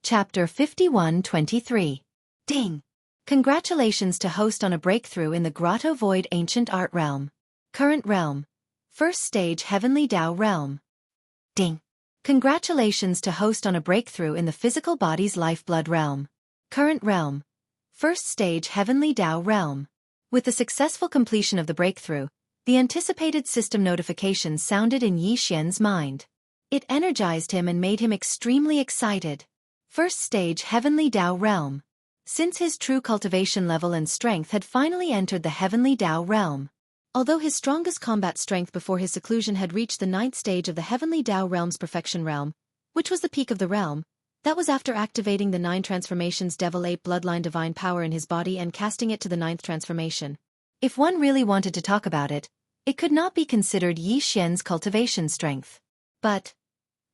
Chapter 51-23. Ding! Congratulations to host on a breakthrough in the Grotto Void Ancient Art Realm. Current realm. First stage Heavenly Tao Realm. Ding! Congratulations to host on a breakthrough in the physical body's lifeblood realm. Current realm. First stage Heavenly Tao Realm. With the successful completion of the breakthrough, the anticipated system notification sounded in Yi Xian's mind. It energized him and made him extremely excited. First stage Heavenly Tao Realm. Since his true cultivation level and strength had finally entered the Heavenly Tao Realm. Although his strongest combat strength before his seclusion had reached the 9th stage of the Heavenly Tao Realm's Perfection Realm, which was the peak of the realm, that was after activating the 9 transformations Devil Ape Bloodline Divine Power in his body and casting it to the 9th transformation. If one really wanted to talk about it, it could not be considered Yi Xian's cultivation strength. But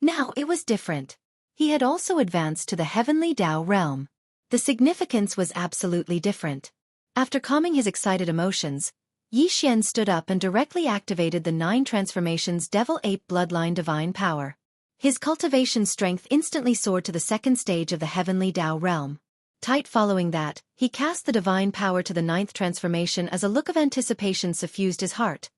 now it was different. He had also advanced to the Heavenly Tao Realm. The significance was absolutely different. After calming his excited emotions, Yi Xian stood up and directly activated the 9 transformations Devil Ape Bloodline Divine Power. His cultivation strength instantly soared to the 2nd stage of the Heavenly Tao Realm. Tight following that, he cast the divine power to the 9th transformation as a look of anticipation suffused his heart.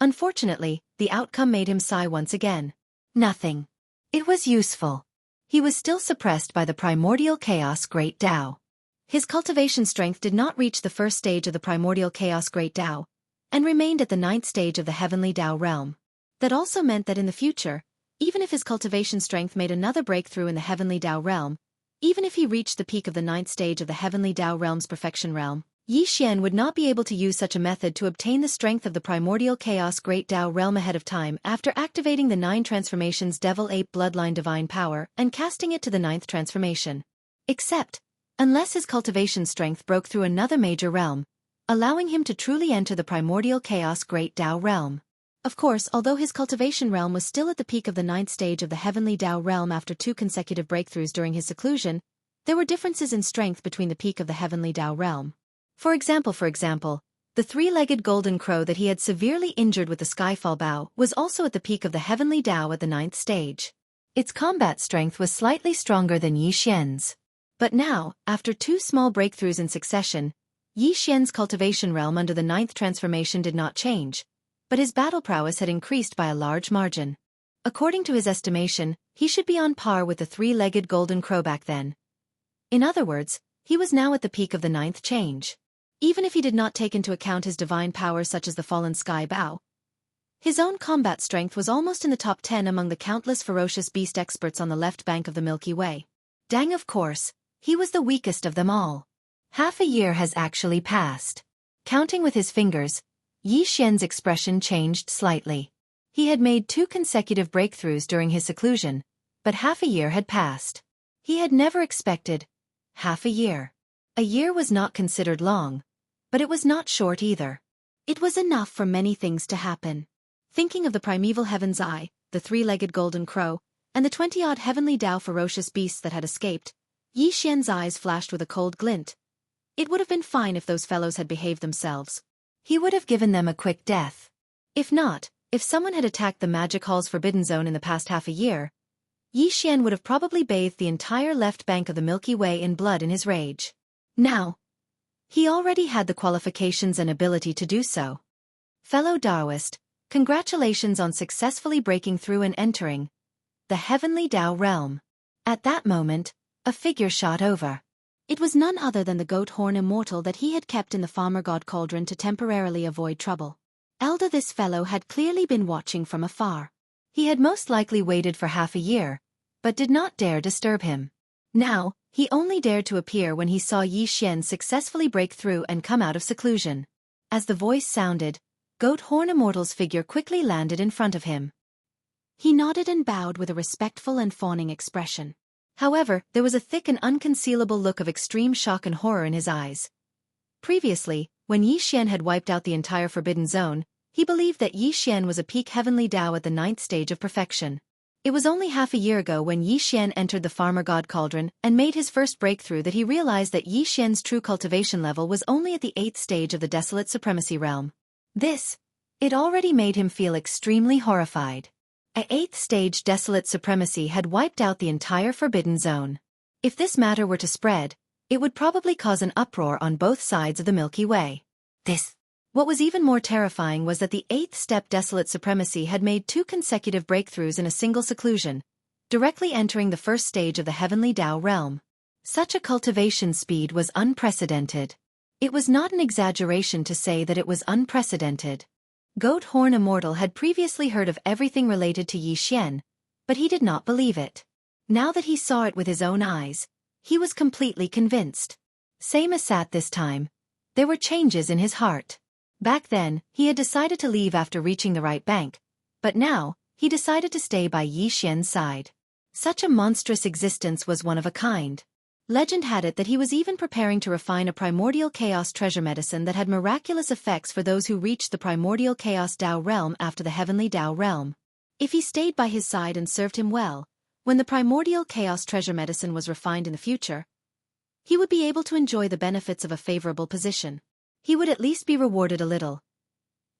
Unfortunately, the outcome made him sigh once again. Nothing. It was useful. He was still suppressed by the primordial chaos Great Tao. His cultivation strength did not reach the 1st stage of the primordial chaos Great Tao, and remained at the 9th stage of the Heavenly Tao Realm. That also meant that in the future, even if his cultivation strength made another breakthrough in the Heavenly Tao Realm, even if he reached the peak of the 9th stage of the Heavenly Tao Realm's Perfection Realm, Yi Xian would not be able to use such a method to obtain the strength of the primordial chaos Great Tao Realm ahead of time after activating the 9 transformations Devil Ape Bloodline Divine Power and casting it to the 9th transformation. Except, unless his cultivation strength broke through another major realm, allowing him to truly enter the primordial chaos Great Tao Realm. Of course, although his cultivation realm was still at the peak of the 9th stage of the Heavenly Tao Realm after 2 consecutive breakthroughs during his seclusion, there were differences in strength between the peak of the Heavenly Tao Realm. For example, the 3-legged golden crow that he had severely injured with the Skyfall Bow was also at the peak of the Heavenly Tao at the 9th stage. Its combat strength was slightly stronger than Yi Xian's. But now, after 2 small breakthroughs in succession, Yi Xian's cultivation realm under the 9th transformation did not change, but his battle prowess had increased by a large margin. According to his estimation, he should be on par with the 3-legged golden crow back then. In other words, he was now at the peak of the 9th change. Even if he did not take into account his divine powers such as the fallen sky bow, his own combat strength was almost in the top 10 among the countless ferocious beast experts on the left bank of the Milky Way. Dang, of course, he was the weakest of them all. Half a year has actually passed. Counting with his fingers, Yi Xian's expression changed slightly. He had made 2 consecutive breakthroughs during his seclusion, but half a year had passed. He had never expected half a year. A year was not considered long, but it was not short either. It was enough for many things to happen. Thinking of the primeval Heaven's Eye, the 3-legged golden crow, and the 20-odd Heavenly Tao ferocious beasts that had escaped, Yi Xian's eyes flashed with a cold glint. It would have been fine if those fellows had behaved themselves. He would have given them a quick death. If not, if someone had attacked the Magic Hall's Forbidden Zone in the past half a year, Yi Xian would have probably bathed the entire left bank of the Milky Way in blood in his rage. Now, he already had the qualifications and ability to do so. Fellow Taoist, congratulations on successfully breaking through and entering the Heavenly Tao Realm. At that moment, a figure shot over. It was none other than the goat horn immortal that he had kept in the farmer god cauldron to temporarily avoid trouble. Elder, this fellow had clearly been watching from afar. He had most likely waited for half a year, but did not dare disturb him. Now, he only dared to appear when he saw Yi Xian successfully break through and come out of seclusion. As the voice sounded, Goat Horn Immortal's figure quickly landed in front of him. He nodded and bowed with a respectful and fawning expression. However, there was a thick and unconcealable look of extreme shock and horror in his eyes. Previously, when Yi Xian had wiped out the entire Forbidden Zone, he believed that Yi Xian was a peak Heavenly Tao at the 9th stage of perfection. It was only half a year ago when Yi Xian entered the Farmer God Cauldron and made his first breakthrough that he realized that Yi Xian's true cultivation level was only at the 8th stage of the Desolate Supremacy Realm. It already made him feel extremely horrified. A 8th stage Desolate Supremacy had wiped out the entire Forbidden Zone. If this matter were to spread, it would probably cause an uproar on both sides of the Milky Way. What was even more terrifying was that the eighth step Desolate Supremacy had made 2 consecutive breakthroughs in a single seclusion, directly entering the first stage of the Heavenly Tao realm. Such a cultivation speed was unprecedented. It was not an exaggeration to say that it was unprecedented. Goat Horn Immortal had previously heard of everything related to Yi Xian, but he did not believe it. Now that he saw it with his own eyes, he was completely convinced. Same as Sat this time. There were changes in his heart. Back then, he had decided to leave after reaching the right bank, but now, he decided to stay by Yi Xian's side. Such a monstrous existence was one of a kind. Legend had it that he was even preparing to refine a primordial chaos treasure medicine that had miraculous effects for those who reached the primordial chaos Tao realm after the heavenly Tao realm. If he stayed by his side and served him well, when the primordial chaos treasure medicine was refined in the future, he would be able to enjoy the benefits of a favorable position. He would at least be rewarded a little.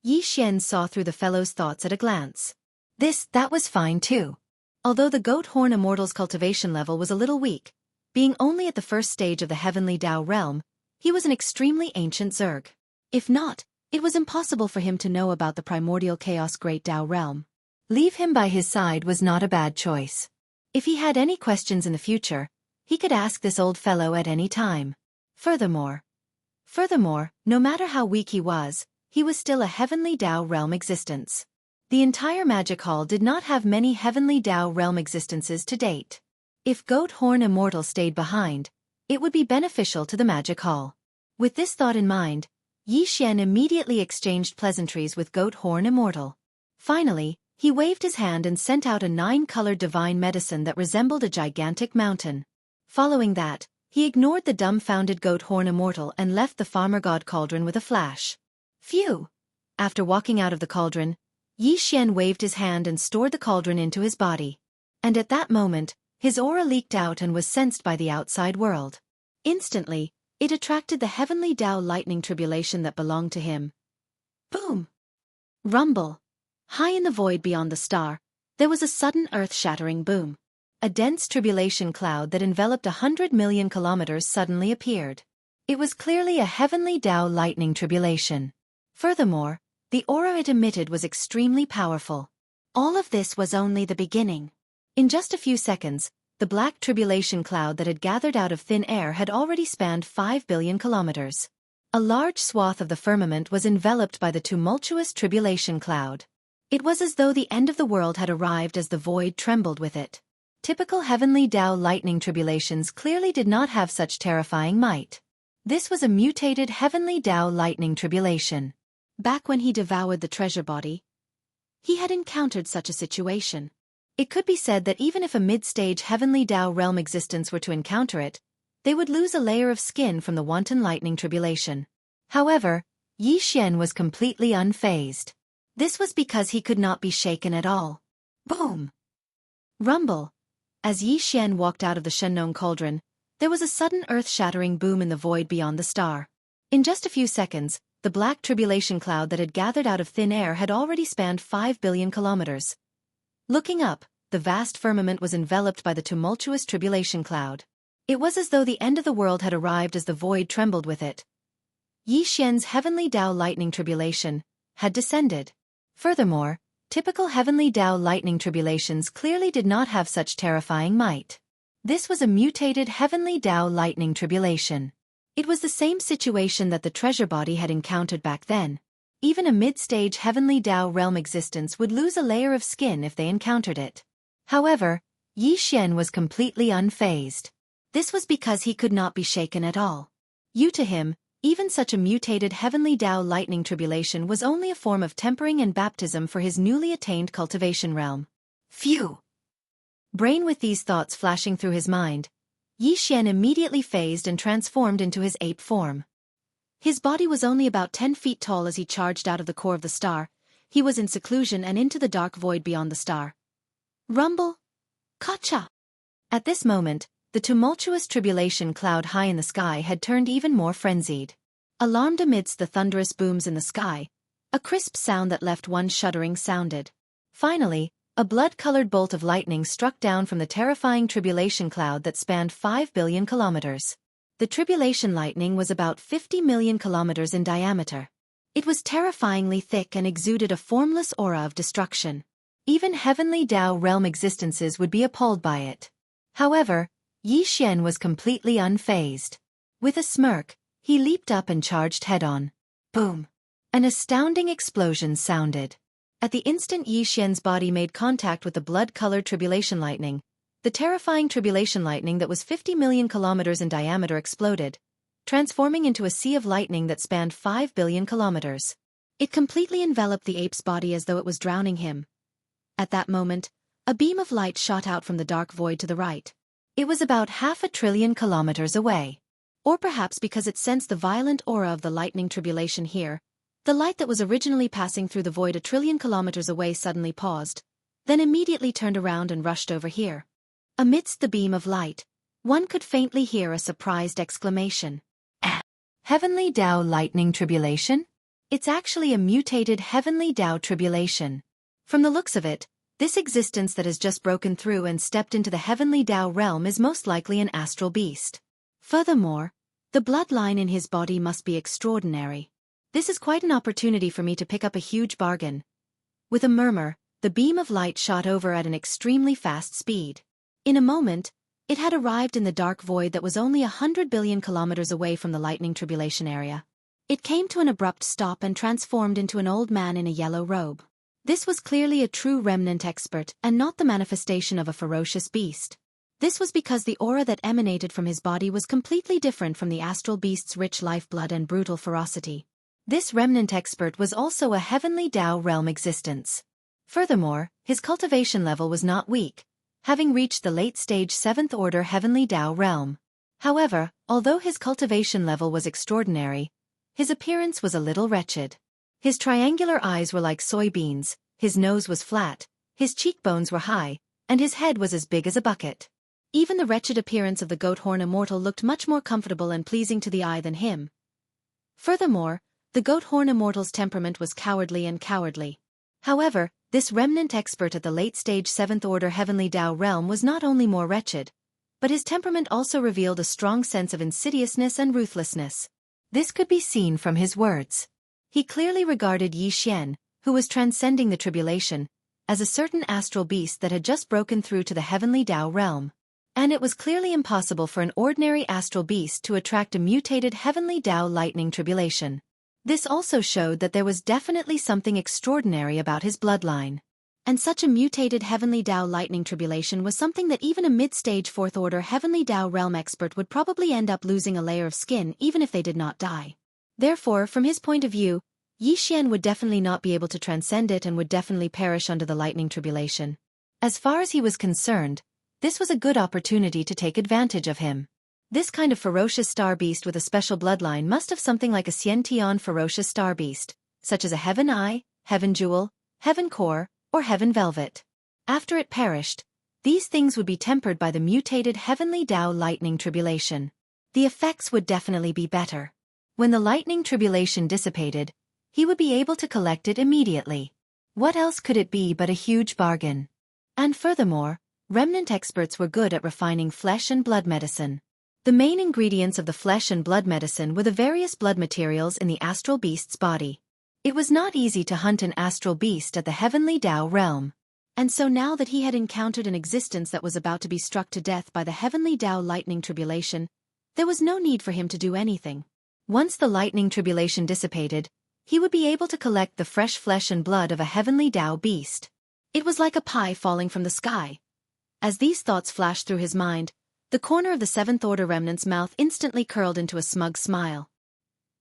Yi Xian saw through the fellow's thoughts at a glance. That was fine too. Although the Goat Horn Immortal's cultivation level was a little weak, being only at the first stage of the Heavenly Tao realm, he was an extremely ancient Zerg. If not, it was impossible for him to know about the primordial chaos Great Tao realm. Leave him by his side was not a bad choice. If he had any questions in the future, he could ask this old fellow at any time. Furthermore, no matter how weak he was still a Heavenly Tao realm existence. The entire Magic Hall did not have many Heavenly Tao realm existences to date. If Goat Horn Immortal stayed behind, it would be beneficial to the Magic Hall. With this thought in mind, Yi Xian immediately exchanged pleasantries with Goat Horn Immortal. Finally, he waved his hand and sent out a 9-colored divine medicine that resembled a gigantic mountain. Following that, he ignored the dumbfounded Goat Horn Immortal and left the Farmer God Cauldron with a flash. Phew! After walking out of the cauldron, Yi Xian waved his hand and stored the cauldron into his body. And at that moment, his aura leaked out and was sensed by the outside world. Instantly, it attracted the Heavenly Tao lightning tribulation that belonged to him. Boom! Rumble! High in the void beyond the star, there was a sudden earth-shattering boom. A dense tribulation cloud that enveloped 100 million kilometers suddenly appeared. It was clearly a Heavenly Tao lightning tribulation. Furthermore, the aura it emitted was extremely powerful. All of this was only the beginning. In just a few seconds, the black tribulation cloud that had gathered out of thin air had already spanned 5 billion kilometers. A large swath of the firmament was enveloped by the tumultuous tribulation cloud. It was as though the end of the world had arrived as the void trembled with it. Typical Heavenly Tao lightning tribulations clearly did not have such terrifying might. This was a mutated Heavenly Tao lightning tribulation. Back when he devoured the treasure body, he had encountered such a situation. It could be said that even if a mid-stage Heavenly Tao realm existence were to encounter it, they would lose a layer of skin from the wanton lightning tribulation. However, Yi Xian was completely unfazed. This was because he could not be shaken at all. Boom! Rumble! As Yi Xian walked out of the Shenong cauldron, there was a sudden earth-shattering boom in the void beyond the star. In just a few seconds, the black tribulation cloud that had gathered out of thin air had already spanned 5 billion kilometers. Looking up, the vast firmament was enveloped by the tumultuous tribulation cloud. It was as though the end of the world had arrived as the void trembled with it. Yi Xian's Heavenly Tao lightning tribulation had descended. Furthermore, typical Heavenly Tao lightning tribulations clearly did not have such terrifying might. This was a mutated Heavenly Tao lightning tribulation. It was the same situation that the treasure body had encountered back then. Even a mid-stage Heavenly Tao realm existence would lose a layer of skin if they encountered it. However, Yi Xian was completely unfazed. This was because he could not be shaken at all. To him, even such a mutated Heavenly Tao lightning tribulation was only a form of tempering and baptism for his newly attained cultivation realm. Phew! Brain with these thoughts flashing through his mind, Yi Xian immediately phased and transformed into his ape form. His body was only about 10 feet tall as he charged out of the core of the star. He was in seclusion and into the dark void beyond the star. Rumble! Kacha! At this moment, the tumultuous tribulation cloud high in the sky had turned even more frenzied. Alarmed amidst the thunderous booms in the sky, a crisp sound that left one shuddering sounded. Finally, A blood-colored bolt of lightning struck down from the terrifying tribulation cloud that spanned 5 billion kilometers. The tribulation lightning was about 50 million kilometers in diameter. It was terrifyingly thick and exuded a formless aura of destruction. Even heavenly Dao realm existences would be appalled by it. However, Yi Xian was completely unfazed. With a smirk, he leaped up and charged head-on. Boom! An astounding explosion sounded. At the instant Yi Xian's body made contact with the blood-colored tribulation lightning, the terrifying tribulation lightning that was 50 million kilometers in diameter exploded, transforming into a sea of lightning that spanned 5 billion kilometers. It completely enveloped the ape's body as though it was drowning him. At that moment, a beam of light shot out from the dark void to the right. It was about 500 billion kilometers away. Or perhaps because it sensed the violent aura of the lightning tribulation here, the light that was originally passing through the void 1 trillion kilometers away suddenly paused, then immediately turned around and rushed over here. Amidst the beam of light, one could faintly hear a surprised exclamation. Heavenly Dao lightning tribulation? It's actually a mutated heavenly Dao tribulation. From the looks of it, this existence that has just broken through and stepped into the heavenly Dao realm is most likely an astral beast. Furthermore, the bloodline in his body must be extraordinary. This is quite an opportunity for me to pick up a huge bargain. With a murmur, the beam of light shot over at an extremely fast speed. In a moment, it had arrived in the dark void that was only 100 billion kilometers away from the lightning tribulation area. It came to an abrupt stop and transformed into an old man in a yellow robe. This was clearly a true remnant expert and not the manifestation of a ferocious beast. This was because the aura that emanated from his body was completely different from the astral beast's rich lifeblood and brutal ferocity. This remnant expert was also a heavenly Dao realm existence. Furthermore, his cultivation level was not weak, having reached the late-stage 7th order heavenly Dao realm. However, although his cultivation level was extraordinary, his appearance was a little wretched. His triangular eyes were like soybeans, his nose was flat, his cheekbones were high, and his head was as big as a bucket. Even the wretched appearance of the goat-horn immortal looked much more comfortable and pleasing to the eye than him. Furthermore, the goat-horn immortal's temperament was cowardly. However, this remnant expert at the late-stage 7th order heavenly Dao realm was not only more wretched, but his temperament also revealed a strong sense of insidiousness and ruthlessness. This could be seen from his words. He clearly regarded Yi Xian, who was transcending the tribulation, as a certain astral beast that had just broken through to the heavenly Dao realm. And it was clearly impossible for an ordinary astral beast to attract a mutated heavenly Dao lightning tribulation. This also showed that there was definitely something extraordinary about his bloodline. And such a mutated heavenly Dao lightning tribulation was something that even a mid-stage 4th order heavenly Dao realm expert would probably end up losing a layer of skin even if they did not die. Therefore, from his point of view, Yi Xian would definitely not be able to transcend it and would definitely perish under the lightning tribulation. As far as he was concerned, this was a good opportunity to take advantage of him. This kind of ferocious star beast with a special bloodline must have something like a Xian ferocious star beast, such as a Heaven Eye, Heaven Jewel, Heaven Core, or Heaven Velvet. After it perished, these things would be tempered by the mutated heavenly Dao lightning tribulation. The effects would definitely be better. When the lightning tribulation dissipated, he would be able to collect it immediately. What else could it be but a huge bargain? And furthermore, remnant experts were good at refining flesh and blood medicine. The main ingredients of the flesh and blood medicine were the various blood materials in the astral beast's body. It was not easy to hunt an astral beast at the heavenly Dao realm. And so now that he had encountered an existence that was about to be struck to death by the heavenly Dao lightning tribulation, there was no need for him to do anything. Once the lightning tribulation dissipated, he would be able to collect the fresh flesh and blood of a heavenly Dao beast. It was like a pie falling from the sky. As these thoughts flashed through his mind, the corner of the 7th order remnant's mouth instantly curled into a smug smile.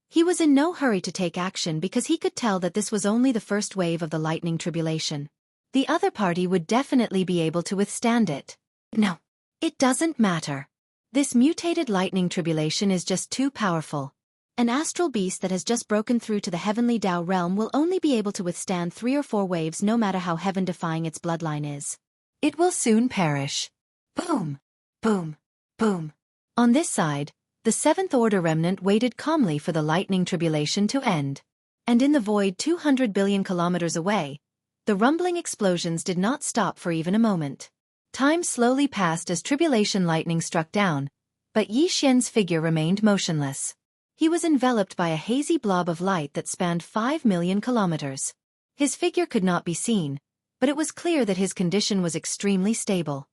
He was in no hurry to take action because he could tell that this was only the first wave of the lightning tribulation. The other party would definitely be able to withstand it. No, it doesn't matter. This mutated lightning tribulation is just too powerful. An astral beast that has just broken through to the heavenly Dao realm will only be able to withstand 3 or 4 waves no matter how heaven-defying its bloodline is. It will soon perish. Boom! Boom! Boom! On this side, the 7th order remnant waited calmly for the lightning tribulation to end. And in the void 200 billion kilometers away, the rumbling explosions did not stop for even a moment. Time slowly passed as tribulation lightning struck down, but Yi Xian's figure remained motionless. He was enveloped by a hazy blob of light that spanned 5 million kilometers. His figure could not be seen, but it was clear that his condition was extremely stable.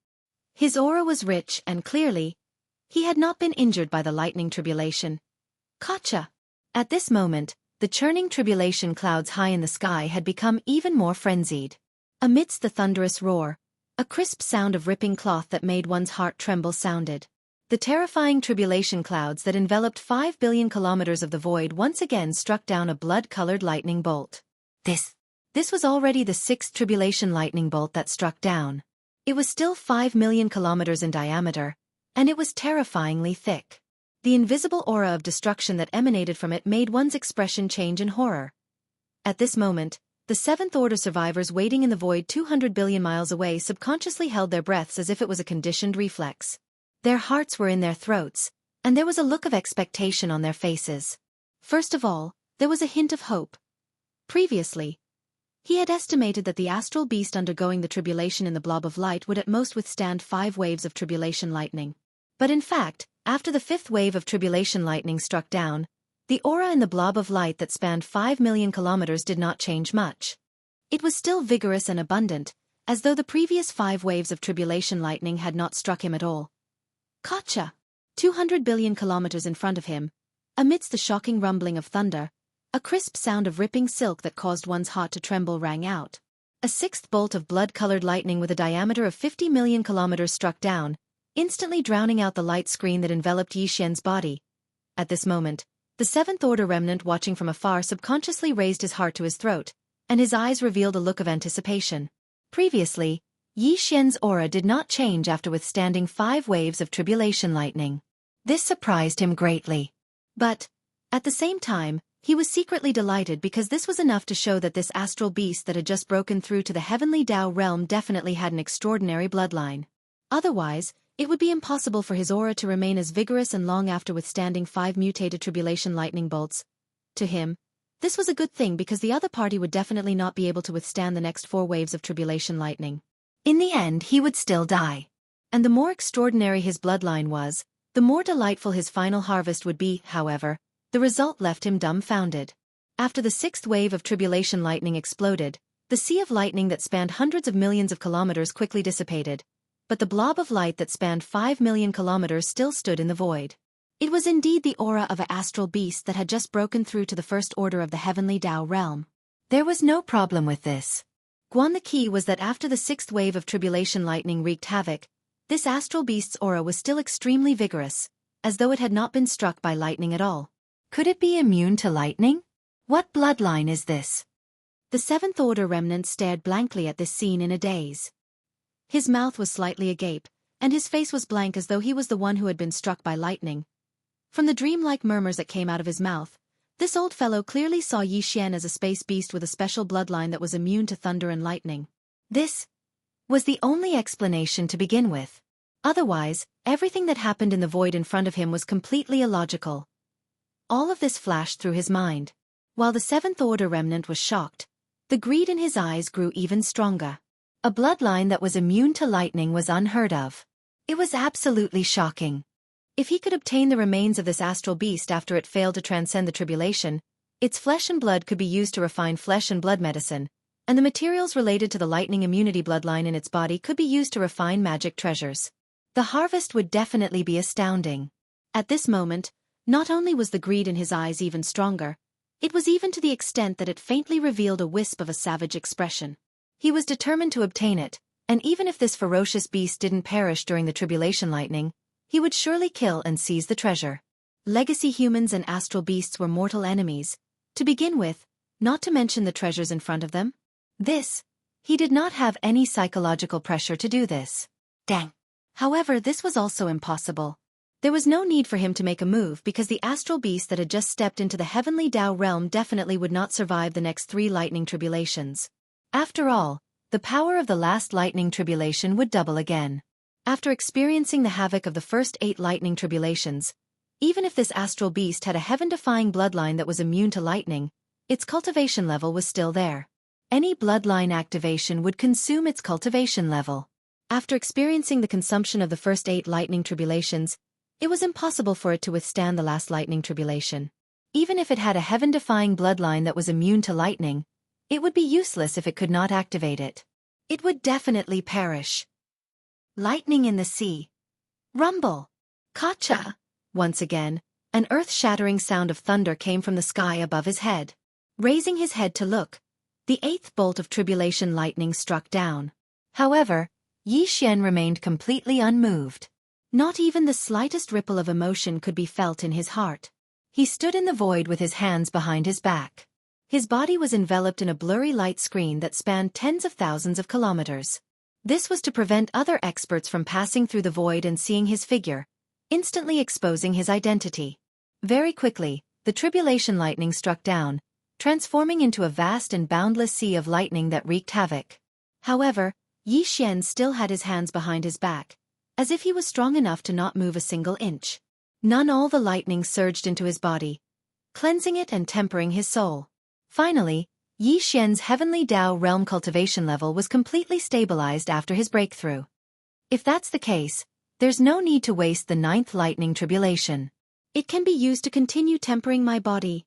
His aura was rich and clearly, he had not been injured by the lightning tribulation. Gotcha! At this moment, the churning tribulation clouds high in the sky had become even more frenzied. Amidst the thunderous roar, a crisp sound of ripping cloth that made one's heart tremble sounded. The terrifying tribulation clouds that enveloped 5 billion kilometers of the void once again struck down a blood-colored lightning bolt. This was already the 6th tribulation lightning bolt that struck down. It was still 5 million kilometers in diameter, and it was terrifyingly thick. The invisible aura of destruction that emanated from it made one's expression change in horror. At this moment, the 7th Order survivors waiting in the void 200 billion miles away subconsciously held their breaths as if it was a conditioned reflex. Their hearts were in their throats, and there was a look of expectation on their faces. First of all, there was a hint of hope. Previously, he had estimated that the astral beast undergoing the tribulation in the blob of light would at most withstand 5 waves of tribulation lightning. But in fact, after the 5th wave of tribulation lightning struck down, the aura in the blob of light that spanned 5 million kilometers did not change much. It was still vigorous and abundant, as though the previous 5 waves of tribulation lightning had not struck him at all. Gotcha! 200 billion kilometers in front of him, amidst the shocking rumbling of thunder, a crisp sound of ripping silk that caused one's heart to tremble rang out. A 6th bolt of blood-colored lightning with a diameter of 50 million kilometers struck down, instantly drowning out the light screen that enveloped Yi Xian's body. At this moment, the 7th Order remnant watching from afar subconsciously raised his heart to his throat, and his eyes revealed a look of anticipation. Previously, Yi Xian's aura did not change after withstanding 5 waves of tribulation lightning. This surprised him greatly. But, at the same time, he was secretly delighted because this was enough to show that this astral beast that had just broken through to the heavenly Tao realm definitely had an extraordinary bloodline. Otherwise, it would be impossible for his aura to remain as vigorous and long after withstanding 5 mutated tribulation lightning bolts. To him, this was a good thing because the other party would definitely not be able to withstand the next 4 waves of tribulation lightning. In the end, he would still die. And the more extraordinary his bloodline was, the more delightful his final harvest would be. However, the result left him dumbfounded. After the 6th wave of tribulation lightning exploded, the sea of lightning that spanned hundreds of millions of kilometers quickly dissipated, but the blob of light that spanned 5 million kilometers still stood in the void. It was indeed the aura of an astral beast that had just broken through to the 1st Order of the heavenly Tao realm. There was no problem with this. The key was that after the 6th wave of tribulation lightning wreaked havoc, this astral beast's aura was still extremely vigorous, as though it had not been struck by lightning at all. Could it be immune to lightning? What bloodline is this? The 7th Order remnant stared blankly at this scene in a daze. His mouth was slightly agape, and his face was blank as though he was the one who had been struck by lightning. From the dreamlike murmurs that came out of his mouth, this old fellow clearly saw Yi Xian as a space beast with a special bloodline that was immune to thunder and lightning. This was the only explanation to begin with. Otherwise, everything that happened in the void in front of him was completely illogical. All of this flashed through his mind. While the 7th Order remnant was shocked, the greed in his eyes grew even stronger. A bloodline that was immune to lightning was unheard of. It was absolutely shocking. If he could obtain the remains of this astral beast after it failed to transcend the tribulation, its flesh and blood could be used to refine flesh and blood medicine, and the materials related to the lightning immunity bloodline in its body could be used to refine magic treasures. The harvest would definitely be astounding. At this moment, not only was the greed in his eyes even stronger, it was even to the extent that it faintly revealed a wisp of a savage expression. He was determined to obtain it, and even if this ferocious beast didn't perish during the tribulation lightning, he would surely kill and seize the treasure. Legacy humans and astral beasts were mortal enemies, to begin with, not to mention the treasures in front of them. He did not have any psychological pressure to do this. Dang. However, this was also impossible. There was no need for him to make a move because the astral beast that had just stepped into the heavenly Tao realm definitely would not survive the next 3 lightning tribulations. After all, the power of the last lightning tribulation would double again. After experiencing the havoc of the first 8 lightning tribulations, even if this astral beast had a heaven-defying bloodline that was immune to lightning, its cultivation level was still there. Any bloodline activation would consume its cultivation level. After experiencing the consumption of the first 8 lightning tribulations, it was impossible for it to withstand the last lightning tribulation. Even if it had a heaven-defying bloodline that was immune to lightning, it would be useless if it could not activate it. It would definitely perish. Lightning in the sea. Rumble. Kacha. Once again, an earth-shattering sound of thunder came from the sky above his head. Raising his head to look, the 8th bolt of tribulation lightning struck down. However, Yi Xian remained completely unmoved. Not even the slightest ripple of emotion could be felt in his heart. He stood in the void with his hands behind his back. His body was enveloped in a blurry light screen that spanned tens of thousands of kilometers. This was to prevent other experts from passing through the void and seeing his figure, instantly exposing his identity. Very quickly, the tribulation lightning struck down, transforming into a vast and boundless sea of lightning that wreaked havoc. However, Yi Xian still had his hands behind his back, as if he was strong enough to not move a single inch. All the lightning surged into his body, cleansing it and tempering his soul. Finally, Yi Xian's heavenly Dao realm cultivation level was completely stabilized after his breakthrough. If that's the case, there's no need to waste the 9th lightning tribulation. It can be used to continue tempering my body.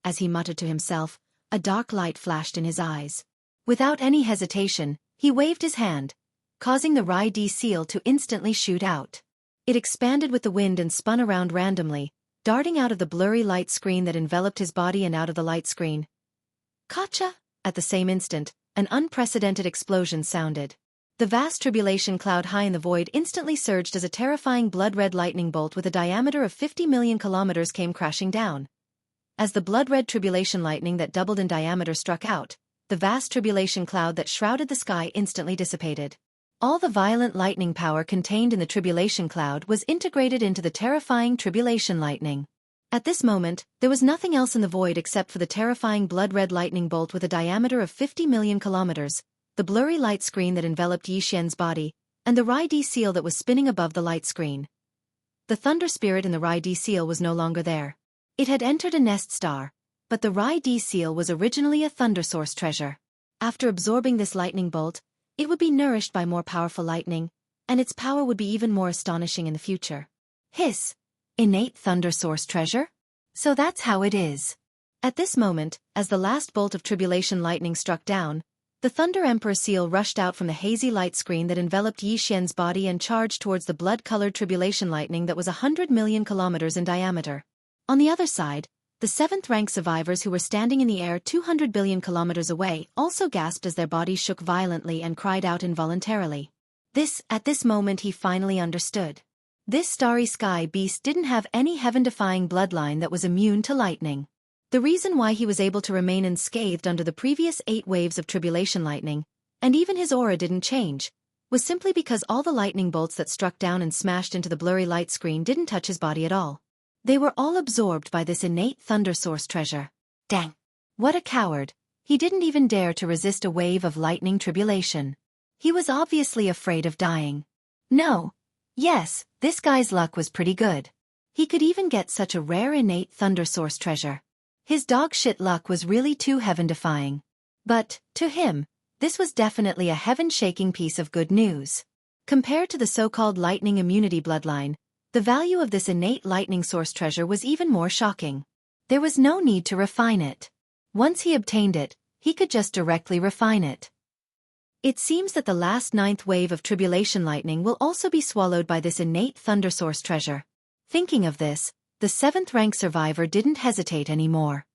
As he muttered to himself, a dark light flashed in his eyes. Without any hesitation, he waved his hand, causing the Rai-D seal to instantly shoot out. It expanded with the wind and spun around randomly, darting out of the blurry light screen that enveloped his body and out of the light screen. Kacha! At the same instant, an unprecedented explosion sounded. The vast tribulation cloud high in the void instantly surged as a terrifying blood-red lightning bolt with a diameter of 50 million kilometers came crashing down. As the blood-red tribulation lightning that doubled in diameter struck out, the vast tribulation cloud that shrouded the sky instantly dissipated. All the violent lightning power contained in the tribulation cloud was integrated into the terrifying tribulation lightning. At this moment, there was nothing else in the void except for the terrifying blood-red lightning bolt with a diameter of 50 million kilometers, the blurry light screen that enveloped Yi Xian's body, and the Rai-D seal that was spinning above the light screen. The thunder spirit in the Rai-D seal was no longer there. It had entered a nest star, but the Rai-D seal was originally a thunder source treasure. After absorbing this lightning bolt, it would be nourished by more powerful lightning, and its power would be even more astonishing in the future. Hiss! Innate thunder source treasure? So that's how it is. At this moment, as the last bolt of tribulation lightning struck down, the Thunder Emperor seal rushed out from the hazy light screen that enveloped Yi Xian's body and charged towards the blood-colored tribulation lightning that was 100 million kilometers in diameter. On the other side, the 7th-rank survivors who were standing in the air 200 billion kilometers away also gasped as their bodies shook violently and cried out involuntarily. At this moment he finally understood. This starry sky beast didn't have any heaven-defying bloodline that was immune to lightning. The reason why he was able to remain unscathed under the previous 8 waves of tribulation lightning, and even his aura didn't change, was simply because all the lightning bolts that struck down and smashed into the blurry light screen didn't touch his body at all. They were all absorbed by this innate thunder source treasure. Dang! What a coward! He didn't even dare to resist a wave of lightning tribulation. He was obviously afraid of dying. No. Yes, this guy's luck was pretty good. He could even get such a rare innate thunder source treasure. His dog-shit luck was really too heaven-defying. But, to him, this was definitely a heaven-shaking piece of good news. Compared to the so-called lightning immunity bloodline, the value of this innate lightning source treasure was even more shocking. There was no need to refine it. Once he obtained it, he could just directly refine it. It seems that the last 9th wave of tribulation lightning will also be swallowed by this innate thunder source treasure. Thinking of this, the 7th-rank survivor didn't hesitate anymore.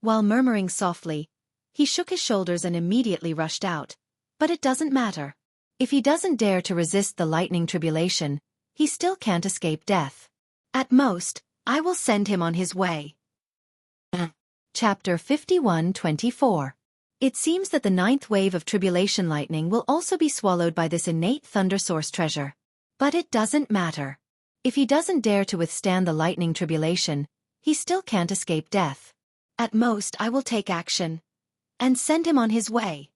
While murmuring softly, he shook his shoulders and immediately rushed out. But it doesn't matter. If he doesn't dare to resist the lightning tribulation, he still can't escape death. At most, I will send him on his way. Chapter 51-24. It seems that the 9th wave of tribulation lightning will also be swallowed by this innate thunder source treasure. But it doesn't matter. If he doesn't dare to withstand the lightning tribulation, he still can't escape death. At most I will take action and send him on his way.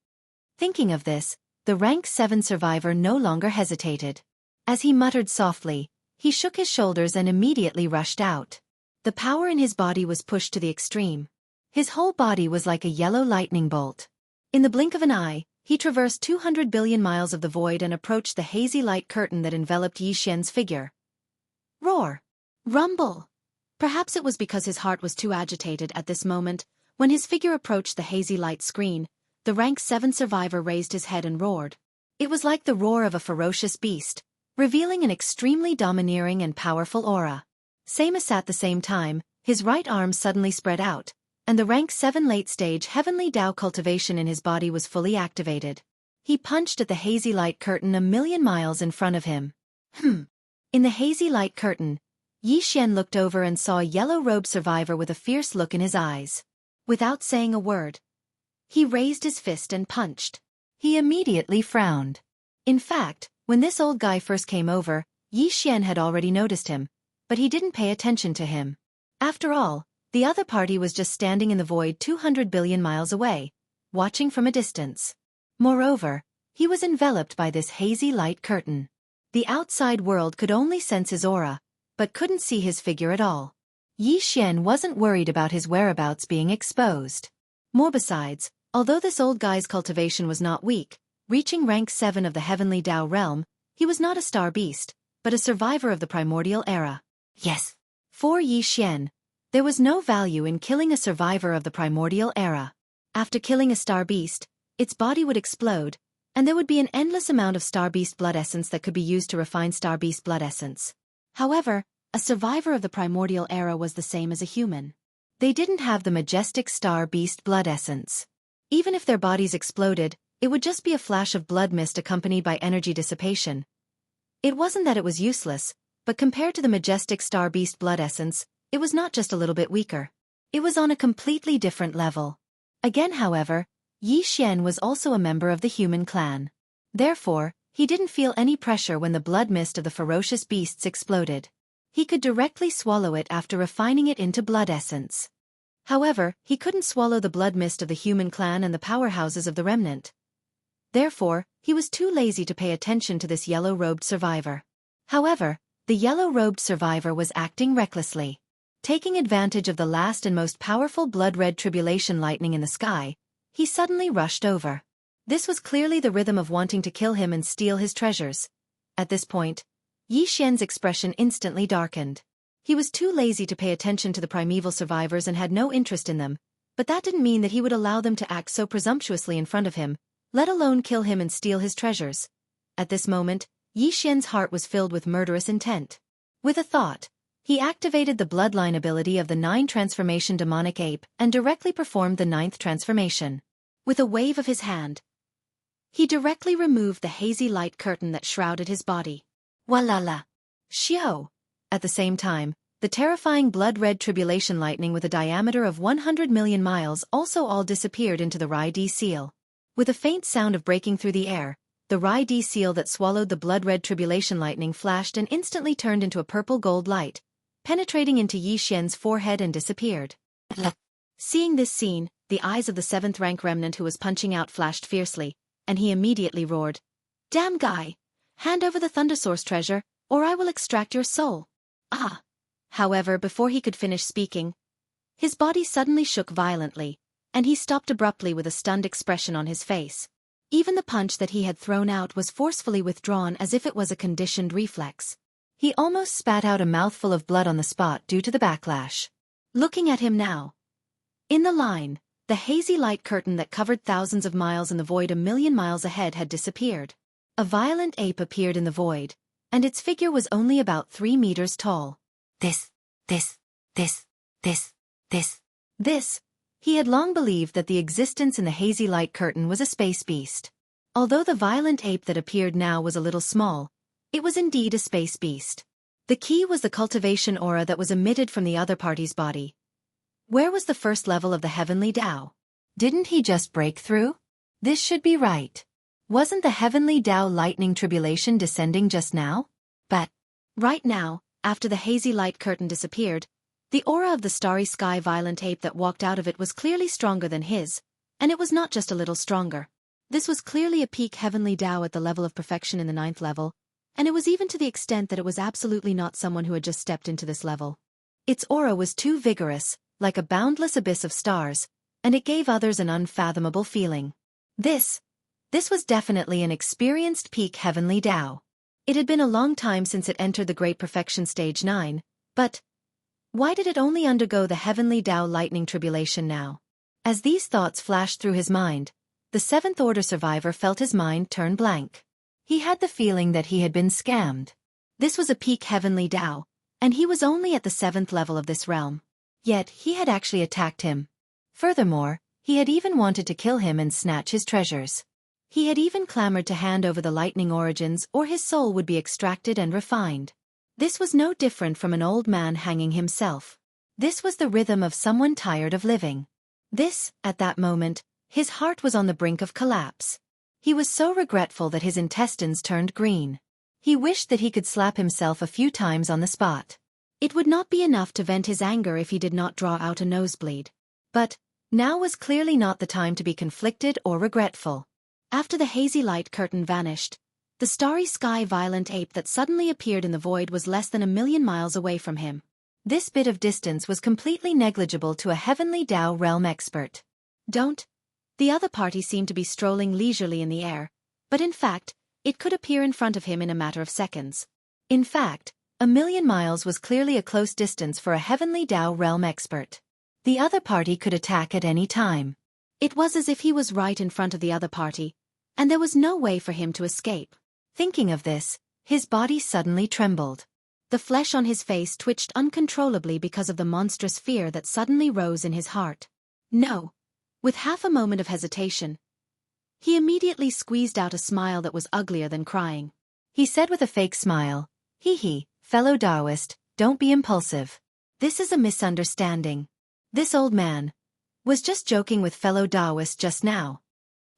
Thinking of this, the rank 7 survivor no longer hesitated. As he muttered softly, he shook his shoulders and immediately rushed out. The power in his body was pushed to the extreme. His whole body was like a yellow lightning bolt. In the blink of an eye, he traversed 200 billion miles of the void and approached the hazy light curtain that enveloped Yi Xian's figure. Roar! Rumble! Perhaps it was because his heart was too agitated at this moment. When his figure approached the hazy light screen, the rank 7 survivor raised his head and roared. It was like the roar of a ferocious beast, revealing an extremely domineering and powerful aura. Samus at the same time, his right arm suddenly spread out, and the rank 7 late-stage heavenly Tao cultivation in his body was fully activated. He punched at the hazy light curtain a million miles in front of him. In the hazy light curtain, Yi Xian looked over and saw a yellow-robed survivor with a fierce look in his eyes. Without saying a word, he raised his fist and punched. He immediately frowned. In fact, when this old guy first came over, Yi Xian had already noticed him, but he didn't pay attention to him. After all, the other party was just standing in the void 200 billion miles away, watching from a distance. Moreover, he was enveloped by this hazy light curtain. The outside world could only sense his aura, but couldn't see his figure at all. Yi Xian wasn't worried about his whereabouts being exposed. More besides, although this old guy's cultivation was not weak, reaching rank 7 of the heavenly Tao realm, he was not a star beast, but a survivor of the primordial era. Yes. For Yi Xian, there was no value in killing a survivor of the primordial era. After killing a star beast, its body would explode, and there would be an endless amount of star beast blood essence that could be used to refine star beast blood essence. However, a survivor of the primordial era was the same as a human. They didn't have the majestic star beast blood essence. Even if their bodies exploded, it would just be a flash of blood mist accompanied by energy dissipation. It wasn't that it was useless, but compared to the majestic star beast blood essence, it was not just a little bit weaker. It was on a completely different level. Again, however, Yi Xian was also a member of the human clan. Therefore, he didn't feel any pressure when the blood mist of the ferocious beasts exploded. He could directly swallow it after refining it into blood essence. However, he couldn't swallow the blood mist of the human clan and the powerhouses of the remnant. Therefore, he was too lazy to pay attention to this yellow-robed survivor. However, the yellow-robed survivor was acting recklessly. Taking advantage of the last and most powerful blood-red tribulation lightning in the sky, he suddenly rushed over. This was clearly the rhythm of wanting to kill him and steal his treasures. At this point, Yi Xian's expression instantly darkened. He was too lazy to pay attention to the primeval survivors and had no interest in them, but that didn't mean that he would allow them to act so presumptuously in front of him, let alone kill him and steal his treasures. At this moment, Yi Xian's heart was filled with murderous intent. With a thought, he activated the bloodline ability of the 9 transformation demonic ape and directly performed the 9th transformation. With a wave of his hand, he directly removed the hazy light curtain that shrouded his body. Walala! Xiao! At the same time, the terrifying blood-red tribulation lightning with a diameter of 100 million miles also all disappeared into the Rai-D seal. With a faint sound of breaking through the air, the Rai-D seal that swallowed the blood-red tribulation lightning flashed and instantly turned into a purple-gold light, penetrating into Yi Xian's forehead and disappeared. Seeing this scene, the eyes of the 7th rank remnant who was punching out flashed fiercely, and he immediately roared, "Damn guy! Hand over the Thundersource treasure, or I will extract your soul." Ah! However, before he could finish speaking, his body suddenly shook violently, and he stopped abruptly with a stunned expression on his face. Even the punch that he had thrown out was forcefully withdrawn as if it was a conditioned reflex. He almost spat out a mouthful of blood on the spot due to the backlash. Looking at him now. In the line, the hazy light curtain that covered thousands of miles in the void a million miles ahead had disappeared. A violent ape appeared in the void, and its figure was only about 3 meters tall. This. He had long believed that the existence in the hazy light curtain was a space beast. Although the violent ape that appeared now was a little small, it was indeed a space beast. The key was the cultivation aura that was emitted from the other party's body. Where was the first level of the heavenly Tao? Didn't he just break through? This should be right. Wasn't the heavenly Tao lightning tribulation descending just now? But right now, after the hazy light curtain disappeared, the aura of the starry sky violent ape that walked out of it was clearly stronger than his, and it was not just a little stronger. This was clearly a peak heavenly Tao at the level of perfection in the 9th level, and it was even to the extent that it was absolutely not someone who had just stepped into this level. Its aura was too vigorous, like a boundless abyss of stars, and it gave others an unfathomable feeling. This was definitely an experienced peak heavenly Tao. It had been a long time since it entered the Great Perfection Stage 9, but why did it only undergo the heavenly Tao lightning tribulation now? As these thoughts flashed through his mind, the Seventh Order survivor felt his mind turn blank. He had the feeling that he had been scammed. This was a peak heavenly Tao, and he was only at the 7th level of this realm. Yet he had actually attacked him. Furthermore, he had even wanted to kill him and snatch his treasures. He had even clamored to hand over the lightning origins or his soul would be extracted and refined. This was no different from an old man hanging himself. This was the rhythm of someone tired of living. At that moment, his heart was on the brink of collapse. He was so regretful that his intestines turned green. He wished that he could slap himself a few times on the spot. It would not be enough to vent his anger if he did not draw out a nosebleed. But now was clearly not the time to be conflicted or regretful. After the hazy light curtain vanished, the starry sky violent ape that suddenly appeared in the void was less than 1,000,000 miles away from him. This bit of distance was completely negligible to a heavenly Tao realm expert. The other party seemed to be strolling leisurely in the air, but in fact, it could appear in front of him in a matter of seconds. In fact, 1,000,000 miles was clearly a close distance for a heavenly Tao realm expert. The other party could attack at any time. It was as if he was right in front of the other party, and there was no way for him to escape. Thinking of this, his body suddenly trembled. The flesh on his face twitched uncontrollably because of the monstrous fear that suddenly rose in his heart. No. With half a moment of hesitation, he immediately squeezed out a smile that was uglier than crying. He said with a fake smile, "Hee, fellow Taoist, don't be impulsive. This is a misunderstanding. This old man was just joking with fellow Taoist just now."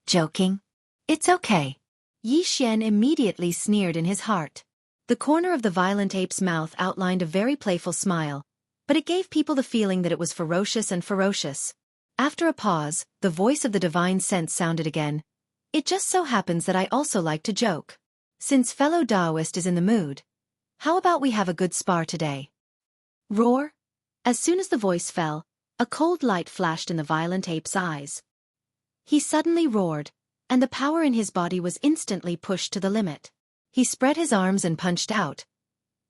Joking? It's okay. Yi Xian immediately sneered in his heart. The corner of the violent ape's mouth outlined a very playful smile, but it gave people the feeling that it was ferocious and ferocious. After a pause, the voice of the divine sense sounded again. "It just so happens that I also like to joke. Since fellow Taoist is in the mood, how about we have a good spar today?" Roar! As soon as the voice fell, a cold light flashed in the violent ape's eyes. He suddenly roared, and the power in his body was instantly pushed to the limit. He spread his arms and punched out.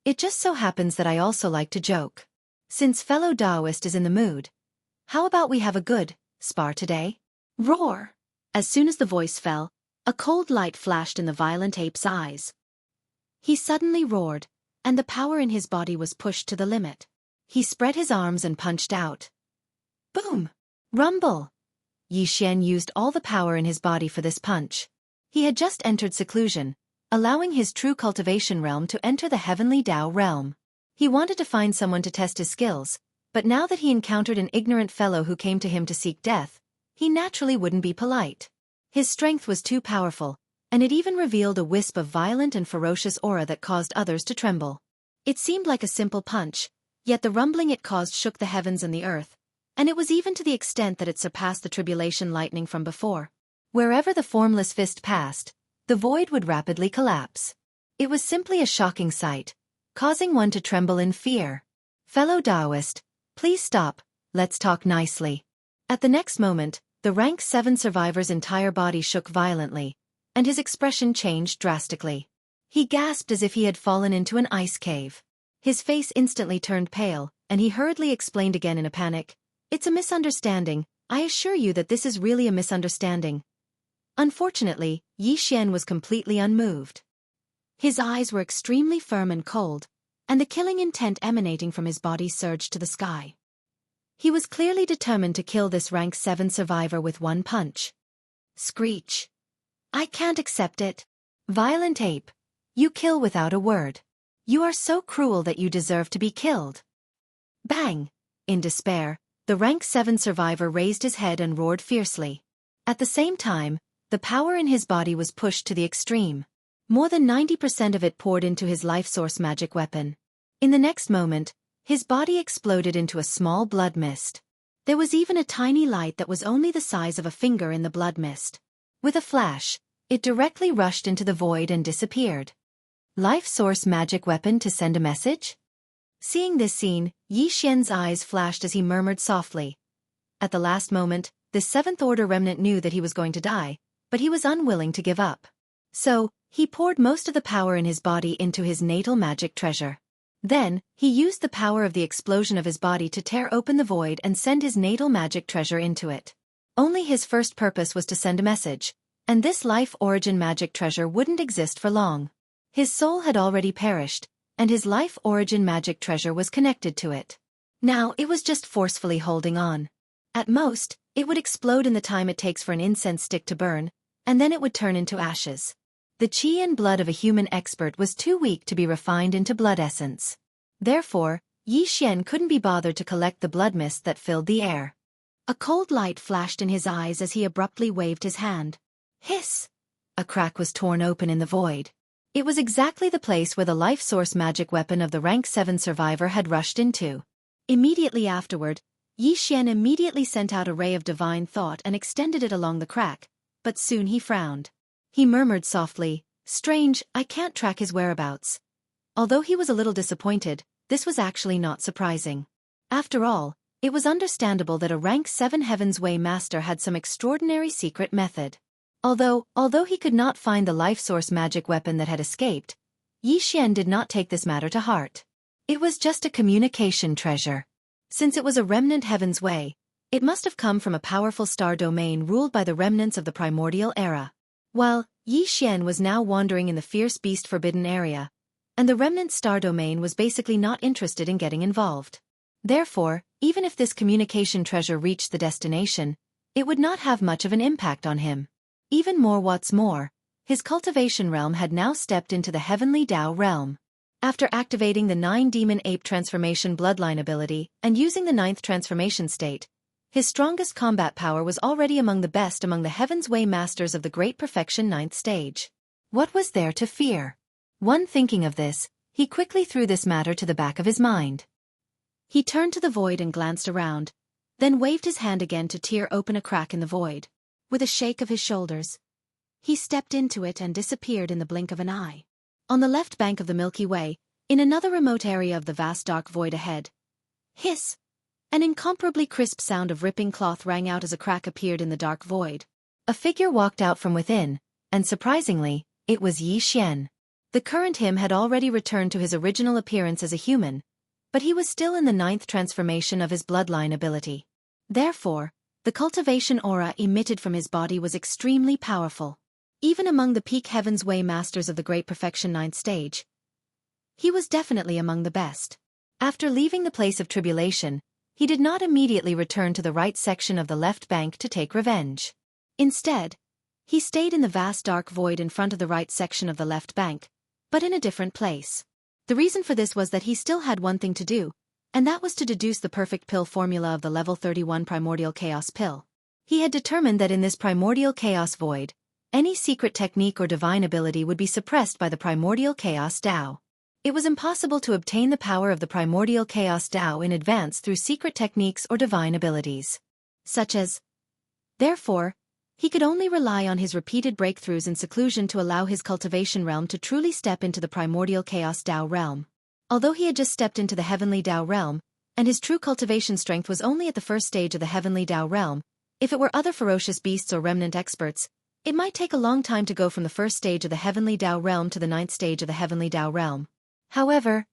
"It just so happens that I also like to joke. Since fellow Taoist is in the mood, how about we have a good spar today?" Roar! As soon as the voice fell, a cold light flashed in the violent ape's eyes. He suddenly roared, and the power in his body was pushed to the limit. He spread his arms and punched out. Boom! Rumble! Yi Xian used all the power in his body for this punch. He had just entered seclusion, allowing his true cultivation realm to enter the heavenly Tao realm. He wanted to find someone to test his skills, but now that he encountered an ignorant fellow who came to him to seek death, he naturally wouldn't be polite. His strength was too powerful, and it even revealed a wisp of violent and ferocious aura that caused others to tremble. It seemed like a simple punch, yet the rumbling it caused shook the heavens and the earth, and it was even to the extent that it surpassed the tribulation lightning from before. Wherever the formless fist passed, the void would rapidly collapse. It was simply a shocking sight, causing one to tremble in fear. "Fellow Taoist, please stop, let's talk nicely." At the next moment, the rank 7 survivor's entire body shook violently, and his expression changed drastically. He gasped as if he had fallen into an ice cave. His face instantly turned pale, and he hurriedly explained again in a panic, "It's a misunderstanding, I assure you that this is really a misunderstanding." Unfortunately, Yi Xian was completely unmoved. His eyes were extremely firm and cold, and the killing intent emanating from his body surged to the sky. He was clearly determined to kill this rank 7 survivor with one punch. Screech! "I can't accept it. Violent ape, you kill without a word. You are so cruel that you deserve to be killed." Bang! In despair, the rank 7 survivor raised his head and roared fiercely. At the same time, the power in his body was pushed to the extreme. More than 90% of it poured into his life source magic weapon. In the next moment, his body exploded into a small blood mist. There was even a tiny light that was only the size of a finger in the blood mist. With a flash, it directly rushed into the void and disappeared. Life source magic weapon to send a message? Seeing this scene, Yi Xian's eyes flashed as he murmured softly. At the last moment, this 7th Order remnant knew that he was going to die, but he was unwilling to give up. So, he poured most of the power in his body into his natal magic treasure. Then, he used the power of the explosion of his body to tear open the void and send his natal magic treasure into it. Only his first purpose was to send a message, and this life origin magic treasure wouldn't exist for long. His soul had already perished, and his life origin magic treasure was connected to it. Now it was just forcefully holding on. At most, it would explode in the time it takes for an incense stick to burn, and then it would turn into ashes. The qi and blood of a human expert was too weak to be refined into blood essence. Therefore, Yi Xian couldn't be bothered to collect the blood mist that filled the air. A cold light flashed in his eyes as he abruptly waved his hand. Hiss! A crack was torn open in the void. It was exactly the place where the life source magic weapon of the rank 7 survivor had rushed into. Immediately afterward, Yi Xian immediately sent out a ray of divine thought and extended it along the crack, but soon he frowned. He murmured softly, "Strange, I can't track his whereabouts." Although he was a little disappointed, this was actually not surprising. After all, it was understandable that a rank 7 Heaven's Way master had some extraordinary secret method. Although he could not find the life source magic weapon that had escaped, Yi Xian did not take this matter to heart. It was just a communication treasure. Since it was a remnant Heaven's Way, it must have come from a powerful star domain ruled by the remnants of the primordial era. While Yi Xian was now wandering in the fierce beast forbidden area, and the remnant star domain was basically not interested in getting involved. Therefore, even if this communication treasure reached the destination, it would not have much of an impact on him. Even more, what's more, his cultivation realm had now stepped into the heavenly Dao realm. After activating the 9 Demon Ape Transformation Bloodline ability and using the 9th transformation state, his strongest combat power was already among the best among the Heaven's Way Masters of the Great Perfection 9th stage. What was there to fear? One thinking of this, he quickly threw this matter to the back of his mind. He turned to the void and glanced around, then waved his hand again to tear open a crack in the void. With a shake of his shoulders, he stepped into it and disappeared in the blink of an eye. On the left bank of the Milky Way, in another remote area of the vast dark void ahead. Hiss! An incomparably crisp sound of ripping cloth rang out as a crack appeared in the dark void. A figure walked out from within, and surprisingly, it was Yi Xian. The current him had already returned to his original appearance as a human, but he was still in the 9th transformation of his bloodline ability. Therefore, the cultivation aura emitted from his body was extremely powerful. Even among the peak Heaven's Way Masters of the Great Perfection 9th stage, he was definitely among the best. After leaving the place of tribulation, he did not immediately return to the right section of the left bank to take revenge. Instead, he stayed in the vast dark void in front of the right section of the left bank, but in a different place. The reason for this was that he still had one thing to do, and that was to deduce the perfect pill formula of the level 31 primordial chaos pill. He had determined that in this primordial chaos void, any secret technique or divine ability would be suppressed by the primordial chaos Dao. It was impossible to obtain the power of the primordial chaos Dao in advance through secret techniques or divine abilities. Such as. Therefore, he could only rely on his repeated breakthroughs in seclusion to allow his cultivation realm to truly step into the primordial chaos Dao realm. Although he had just stepped into the heavenly Dao realm, and his true cultivation strength was only at the first stage of the heavenly Dao realm, if it were other ferocious beasts or remnant experts, it might take a long time to go from the first stage of the heavenly Dao realm to the 9th stage of the heavenly Dao realm. However,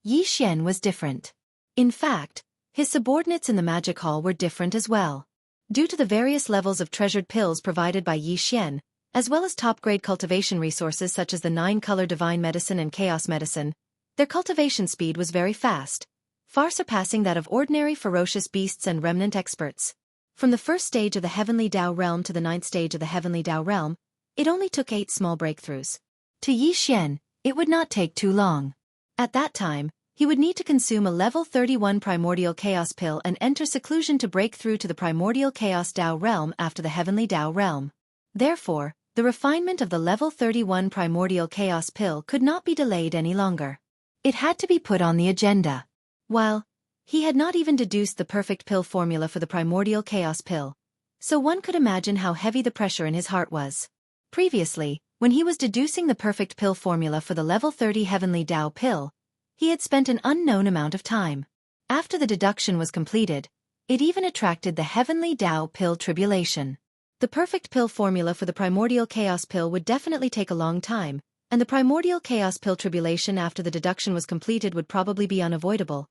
Yi Xian was different. In fact, his subordinates in the magic hall were different as well. Due to the various levels of treasured pills provided by Yi Xian, as well as top-grade cultivation resources such as the 9-color divine medicine and chaos medicine, their cultivation speed was very fast, far surpassing that of ordinary ferocious beasts and remnant experts. From the first stage of the heavenly Dao realm to the 9th stage of the heavenly Dao realm, it only took 8 small breakthroughs. To Yi Xian, it would not take too long. At that time, he would need to consume a level 31 primordial chaos pill and enter seclusion to break through to the primordial chaos Dao realm after the heavenly Dao realm. Therefore, the refinement of the level 31 primordial chaos pill could not be delayed any longer. It had to be put on the agenda. While he had not even deduced the perfect pill formula for the primordial chaos pill, so one could imagine how heavy the pressure in his heart was. Previously, when he was deducing the perfect pill formula for the level 30 heavenly Dao pill, he had spent an unknown amount of time. After the deduction was completed, it even attracted the heavenly Dao pill tribulation. The perfect pill formula for the primordial chaos pill would definitely take a long time, and the primordial chaos pill tribulation after the deduction was completed would probably be unavoidable.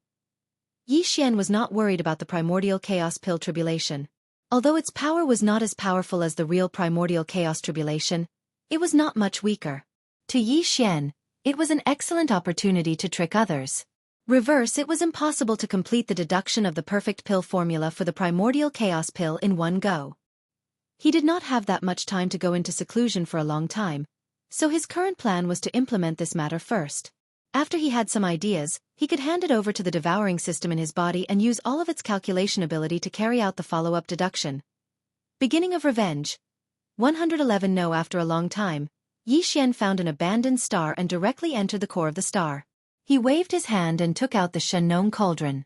Yi Xian was not worried about the primordial chaos pill tribulation. Although its power was not as powerful as the real primordial chaos tribulation, it was not much weaker. To Yi Xian, it was an excellent opportunity to trick others. Reverse, it was impossible to complete the deduction of the perfect pill formula for the primordial chaos pill in one go. He did not have that much time to go into seclusion for a long time, so his current plan was to implement this matter first. After he had some ideas, he could hand it over to the devouring system in his body and use all of its calculation ability to carry out the follow-up deduction. Beginning of revenge. 111 No. After a long time, Yi Xian found an abandoned star and directly entered the core of the star. He waved his hand and took out the Shenong cauldron.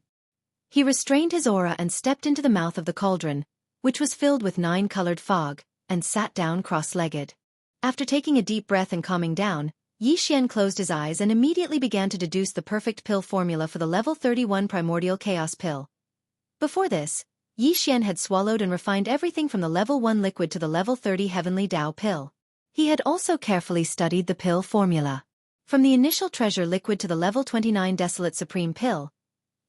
He restrained his aura and stepped into the mouth of the cauldron, which was filled with 9-colored fog, and sat down cross-legged. After taking a deep breath and calming down, Yi Xian closed his eyes and immediately began to deduce the perfect pill formula for the level 31 primordial chaos pill. Before this, Yi Xian had swallowed and refined everything from the level 1 liquid to the level 30 heavenly Tao pill. He had also carefully studied the pill formula. From the initial treasure liquid to the level 29 desolate supreme pill,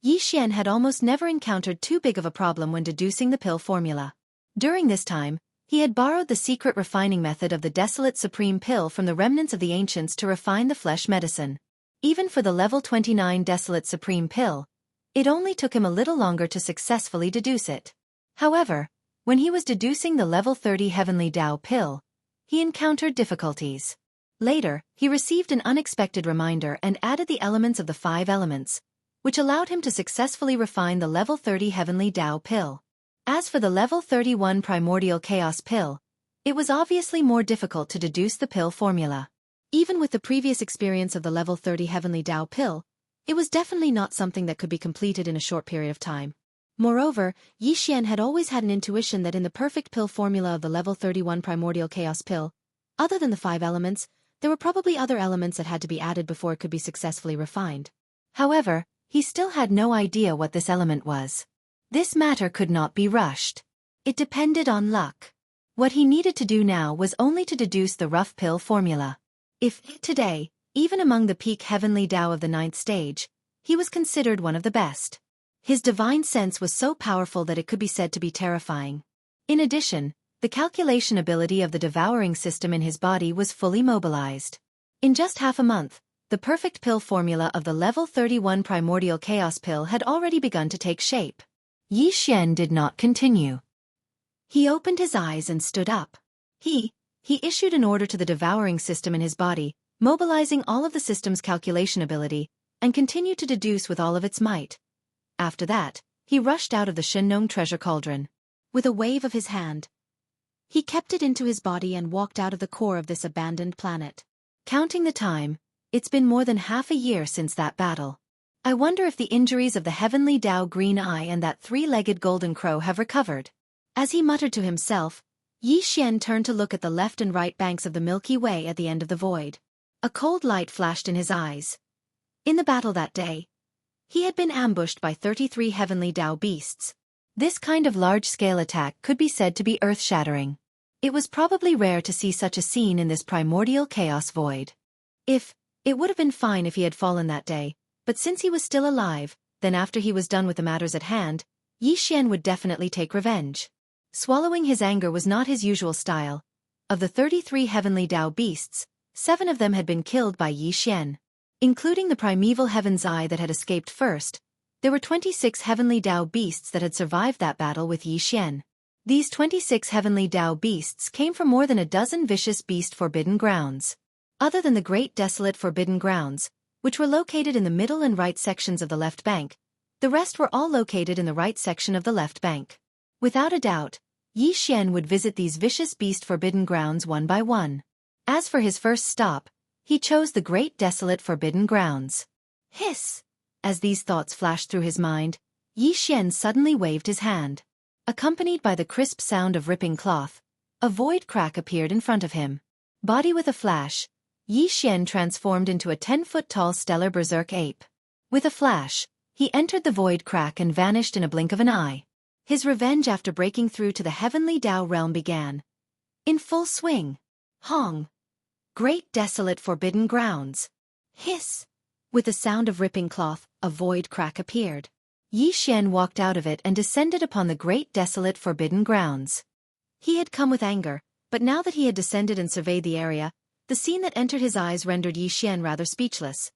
Yi Xian had almost never encountered too big of a problem when deducing the pill formula. During this time, he had borrowed the secret refining method of the desolate supreme pill from the remnants of the ancients to refine the flesh medicine. Even for the level 29 desolate supreme pill, it only took him a little longer to successfully deduce it. However, when he was deducing the level 30 heavenly Tao pill, he encountered difficulties. Later, he received an unexpected reminder and added the elements of the 5 elements, which allowed him to successfully refine the level 30 heavenly Tao pill. As for the level 31 primordial chaos pill, it was obviously more difficult to deduce the pill formula. Even with the previous experience of the level 30 heavenly Tao pill, it was definitely not something that could be completed in a short period of time. Moreover, Yi Xian had always had an intuition that in the perfect pill formula of the level 31 primordial chaos pill, other than the 5 elements, there were probably other elements that had to be added before it could be successfully refined. However, he still had no idea what this element was. This matter could not be rushed. It depended on luck. What he needed to do now was only to deduce the rough pill formula. If, today, even among the peak heavenly Tao of the 9th stage, he was considered one of the best. His divine sense was so powerful that it could be said to be terrifying. In addition, the calculation ability of the devouring system in his body was fully mobilized. In just half a month, the perfect pill formula of the level 31 primordial chaos pill had already begun to take shape. Yi Xian did not continue. He opened his eyes and stood up. He issued an order to the devouring system in his body, mobilizing all of the system's calculation ability, and continued to deduce with all of its might. After that, he rushed out of the Shenong treasure cauldron. With a wave of his hand, he kept it into his body and walked out of the core of this abandoned planet. Counting the time, it's been more than half a year since that battle. I wonder if the injuries of the heavenly Tao green eye and that 3-legged golden crow have recovered. As he muttered to himself, Yi Xian turned to look at the left and right banks of the Milky Way at the end of the void. A cold light flashed in his eyes. In the battle that day, he had been ambushed by 33 heavenly Tao beasts. This kind of large-scale attack could be said to be earth-shattering. It was probably rare to see such a scene in this primordial chaos void. It would have been fine if he had fallen that day, but since he was still alive, then after he was done with the matters at hand, Yi Xian would definitely take revenge. Swallowing his anger was not his usual style. Of the 33 heavenly Tao beasts, 7 of them had been killed by Yi Xian. Including the primeval Heaven's Eye that had escaped first, there were 26 heavenly Tao beasts that had survived that battle with Yi Xian. These 26 heavenly Tao beasts came from more than a dozen vicious beast forbidden grounds. Other than the Great Desolate Forbidden Grounds, which were located in the middle and right sections of the left bank, the rest were all located in the right section of the left bank. Without a doubt, Yi Xian would visit these vicious beast forbidden grounds one by one. As for his first stop, he chose the Great Desolate Forbidden Grounds. Hiss! As these thoughts flashed through his mind, Yi Xian suddenly waved his hand. Accompanied by the crisp sound of ripping cloth, a void crack appeared in front of him. Body with a flash, Yi Xian transformed into a 10-foot-tall stellar berserk ape. With a flash, he entered the void crack and vanished in a blink of an eye. His revenge after breaking through to the Heavenly Dao realm began. In full swing. Hong. Great desolate forbidden grounds. Hiss. With the sound of ripping cloth, a void crack appeared. Yi Xian walked out of it and descended upon the great desolate forbidden grounds. He had come with anger, but now that he had descended and surveyed the area, the scene that entered his eyes rendered Yi Xian rather speechless.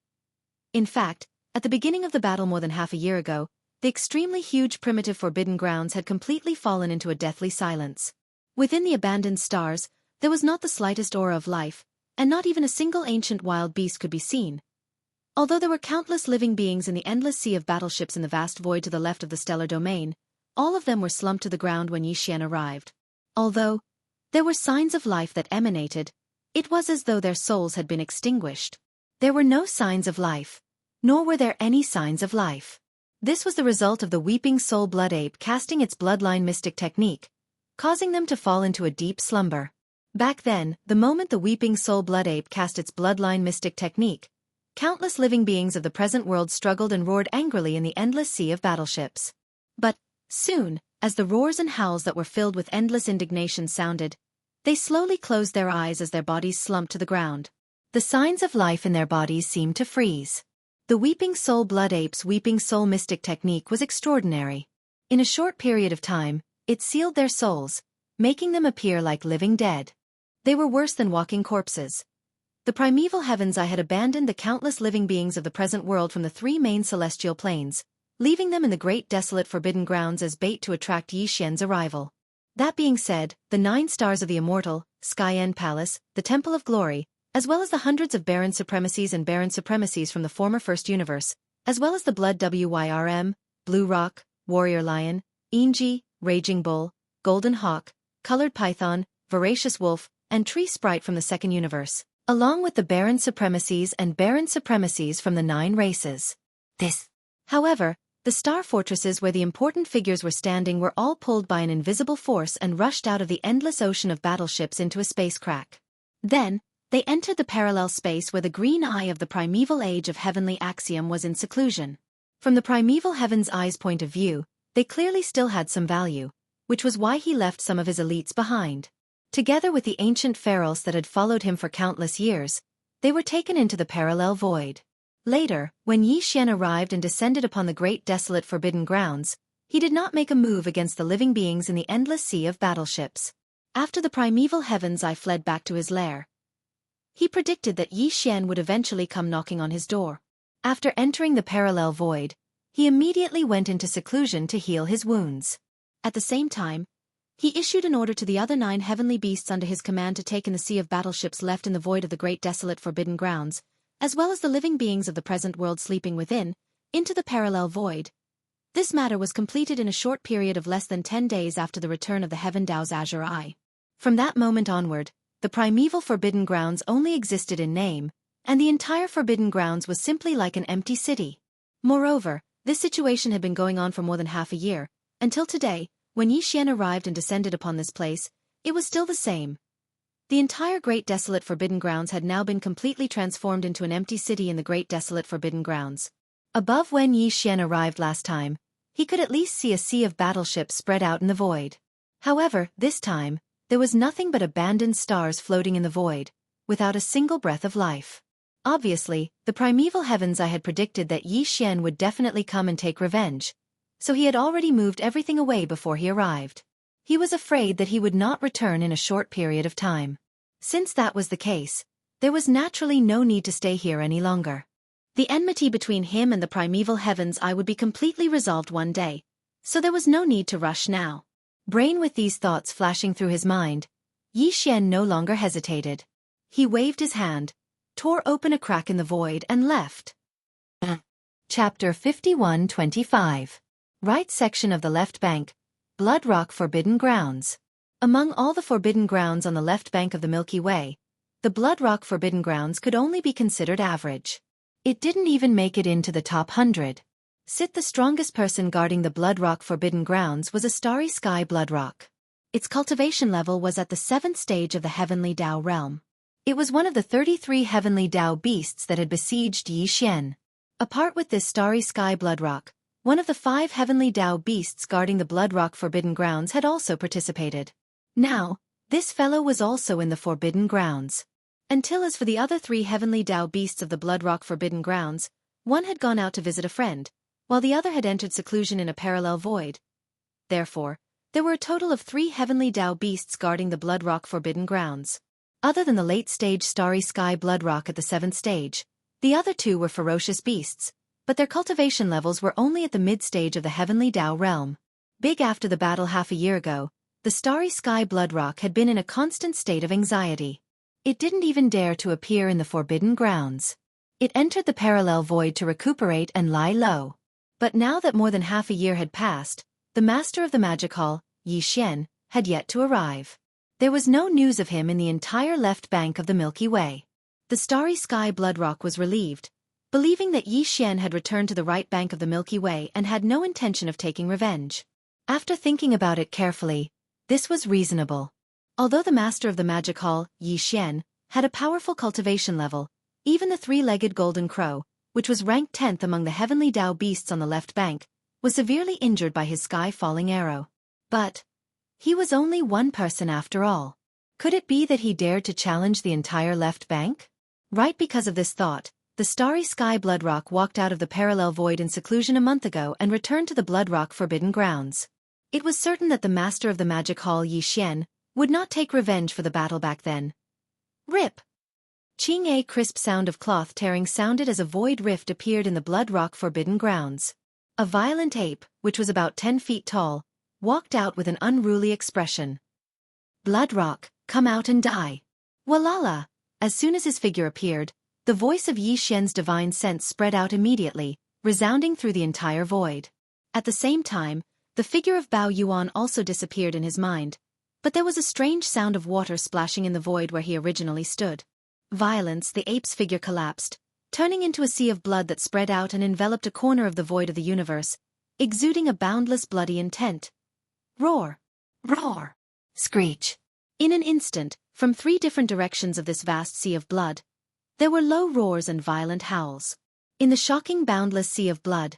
In fact, at the beginning of the battle more than half a year ago, the extremely huge primitive forbidden grounds had completely fallen into a deathly silence. Within the abandoned stars, there was not the slightest aura of life, and not even a single ancient wild beast could be seen. Although there were countless living beings in the endless sea of battleships in the vast void to the left of the stellar domain, all of them were slumped to the ground when Yi Xian arrived. Although there were signs of life that emanated, it was as though their souls had been extinguished. There were no signs of life, nor were there any signs of life. This was the result of the Weeping Soul Blood Ape casting its bloodline mystic technique, causing them to fall into a deep slumber. Back then, the moment the Weeping Soul Blood Ape cast its bloodline mystic technique, countless living beings of the present world struggled and roared angrily in the endless sea of battleships. But, soon, as the roars and howls that were filled with endless indignation sounded, they slowly closed their eyes as their bodies slumped to the ground. The signs of life in their bodies seemed to freeze. The Weeping Soul Blood Ape's Weeping Soul mystic technique was extraordinary. In a short period of time, it sealed their souls, making them appear like living dead. They were worse than walking corpses. The primeval heavens I had abandoned the countless living beings of the present world from the three main celestial planes, leaving them in the great desolate forbidden grounds as bait to attract Yi Xian's arrival. That being said, the 9 stars of the immortal, Sky End Palace, the Temple of Glory, as well as the hundreds of barren supremacies and barren supremacies from the former First Universe, as well as the Blood Wyrm, Blue Rock, Warrior Lion, Enji, Raging Bull, Golden Hawk, Colored Python, Voracious Wolf, and Tree Sprite from the Second Universe, along with the barren supremacies and barren supremacies from the 9 races. However, the star fortresses where the important figures were standing were all pulled by an invisible force and rushed out of the endless ocean of battleships into a space crack. Then, they entered the parallel space where the green eye of the primeval age of heavenly axiom was in seclusion. From the primeval heaven's eye's point of view, they clearly still had some value, which was why he left some of his elites behind. Together with the ancient pharaohs that had followed him for countless years, they were taken into the parallel void. Later, when Yi Xian arrived and descended upon the great desolate forbidden grounds, he did not make a move against the living beings in the endless sea of battleships. After the primeval heavens I fled back to his lair. He predicted that Yi Xian would eventually come knocking on his door. After entering the parallel void, he immediately went into seclusion to heal his wounds. At the same time, he issued an order to the other 9 heavenly beasts under his command to take in the sea of battleships left in the void of the great desolate forbidden grounds, as well as the living beings of the present world sleeping within, into the parallel void. This matter was completed in a short period of less than 10 days after the return of the Heaven Dao's azure eye. From that moment onward, the primeval forbidden grounds only existed in name, and the entire forbidden grounds was simply like an empty city. Moreover, this situation had been going on for more than half a year, until today, when Yi Xian arrived and descended upon this place, it was still the same. The entire great desolate forbidden grounds had now been completely transformed into an empty city in the great desolate forbidden grounds. Above when Yi Xian arrived last time, he could at least see a sea of battleships spread out in the void. However, this time, there was nothing but abandoned stars floating in the void, without a single breath of life. Obviously, the primeval heavens I had predicted that Yi Xian would definitely come and take revenge, so he had already moved everything away before he arrived. He was afraid that he would not return in a short period of time. Since that was the case, there was naturally no need to stay here any longer. The enmity between him and the primeval heavens I would be completely resolved one day, so there was no need to rush now. Brain with these thoughts flashing through his mind, Yi Xian no longer hesitated. He waved his hand, tore open a crack in the void and left. Chapter 51-25. Right section of the left bank, Blood Rock Forbidden Grounds. Among all the forbidden grounds on the left bank of the Milky Way, the Blood Rock Forbidden Grounds could only be considered average. It didn't even make it into the top 100. The strongest person guarding the Blood Rock Forbidden Grounds was a starry sky Blood Rock. Its cultivation level was at the 7th stage of the Heavenly Dao realm. It was one of the 33 Heavenly Dao beasts that had besieged Yi Xian. Apart with this starry sky Blood Rock, one of the 5 heavenly Tao beasts guarding the Bloodrock Forbidden Grounds, had also participated. Now, this fellow was also in the Forbidden Grounds. Until as for the other 3 heavenly Tao beasts of the Bloodrock Forbidden Grounds, one had gone out to visit a friend, while the other had entered seclusion in a parallel void. Therefore, there were a total of 3 heavenly Tao beasts guarding the Bloodrock Forbidden Grounds. Other than the late-stage Starry Sky Bloodrock at the 7th stage, the other 2 were ferocious beasts, but their cultivation levels were only at the mid-stage of the heavenly Tao realm. Big after the battle half a year ago, the Starry Sky Bloodrock had been in a constant state of anxiety. It didn't even dare to appear in the Forbidden Grounds. It entered the parallel void to recuperate and lie low. But now that more than half a year had passed, the master of the magic hall, Yi Xian, had yet to arrive. There was no news of him in the entire left bank of the Milky Way. The Starry Sky Bloodrock was relieved, believing that Yi Xian had returned to the right bank of the Milky Way and had no intention of taking revenge. After thinking about it carefully, this was reasonable. Although the master of the magic hall, Yi Xian, had a powerful cultivation level, even the 3-legged golden crow, which was ranked 10th among the heavenly Tao beasts on the left bank, was severely injured by his sky-falling arrow. But he was only one person after all. Could it be that he dared to challenge the entire left bank? Right because of this thought, the Starry Sky Bloodrock walked out of the parallel void in seclusion a month ago and returned to the Bloodrock Forbidden Grounds. It was certain that the master of the magic hall, Yi Xian, would not take revenge for the battle back then. Rip! Ching, a crisp sound of cloth tearing sounded as a void rift appeared in the Bloodrock Forbidden Grounds. A violent ape, which was about 10 feet tall, walked out with an unruly expression. Bloodrock, come out and die. Walala! As soon as his figure appeared, the voice of Yi Xian's divine sense spread out immediately, resounding through the entire void. At the same time, the figure of Bao Yuan also disappeared in his mind, but there was a strange sound of water splashing in the void where he originally stood. Violence, the ape's figure collapsed, turning into a sea of blood that spread out and enveloped a corner of the void of the universe, exuding a boundless bloody intent. Roar! Roar! Screech! In an instant, from 3 different directions of this vast sea of blood, there were low roars and violent howls. In the shocking boundless sea of blood,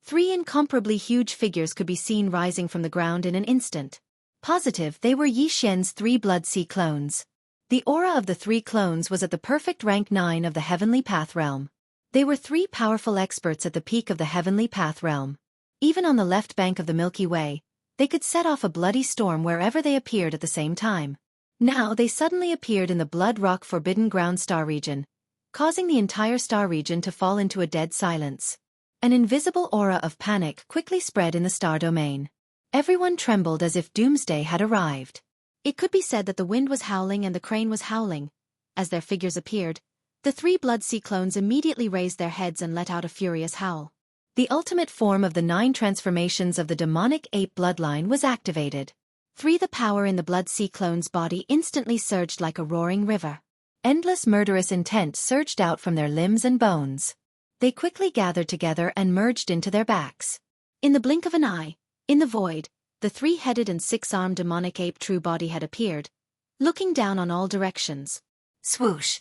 3 incomparably huge figures could be seen rising from the ground in an instant. Positive, they were Yi Xian's 3 Blood Sea clones. The aura of the 3 clones was at the perfect rank 9 of the Heavenly Path realm. They were 3 powerful experts at the peak of the Heavenly Path realm. Even on the left bank of the Milky Way, they could set off a bloody storm wherever they appeared at the same time. Now they suddenly appeared in the Bloodrock Forbidden Ground star region, causing the entire star region to fall into a dead silence. An invisible aura of panic quickly spread in the star domain. Everyone trembled as if doomsday had arrived. It could be said that the wind was howling and the crane was howling. As their figures appeared, the 3 Blood Sea clones immediately raised their heads and let out a furious howl. The ultimate form of the 9 transformations of the demonic ape bloodline was activated. 3 The power in the Blood Sea clone's body instantly surged like a roaring river. Endless murderous intent surged out from their limbs and bones. They quickly gathered together and merged into their backs. In the blink of an eye, in the void, the 3-headed and 6-armed demonic ape true body had appeared, looking down on all directions. Swoosh!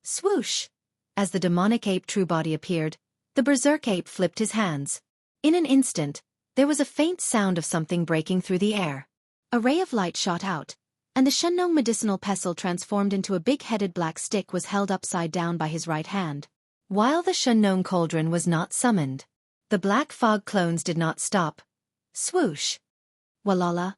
Swoosh! As the demonic ape true body appeared, the berserk ape flipped his hands. In an instant, there was a faint sound of something breaking through the air. A ray of light shot out, and the Shenong medicinal pestle transformed into a big-headed black stick was held upside down by his right hand. While the Shenong cauldron was not summoned, the black fog clones did not stop. Swoosh! Walala!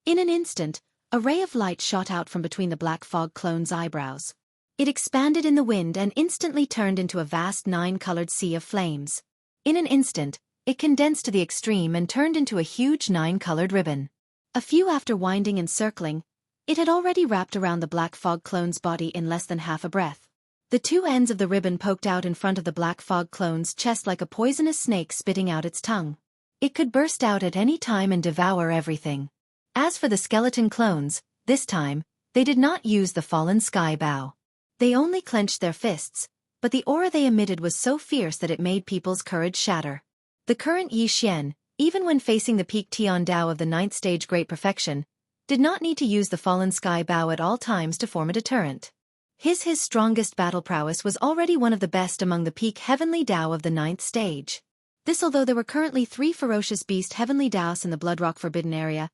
In an instant, a ray of light shot out from between the black fog clone's eyebrows. It expanded in the wind and instantly turned into a vast 9-colored sea of flames. In an instant, it condensed to the extreme and turned into a huge 9-colored ribbon. A few after winding and circling, it had already wrapped around the black fog clone's body in less than half a breath. The 2 ends of the ribbon poked out in front of the black fog clone's chest like a poisonous snake spitting out its tongue. It could burst out at any time and devour everything. As for the skeleton clones, this time, they did not use the fallen sky bow. They only clenched their fists, but the aura they emitted was so fierce that it made people's courage shatter. The current Yi Xian, even when facing the peak Tian Dao of the 9th stage Great Perfection, did not need to use the fallen sky bow at all times to form a deterrent. His strongest battle prowess was already one of the best among the peak heavenly Dao of the 9th stage. This although there were currently 3 ferocious beast heavenly Daos in the Bloodrock Forbidden area,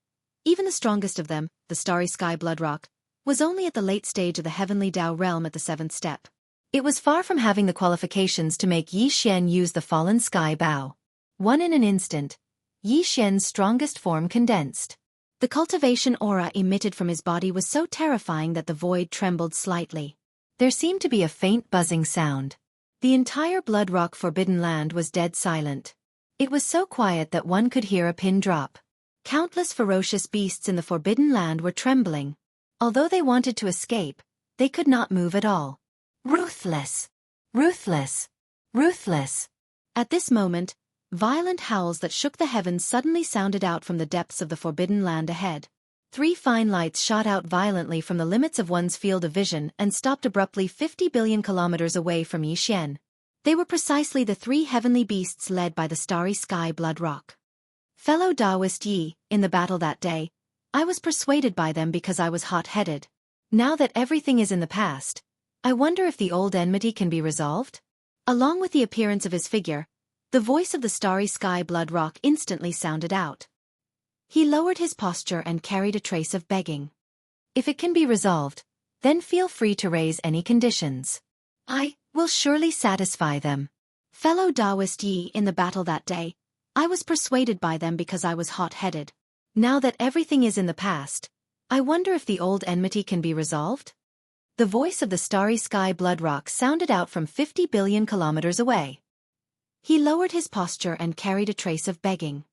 even the strongest of them, the Starry Sky Bloodrock, was only at the late stage of the Heavenly Dao realm at the 7th step. It was far from having the qualifications to make Yi Xian use the Fallen Sky Bow. In an instant, Yi Xian's strongest form condensed. The cultivation aura emitted from his body was so terrifying that the void trembled slightly. There seemed to be a faint buzzing sound. The entire Bloodrock Forbidden Land was dead silent. It was so quiet that one could hear a pin drop. Countless ferocious beasts in the Forbidden Land were trembling. Although they wanted to escape, they could not move at all. Ruthless! Ruthless! Ruthless! At this moment, violent howls that shook the heavens suddenly sounded out from the depths of the Forbidden Land ahead. 3 fine lights shot out violently from the limits of one's field of vision and stopped abruptly 50 billion kilometers away from Yi Xian. They were precisely the 3 heavenly beasts led by the Starry Sky Bloodrock. Fellow Taoist Yi, in the battle that day, I was persuaded by them because I was hot-headed. Now that everything is in the past, I wonder if the old enmity can be resolved? Along with the appearance of his figure, the voice of the Starry Sky Bloodrock instantly sounded out. He lowered his posture and carried a trace of begging. If it can be resolved, then feel free to raise any conditions. I will surely satisfy them. Fellow Taoist Yi, in the battle that day, I was persuaded by them because I was hot-headed. Now that everything is in the past, I wonder if the old enmity can be resolved? The voice of the Starry Sky Bloodrock sounded out from 50 billion kilometers away. He lowered his posture and carried a trace of begging.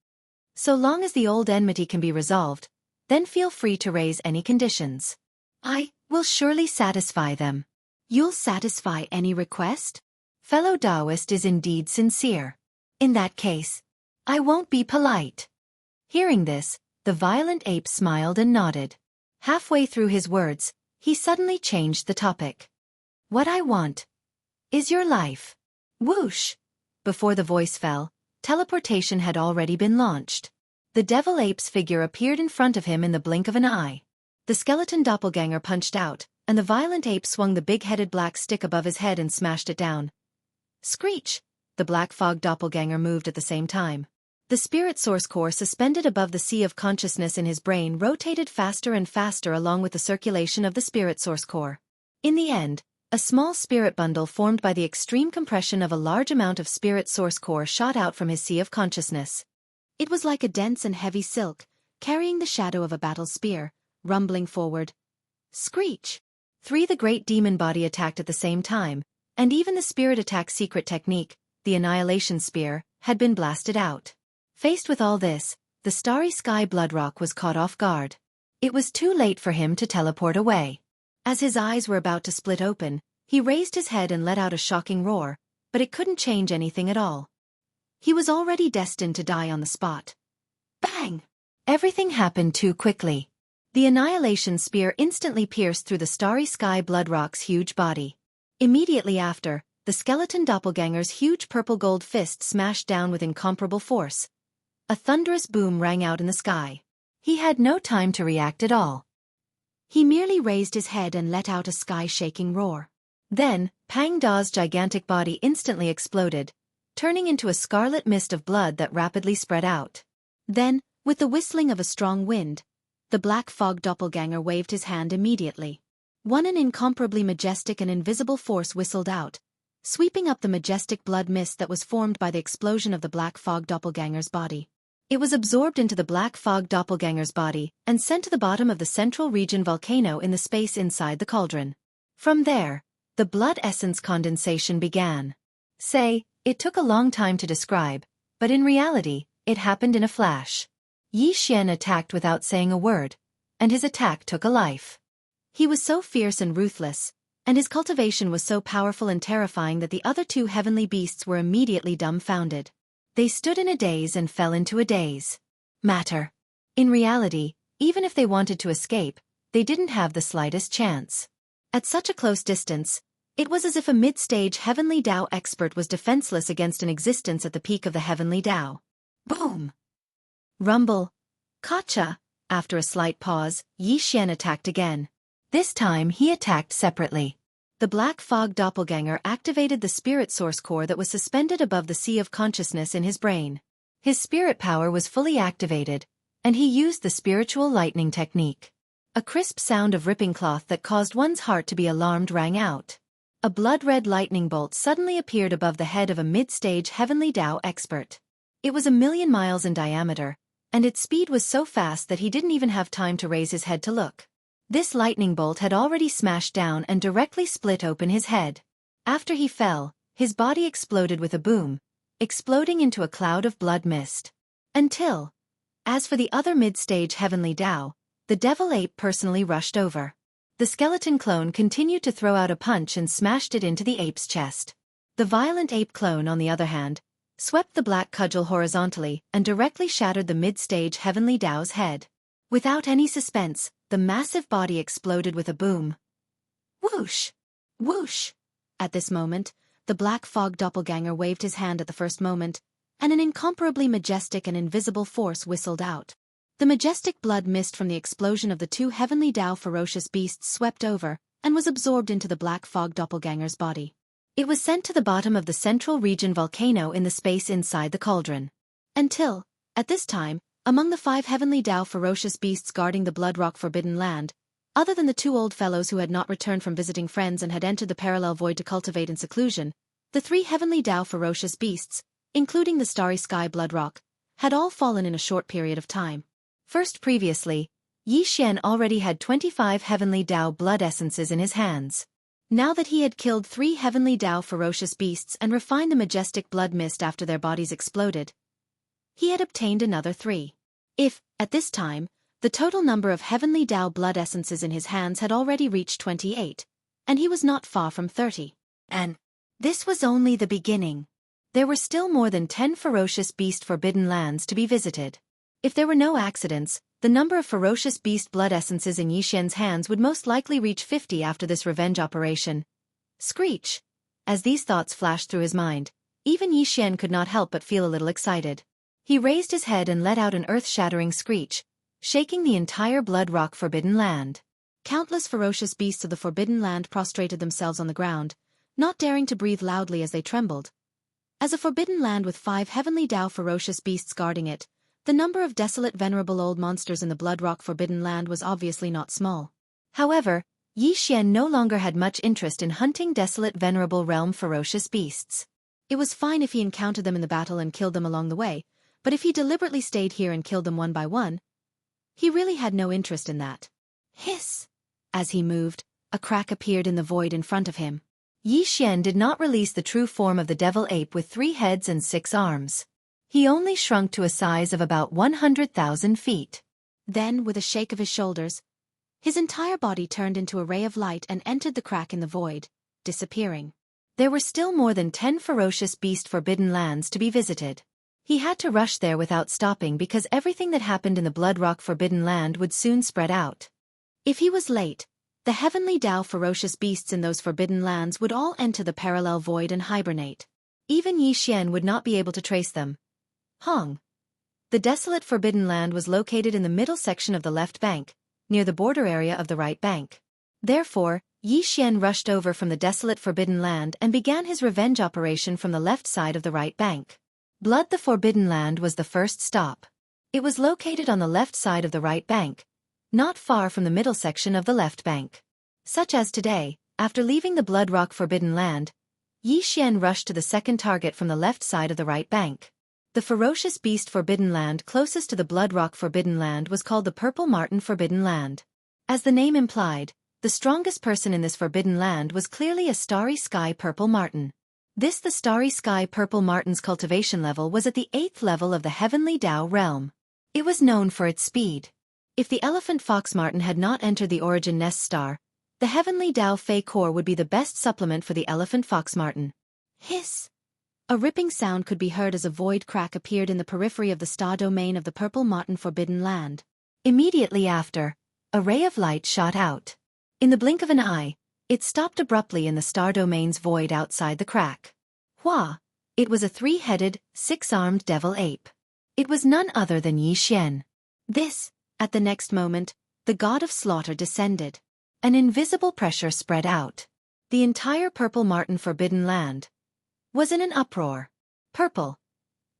So long as the old enmity can be resolved, then feel free to raise any conditions. I will surely satisfy them. You'll satisfy any request? Fellow Taoist is indeed sincere. In that case, I won't be polite. Hearing this, the violent ape smiled and nodded. Halfway through his words, he suddenly changed the topic. What I want is your life. Whoosh! Before the voice fell, teleportation had already been launched. The devil ape's figure appeared in front of him in the blink of an eye. The skeleton doppelganger punched out, and the violent ape swung the big-headed black stick above his head and smashed it down. Screech! The black fog doppelganger moved at the same time. The spirit source core suspended above the sea of consciousness in his brain rotated faster and faster along with the circulation of the spirit source core. In the end, a small spirit bundle formed by the extreme compression of a large amount of spirit source core shot out from his sea of consciousness. It was like a dense and heavy silk, carrying the shadow of a battle spear, rumbling forward. Screech! 3 The great demon body attacked at the same time, and even the spirit attack secret technique, the Annihilation Spear, had been blasted out. Faced with all this, the Starry Sky Bloodrock was caught off guard. It was too late for him to teleport away. As his eyes were about to split open, he raised his head and let out a shocking roar, but it couldn't change anything at all. He was already destined to die on the spot. Bang! Everything happened too quickly. The Annihilation Spear instantly pierced through the Starry Sky Bloodrock's huge body. Immediately after, the skeleton doppelganger's huge purple-gold fist smashed down with incomparable force. A thunderous boom rang out in the sky. He had no time to react at all. He merely raised his head and let out a sky-shaking roar. Then, Pang Da's gigantic body instantly exploded, turning into a scarlet mist of blood that rapidly spread out. Then, with the whistling of a strong wind, the black fog doppelganger waved his hand immediately. An incomparably majestic and invisible force whistled out, sweeping up the majestic blood mist that was formed by the explosion of the black fog doppelganger's body. It was absorbed into the black fog doppelganger's body and sent to the bottom of the central region volcano in the space inside the cauldron. From there, the blood essence condensation began. It took a long time to describe, but in reality, it happened in a flash. Yi Xian attacked without saying a word, and his attack took a life. He was so fierce and ruthless, and his cultivation was so powerful and terrifying that the other 2 heavenly beasts were immediately dumbfounded. They stood in a daze and fell into a daze. Matter. In reality, even if they wanted to escape, they didn't have the slightest chance. At such a close distance, it was as if a mid-stage Heavenly Dao expert was defenseless against an existence at the peak of the Heavenly Dao. Boom! Rumble. Gotcha! After a slight pause, Yi Xian attacked again. This time he attacked separately. The black fog doppelganger activated the spirit source core that was suspended above the sea of consciousness in his brain. His spirit power was fully activated, and he used the spiritual lightning technique. A crisp sound of ripping cloth that caused one's heart to be alarmed rang out. A blood-red lightning bolt suddenly appeared above the head of a mid-stage Heavenly Dao expert. It was 1,000,000 miles in diameter, and its speed was so fast that he didn't even have time to raise his head to look. This lightning bolt had already smashed down and directly split open his head. After he fell, his body exploded with a boom, exploding into a cloud of blood mist. As for the other mid-stage Heavenly Dao, the devil ape personally rushed over. The skeleton clone continued to throw out a punch and smashed it into the ape's chest. The violent ape clone, on the other hand, swept the black cudgel horizontally and directly shattered the mid-stage Heavenly Dao's head. Without any suspense, the massive body exploded with a boom. Whoosh! Whoosh! At this moment, the black fog doppelganger waved his hand at the first moment, and an incomparably majestic and invisible force whistled out. The majestic blood mist from the explosion of the two Heavenly Dao ferocious beasts swept over and was absorbed into the black fog doppelganger's body. It was sent to the bottom of the central region volcano in the space inside the cauldron. At this time, among the 5 Heavenly Dao ferocious beasts guarding the Bloodrock Forbidden Land, other than the 2 old fellows who had not returned from visiting friends and had entered the parallel void to cultivate in seclusion, the 3 Heavenly Dao ferocious beasts, including the Starry Sky Bloodrock, had all fallen in a short period of time. First previously, Yi Xian already had 25 Heavenly Dao blood essences in his hands. Now that he had killed 3 Heavenly Dao ferocious beasts and refined the majestic blood mist after their bodies exploded, he had obtained another 3. At this time, the total number of Heavenly Dao blood essences in his hands had already reached 28, and he was not far from 30. And this was only the beginning. There were still more than 10 ferocious beast forbidden lands to be visited. If there were no accidents, the number of ferocious beast blood essences in Yi Xian's hands would most likely reach 50 after this revenge operation. Screech! As these thoughts flashed through his mind, even Yi Xian could not help but feel a little excited. He raised his head and let out an earth-shattering screech, shaking the entire Bloodrock Forbidden Land. Countless ferocious beasts of the Forbidden Land prostrated themselves on the ground, not daring to breathe loudly as they trembled. As a Forbidden Land with 5 Heavenly Dao ferocious beasts guarding it, the number of desolate venerable old monsters in the Bloodrock Forbidden Land was obviously not small. However, Yi Xian no longer had much interest in hunting desolate venerable realm ferocious beasts. It was fine if he encountered them in the battle and killed them along the way, but if he deliberately stayed here and killed them one by one, he really had no interest in that. Hiss! As he moved, a crack appeared in the void in front of him. Yi Xian did not release the true form of the devil ape with 3 heads and 6 arms. He only shrunk to a size of about 100,000 feet. Then, with a shake of his shoulders, his entire body turned into a ray of light and entered the crack in the void, disappearing. There were still more than 10 ferocious beast forbidden lands to be visited. He had to rush there without stopping because everything that happened in the Bloodrock Forbidden Land would soon spread out. If he was late, the Heavenly Dao ferocious beasts in those forbidden lands would all enter the parallel void and hibernate. Even Yi Xian would not be able to trace them. The desolate Forbidden Land was located in the middle section of the left bank, near the border area of the right bank. Therefore, Yi Xian rushed over from the desolate Forbidden Land and began his revenge operation from the left side of the right bank. Blood the Forbidden Land was the first stop. It was located on the left side of the right bank, not far from the middle section of the left bank. Such as today, after leaving the Bloodrock Forbidden Land, Yi Xian rushed to the second target from the left side of the right bank. The ferocious beast Forbidden Land closest to the Bloodrock Forbidden Land was called the Purple Marten Forbidden Land. As the name implied, the strongest person in this Forbidden Land was clearly a Starry Sky Purple Marten. The Starry Sky Purple Marten's cultivation level was at the 8th level of the Heavenly Dao realm. It was known for its speed. If the Elephant Fox Marten had not entered the Origin Nest Star, the Heavenly Dao Fei Core would be the best supplement for the Elephant Fox Marten. Hiss! A ripping sound could be heard as a void crack appeared in the periphery of the star domain of the Purple Marten Forbidden Land. Immediately after, a ray of light shot out. In the blink of an eye, it stopped abruptly in the star domain's void outside the crack. Hua! It was a 3-headed, 6-armed devil ape. It was none other than Yi Xian. At the next moment, the god of slaughter descended. An invisible pressure spread out. The entire Purple Martin Forbidden Land was in an uproar. Purple.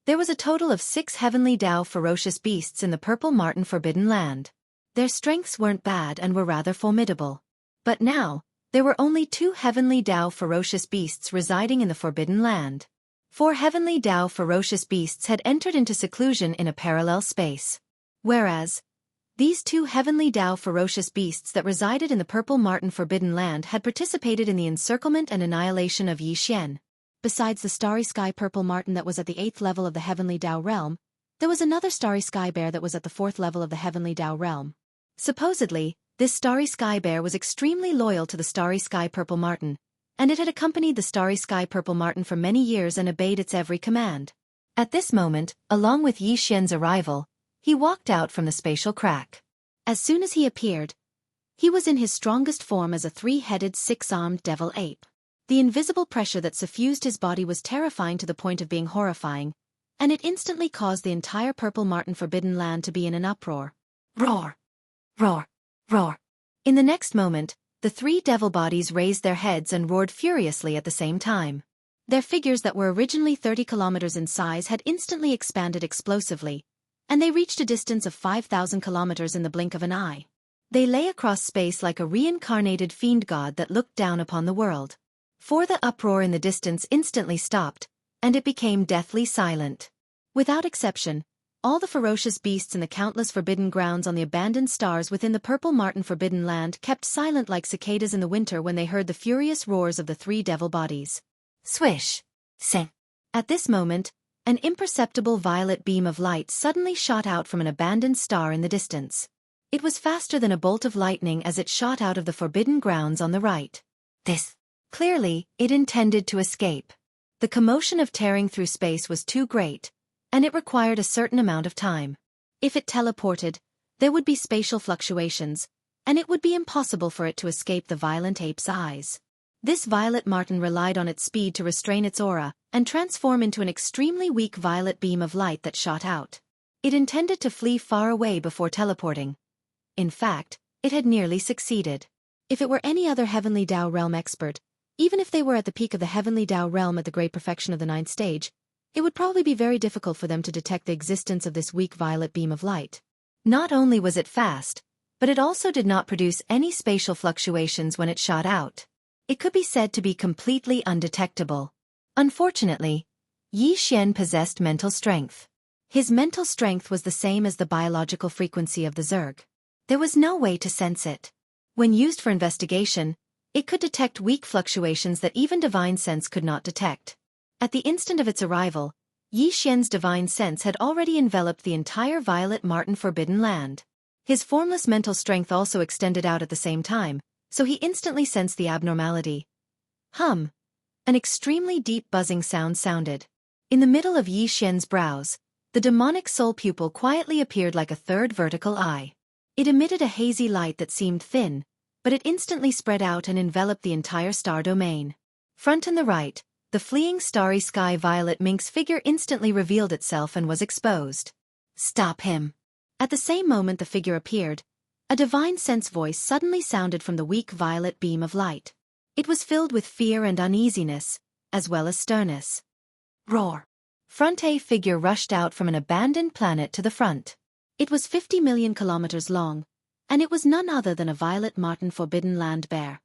There was a total of 6 heavenly Dao ferocious beasts in the Purple Martin Forbidden Land. Their strengths weren't bad and were rather formidable. But now, there were only 2 heavenly Dao ferocious beasts residing in the Forbidden Land. 4 heavenly Dao ferocious beasts had entered into seclusion in a parallel space. Whereas, these 2 heavenly Dao ferocious beasts that resided in the Purple Martin Forbidden Land had participated in the encirclement and annihilation of Yi Xian. Besides the starry sky Purple Martin that was at the 8th level of the heavenly Dao realm, there was another starry sky bear that was at the 4th level of the heavenly Dao realm. Supposedly, this starry sky bear was extremely loyal to the starry sky Purple Martin, and it had accompanied the starry sky Purple Martin for many years and obeyed its every command. At this moment, along with Yi Xian's arrival, he walked out from the spatial crack. As soon as he appeared, he was in his strongest form as a 3-headed, 6-armed devil ape. The invisible pressure that suffused his body was terrifying to the point of being horrifying, and it instantly caused the entire Purple Martin Forbidden Land to be in an uproar. Roar! Roar! Roar! In the next moment, the 3 devil bodies raised their heads and roared furiously at the same time. Their figures that were originally 30 kilometers in size had instantly expanded explosively, and they reached a distance of 5,000 kilometers in the blink of an eye. They lay across space like a reincarnated fiend god that looked down upon the world. For the uproar in the distance instantly stopped, and it became deathly silent. Without exception, all the ferocious beasts in the countless forbidden grounds on the abandoned stars within the Purple Martin Forbidden Land kept silent like cicadas in the winter when they heard the furious roars of the 3 devil bodies. Swish! Sing! At this moment, an imperceptible violet beam of light suddenly shot out from an abandoned star in the distance. It was faster than a bolt of lightning as it shot out of the forbidden grounds on the right. Clearly, it intended to escape. The commotion of tearing through space was too great, and it required a certain amount of time. If it teleported, there would be spatial fluctuations, and it would be impossible for it to escape the violent ape's eyes. This violet martin relied on its speed to restrain its aura and transform into an extremely weak violet beam of light that shot out. It intended to flee far away before teleporting. In fact, it had nearly succeeded. If it were any other heavenly Dao realm expert, even if they were at the peak of the heavenly Dao realm at the great perfection of the 9th stage, it would probably be very difficult for them to detect the existence of this weak violet beam of light. Not only was it fast, but it also did not produce any spatial fluctuations when it shot out. It could be said to be completely undetectable. Unfortunately, Yi Xian possessed mental strength. His mental strength was the same as the biological frequency of the Zerg. There was no way to sense it. When used for investigation, it could detect weak fluctuations that even divine sense could not detect. At the instant of its arrival, Yi Xian's divine sense had already enveloped the entire Violet Martin Forbidden Land. His formless mental strength also extended out at the same time, so he instantly sensed the abnormality. Hum! An extremely deep buzzing sound sounded. In the middle of Yi Xian's brows, the demonic soul pupil quietly appeared like a 3rd vertical eye. It emitted a hazy light that seemed thin, but it instantly spread out and enveloped the entire star domain. Front and the right, the fleeing starry sky violet minx figure instantly revealed itself and was exposed. Stop him! At the same moment the figure appeared, a divine sense voice suddenly sounded from the weak violet beam of light. It was filled with fear and uneasiness, as well as sternness. Roar! Front A figure rushed out from an abandoned planet to the front. It was 50 million kilometers long, and it was none other than a Violet Martin Forbidden Land bear.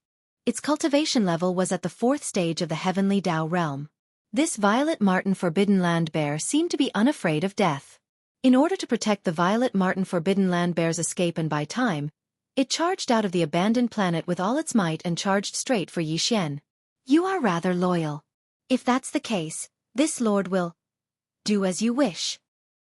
Its cultivation level was at the 4th stage of the Heavenly Dao realm. This Violet Martin Forbidden Land bear seemed to be unafraid of death. In order to protect the Violet Martin Forbidden Land bear's escape and buy time, it charged out of the abandoned planet with all its might and charged straight for Yi Xian. You are rather loyal. If that's the case, this lord will do as you wish.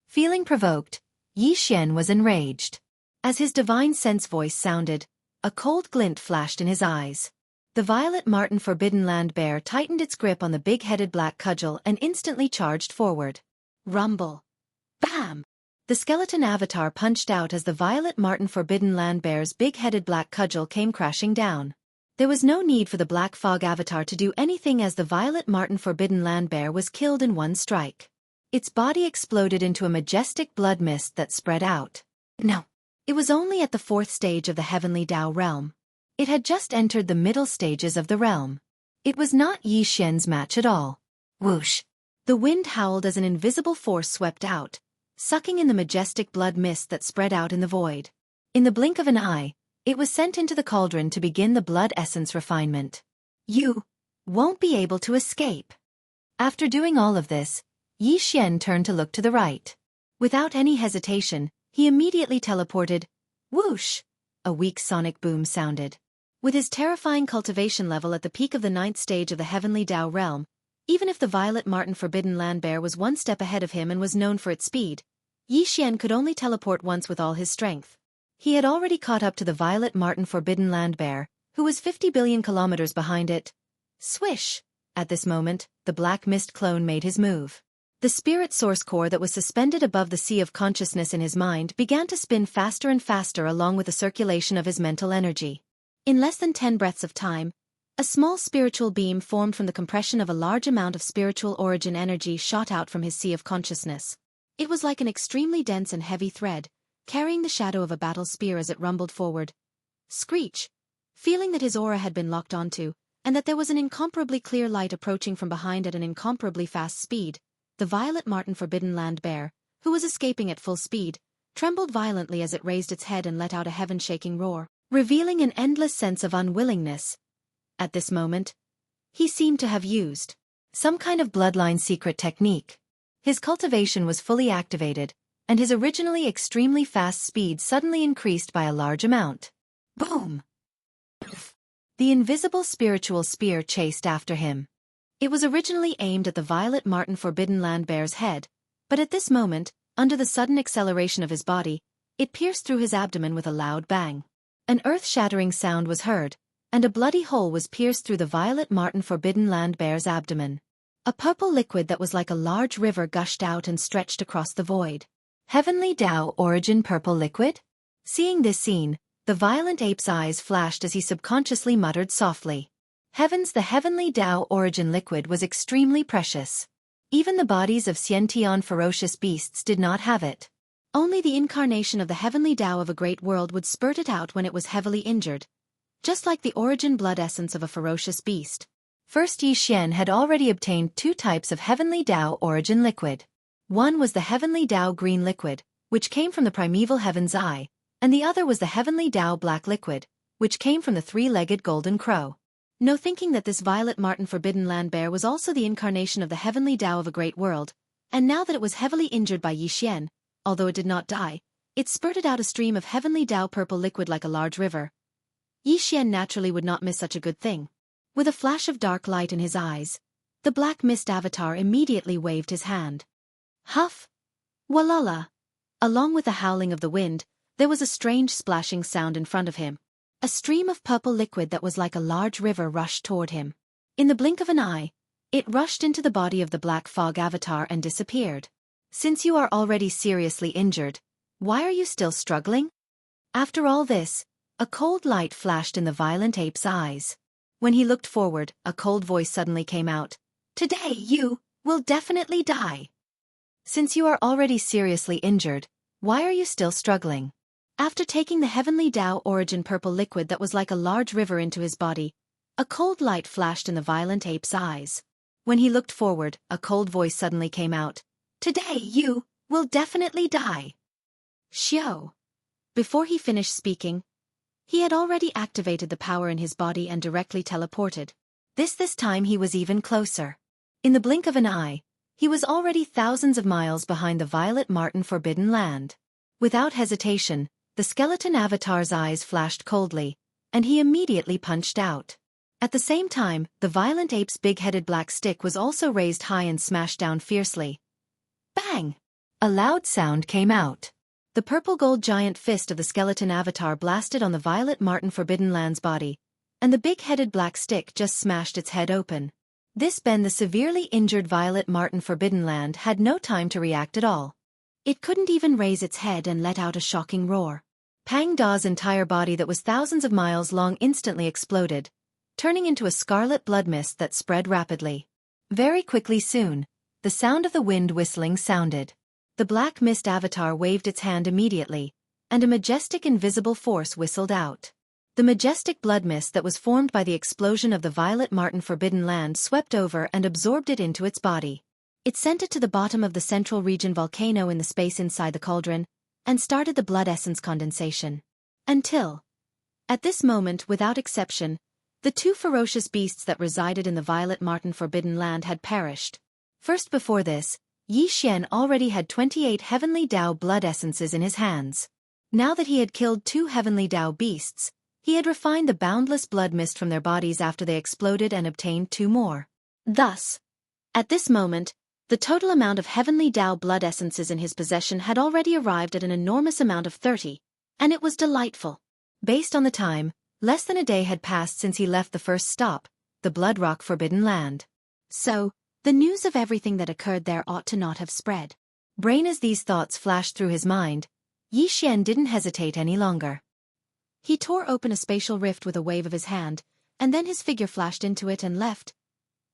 Feeling provoked, Yi Xian was enraged. As his divine sense voice sounded, a cold glint flashed in his eyes. The Violet Martin Forbidden Land bear tightened its grip on the big-headed black cudgel and instantly charged forward. Rumble! Bam! The skeleton avatar punched out as the Violet Martin Forbidden Land bear's big-headed black cudgel came crashing down. There was no need for the Black Fog avatar to do anything as the Violet Martin Forbidden Land bear was killed in one strike. Its body exploded into a majestic blood mist that spread out. No. It was only at the 4th stage of the Heavenly Dao realm. It had just entered the middle stages of the realm. It was not Yi Xian's match at all. Whoosh! The wind howled as an invisible force swept out, sucking in the majestic blood mist that spread out in the void. In the blink of an eye, it was sent into the cauldron to begin the blood essence refinement. You won't be able to escape. After doing all of this, Yi Xian turned to look to the right. Without any hesitation, he immediately teleported. Whoosh! A weak sonic boom sounded. With his terrifying cultivation level at the peak of the 9th stage of the Heavenly Dao realm, even if the Violet Marten Forbidden Land Bear was one step ahead of him and was known for its speed, Yi Xian could only teleport once with all his strength. He had already caught up to the Violet Marten Forbidden Land Bear, who was 50 billion kilometers behind it. Swish! At this moment, the Black Mist clone made his move. The spirit source core that was suspended above the sea of consciousness in his mind began to spin faster and faster along with the circulation of his mental energy. In less than 10 breaths of time, a small spiritual beam formed from the compression of a large amount of spiritual origin energy shot out from his sea of consciousness. It was like an extremely dense and heavy thread, carrying the shadow of a battle spear as it rumbled forward. Screech! Feeling that his aura had been locked onto, and that there was an incomparably clear light approaching from behind at an incomparably fast speed, the Violet Marten Forbidden Land Bear, who was escaping at full speed, trembled violently as it raised its head and let out a heaven-shaking roar, revealing an endless sense of unwillingness. At this moment, he seemed to have used some kind of bloodline secret technique. His cultivation was fully activated, and his originally extremely fast speed suddenly increased by a large amount. Boom! The invisible spiritual spear chased after him. It was originally aimed at the Violet Marten Forbidden Land Bear's head, but at this moment, under the sudden acceleration of his body, it pierced through his abdomen with a loud bang. An earth-shattering sound was heard, and a bloody hole was pierced through the Violet Marten Forbidden Land Bear's abdomen. A purple liquid that was like a large river gushed out and stretched across the void. Heavenly Dao Origin Purple Liquid? Seeing this scene, the violent ape's eyes flashed as he subconsciously muttered softly. Heavens, the Heavenly Dao Origin Liquid was extremely precious. Even the bodies of Xiantian ferocious beasts did not have it. Only the incarnation of the Heavenly Dao of a great world would spurt it out when it was heavily injured, just like the origin blood essence of a ferocious beast. First, Yi Xian had already obtained 2 types of Heavenly Dao Origin Liquid. One was the Heavenly Dao Green Liquid, which came from the primeval Heaven's Eye, and the other was the Heavenly Dao Black Liquid, which came from the 3-legged Golden Crow. No thinking that this Violet Marten Forbidden Land Bear was also the incarnation of the Heavenly Dao of a great world, and now that it was heavily injured by Yi Xian, although it did not die, it spurted out a stream of Heavenly Dao Purple Liquid like a large river. Yi Xian naturally would not miss such a good thing. With a flash of dark light in his eyes, the Black Mist Avatar immediately waved his hand. Huff! Walala! Along with the howling of the wind, there was a strange splashing sound in front of him. A stream of purple liquid that was like a large river rushed toward him. In the blink of an eye, it rushed into the body of the Black Fog Avatar and disappeared. Since you are already seriously injured, why are you still struggling? After all this, a cold light flashed in the violent ape's eyes. When he looked forward, a cold voice suddenly came out. Today you will definitely die. Since you are already seriously injured, why are you still struggling? After taking the Heavenly Dao Origin Purple Liquid that was like a large river into his body, a cold light flashed in the violent ape's eyes. When he looked forward, a cold voice suddenly came out. Today you will definitely die. Xiao. Before he finished speaking, he had already activated the power in his body and directly teleported. This time he was even closer. In the blink of an eye, he was already thousands of miles behind the Violet Marten Forbidden Land. Without hesitation, the skeleton avatar's eyes flashed coldly, and he immediately punched out. At the same time, the violent ape's big-headed black stick was also raised high and smashed down fiercely. Bang! A loud sound came out. The purple gold giant fist of the skeleton avatar blasted on the Violet Marten Forbidden Land's body, and the big-headed black stick just smashed its head open. This Ben, the severely injured Violet Marten Forbidden Land, had no time to react at all. It couldn't even raise its head and let out a shocking roar. Pang Da's entire body that was thousands of miles long instantly exploded, turning into a scarlet blood mist that spread rapidly. Very quickly soon, the sound of the wind whistling sounded. The Black Mist Avatar waved its hand immediately, and a majestic invisible force whistled out. The majestic blood mist that was formed by the explosion of the violet marten forbidden land swept over and absorbed it into its body. It sent it to the bottom of the central region volcano in the space inside the cauldron, and started the blood essence condensation. Until, at this moment, without exception, the two ferocious beasts that resided in the violet marten forbidden land had perished. First, before this, Yi Xian already had 28 heavenly Dao blood essences in his hands. Now that he had killed 2 heavenly Dao beasts, he had refined the boundless blood mist from their bodies after they exploded and obtained 2 more. Thus, at this moment, the total amount of heavenly Dao blood essences in his possession had already arrived at an enormous amount of 30, and it was delightful. Based on the time, less than a day had passed since he left the first stop, the Blood Rock Forbidden Land. So, the news of everything that occurred there ought to not have spread. Brain as these thoughts flashed through his mind, Yi Xian didn't hesitate any longer. He tore open a spatial rift with a wave of his hand, and then his figure flashed into it and left.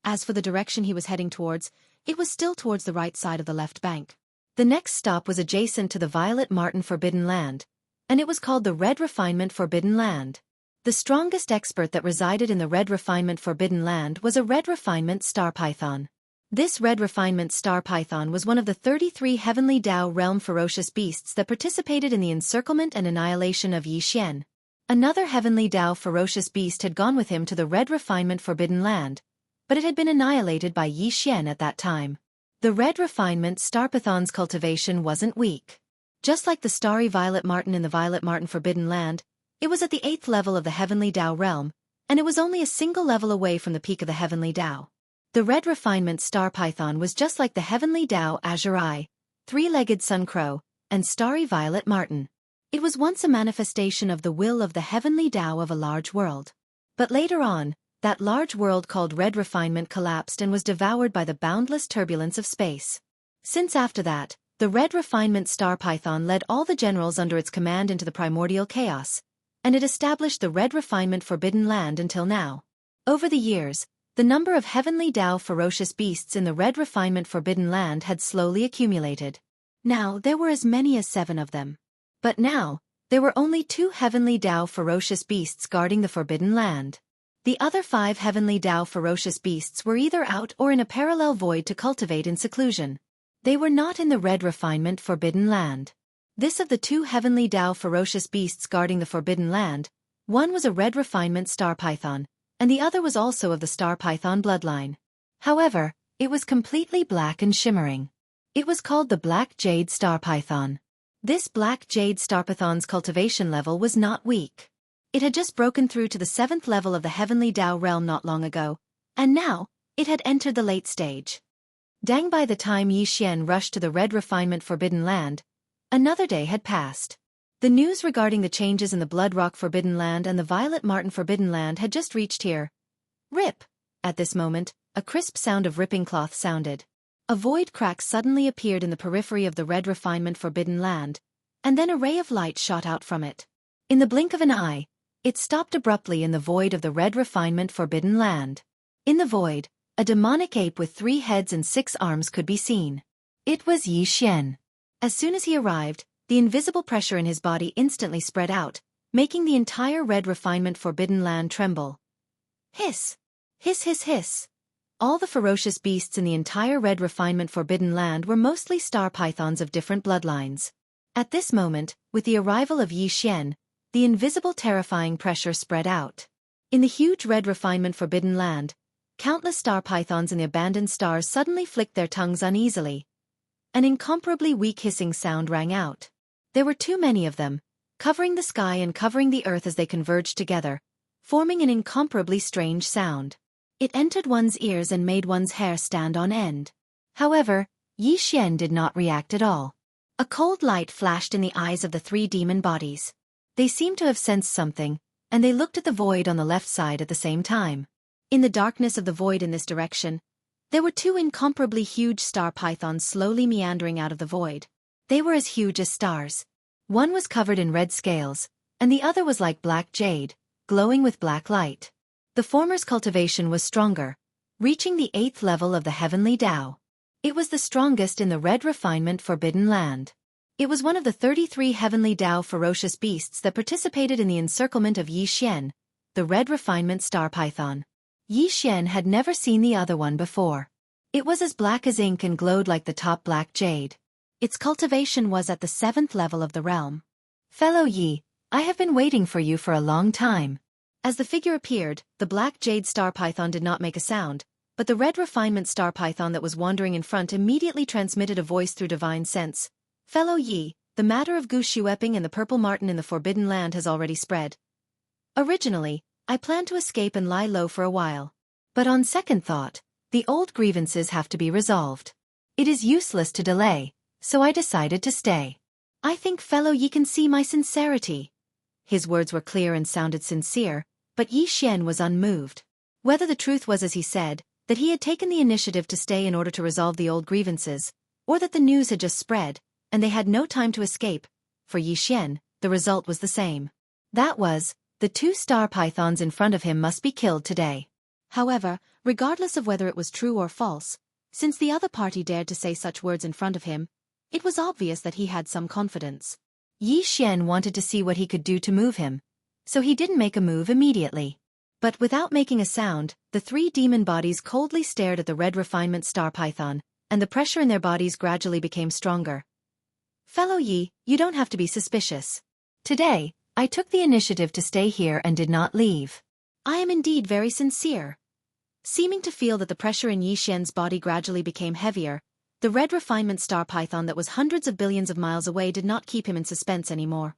As for the direction he was heading towards, it was still towards the right side of the left bank. The next stop was adjacent to the Violet Marten Forbidden Land, and it was called the Red Refinement Forbidden Land. The strongest expert that resided in the Red Refinement Forbidden Land was a Red Refinement Star Python. This Red Refinement Star Python was one of the 33 Heavenly Dao Realm ferocious beasts that participated in the encirclement and annihilation of Yi Xian. Another Heavenly Dao ferocious beast had gone with him to the Red Refinement Forbidden Land, but it had been annihilated by Yi Xian at that time. The Red Refinement Star Python's cultivation wasn't weak. Just like the Starry Violet Marten in the Violet Marten Forbidden Land, it was at the 8th level of the Heavenly Dao realm, and it was only a single level away from the peak of the Heavenly Dao. The Red Refinement Star Python was just like the Heavenly Dao Azure Eye, 3-legged Sun Crow, and Starry Violet Marten. It was once a manifestation of the will of the Heavenly Dao of a large world. But later on, that large world called Red Refinement collapsed and was devoured by the boundless turbulence of space. Since after that, the Red Refinement Star Python led all the generals under its command into the primordial chaos, and it established the Red Refinement Forbidden Land until now. Over the years, the number of Heavenly Dao ferocious beasts in the Red Refinement Forbidden Land had slowly accumulated. Now there were as many as 7 of them. But now, there were only 2 Heavenly Dao ferocious beasts guarding the Forbidden Land. The other 5 Heavenly Dao ferocious beasts were either out or in a parallel void to cultivate in seclusion. They were not in the Red Refinement Forbidden Land. This of the 2 Heavenly Dao ferocious beasts guarding the Forbidden Land, one was a Red Refinement Star Python, and the other was also of the Star Python bloodline. However, it was completely black and shimmering. It was called the Black Jade Star Python. This Black Jade Star Python's cultivation level was not weak. It had just broken through to the 7th level of the Heavenly Dao realm not long ago, and now, it had entered the late stage. Dang, by the time Yi Xian rushed to the Red Refinement Forbidden Land, another day had passed. The news regarding the changes in the Blood Rock Forbidden Land and the Violet Marten Forbidden Land had just reached here. Rip! At this moment, a crisp sound of ripping cloth sounded. A void crack suddenly appeared in the periphery of the Red Refinement Forbidden Land, and then a ray of light shot out from it. In the blink of an eye, it stopped abruptly in the void of the Red Refinement Forbidden Land. In the void, a demonic ape with 3 heads and 6 arms could be seen. It was Yi Xian. As soon as he arrived, the invisible pressure in his body instantly spread out, making the entire Red Refinement Forbidden Land tremble. Hiss! Hiss hiss hiss! All the ferocious beasts in the entire Red Refinement Forbidden Land were mostly star pythons of different bloodlines. At this moment, with the arrival of Yi Xian, the invisible terrifying pressure spread out. In the huge Red Refinement Forbidden Land, countless star pythons in the abandoned stars suddenly flicked their tongues uneasily. An incomparably weak hissing sound rang out. There were too many of them, covering the sky and covering the earth as they converged together, forming an incomparably strange sound. It entered one's ears and made one's hair stand on end. However, Yi Xian did not react at all. A cold light flashed in the eyes of the 3 demon bodies. They seemed to have sensed something, and they looked at the void on the left side at the same time. In the darkness of the void in this direction, there were 2 incomparably huge star pythons slowly meandering out of the void. They were as huge as stars. One was covered in red scales, and the other was like black jade, glowing with black light. The former's cultivation was stronger, reaching the 8th level of the Heavenly Dao. It was the strongest in the Red Refinement Forbidden Land. It was one of the 33 heavenly Tao ferocious beasts that participated in the encirclement of Yi Xian, the red refinement star python. Yi Xian had never seen the other one before. It was as black as ink and glowed like the top black jade. Its cultivation was at the 7th level of the realm. Fellow Yi, I have been waiting for you for a long time. As the figure appeared, the black jade star python did not make a sound, but the red refinement star python that was wandering in front immediately transmitted a voice through divine sense. Fellow Yi, the matter of goose shoepping and the purple martin in the Forbidden Land has already spread. Originally, I planned to escape and lie low for a while. But on second thought, the old grievances have to be resolved. It is useless to delay, so I decided to stay. I think fellow Yi can see my sincerity. His words were clear and sounded sincere, but Yi Xian was unmoved. Whether the truth was as he said, that he had taken the initiative to stay in order to resolve the old grievances, or that the news had just spread, and they had no time to escape, for Yi Xian, the result was the same. That was, the 2 star pythons in front of him must be killed today. However, regardless of whether it was true or false, since the other party dared to say such words in front of him, it was obvious that he had some confidence. Yi Xian wanted to see what he could do to move him, so he didn't make a move immediately. But without making a sound, the 3 demon bodies coldly stared at the red refinement star python, and the pressure in their bodies gradually became stronger. Fellow Yi, you don't have to be suspicious. Today, I took the initiative to stay here and did not leave. I am indeed very sincere. Seeming to feel that the pressure in Yi Xian's body gradually became heavier, the red refinement star python that was hundreds of billions of miles away did not keep him in suspense anymore.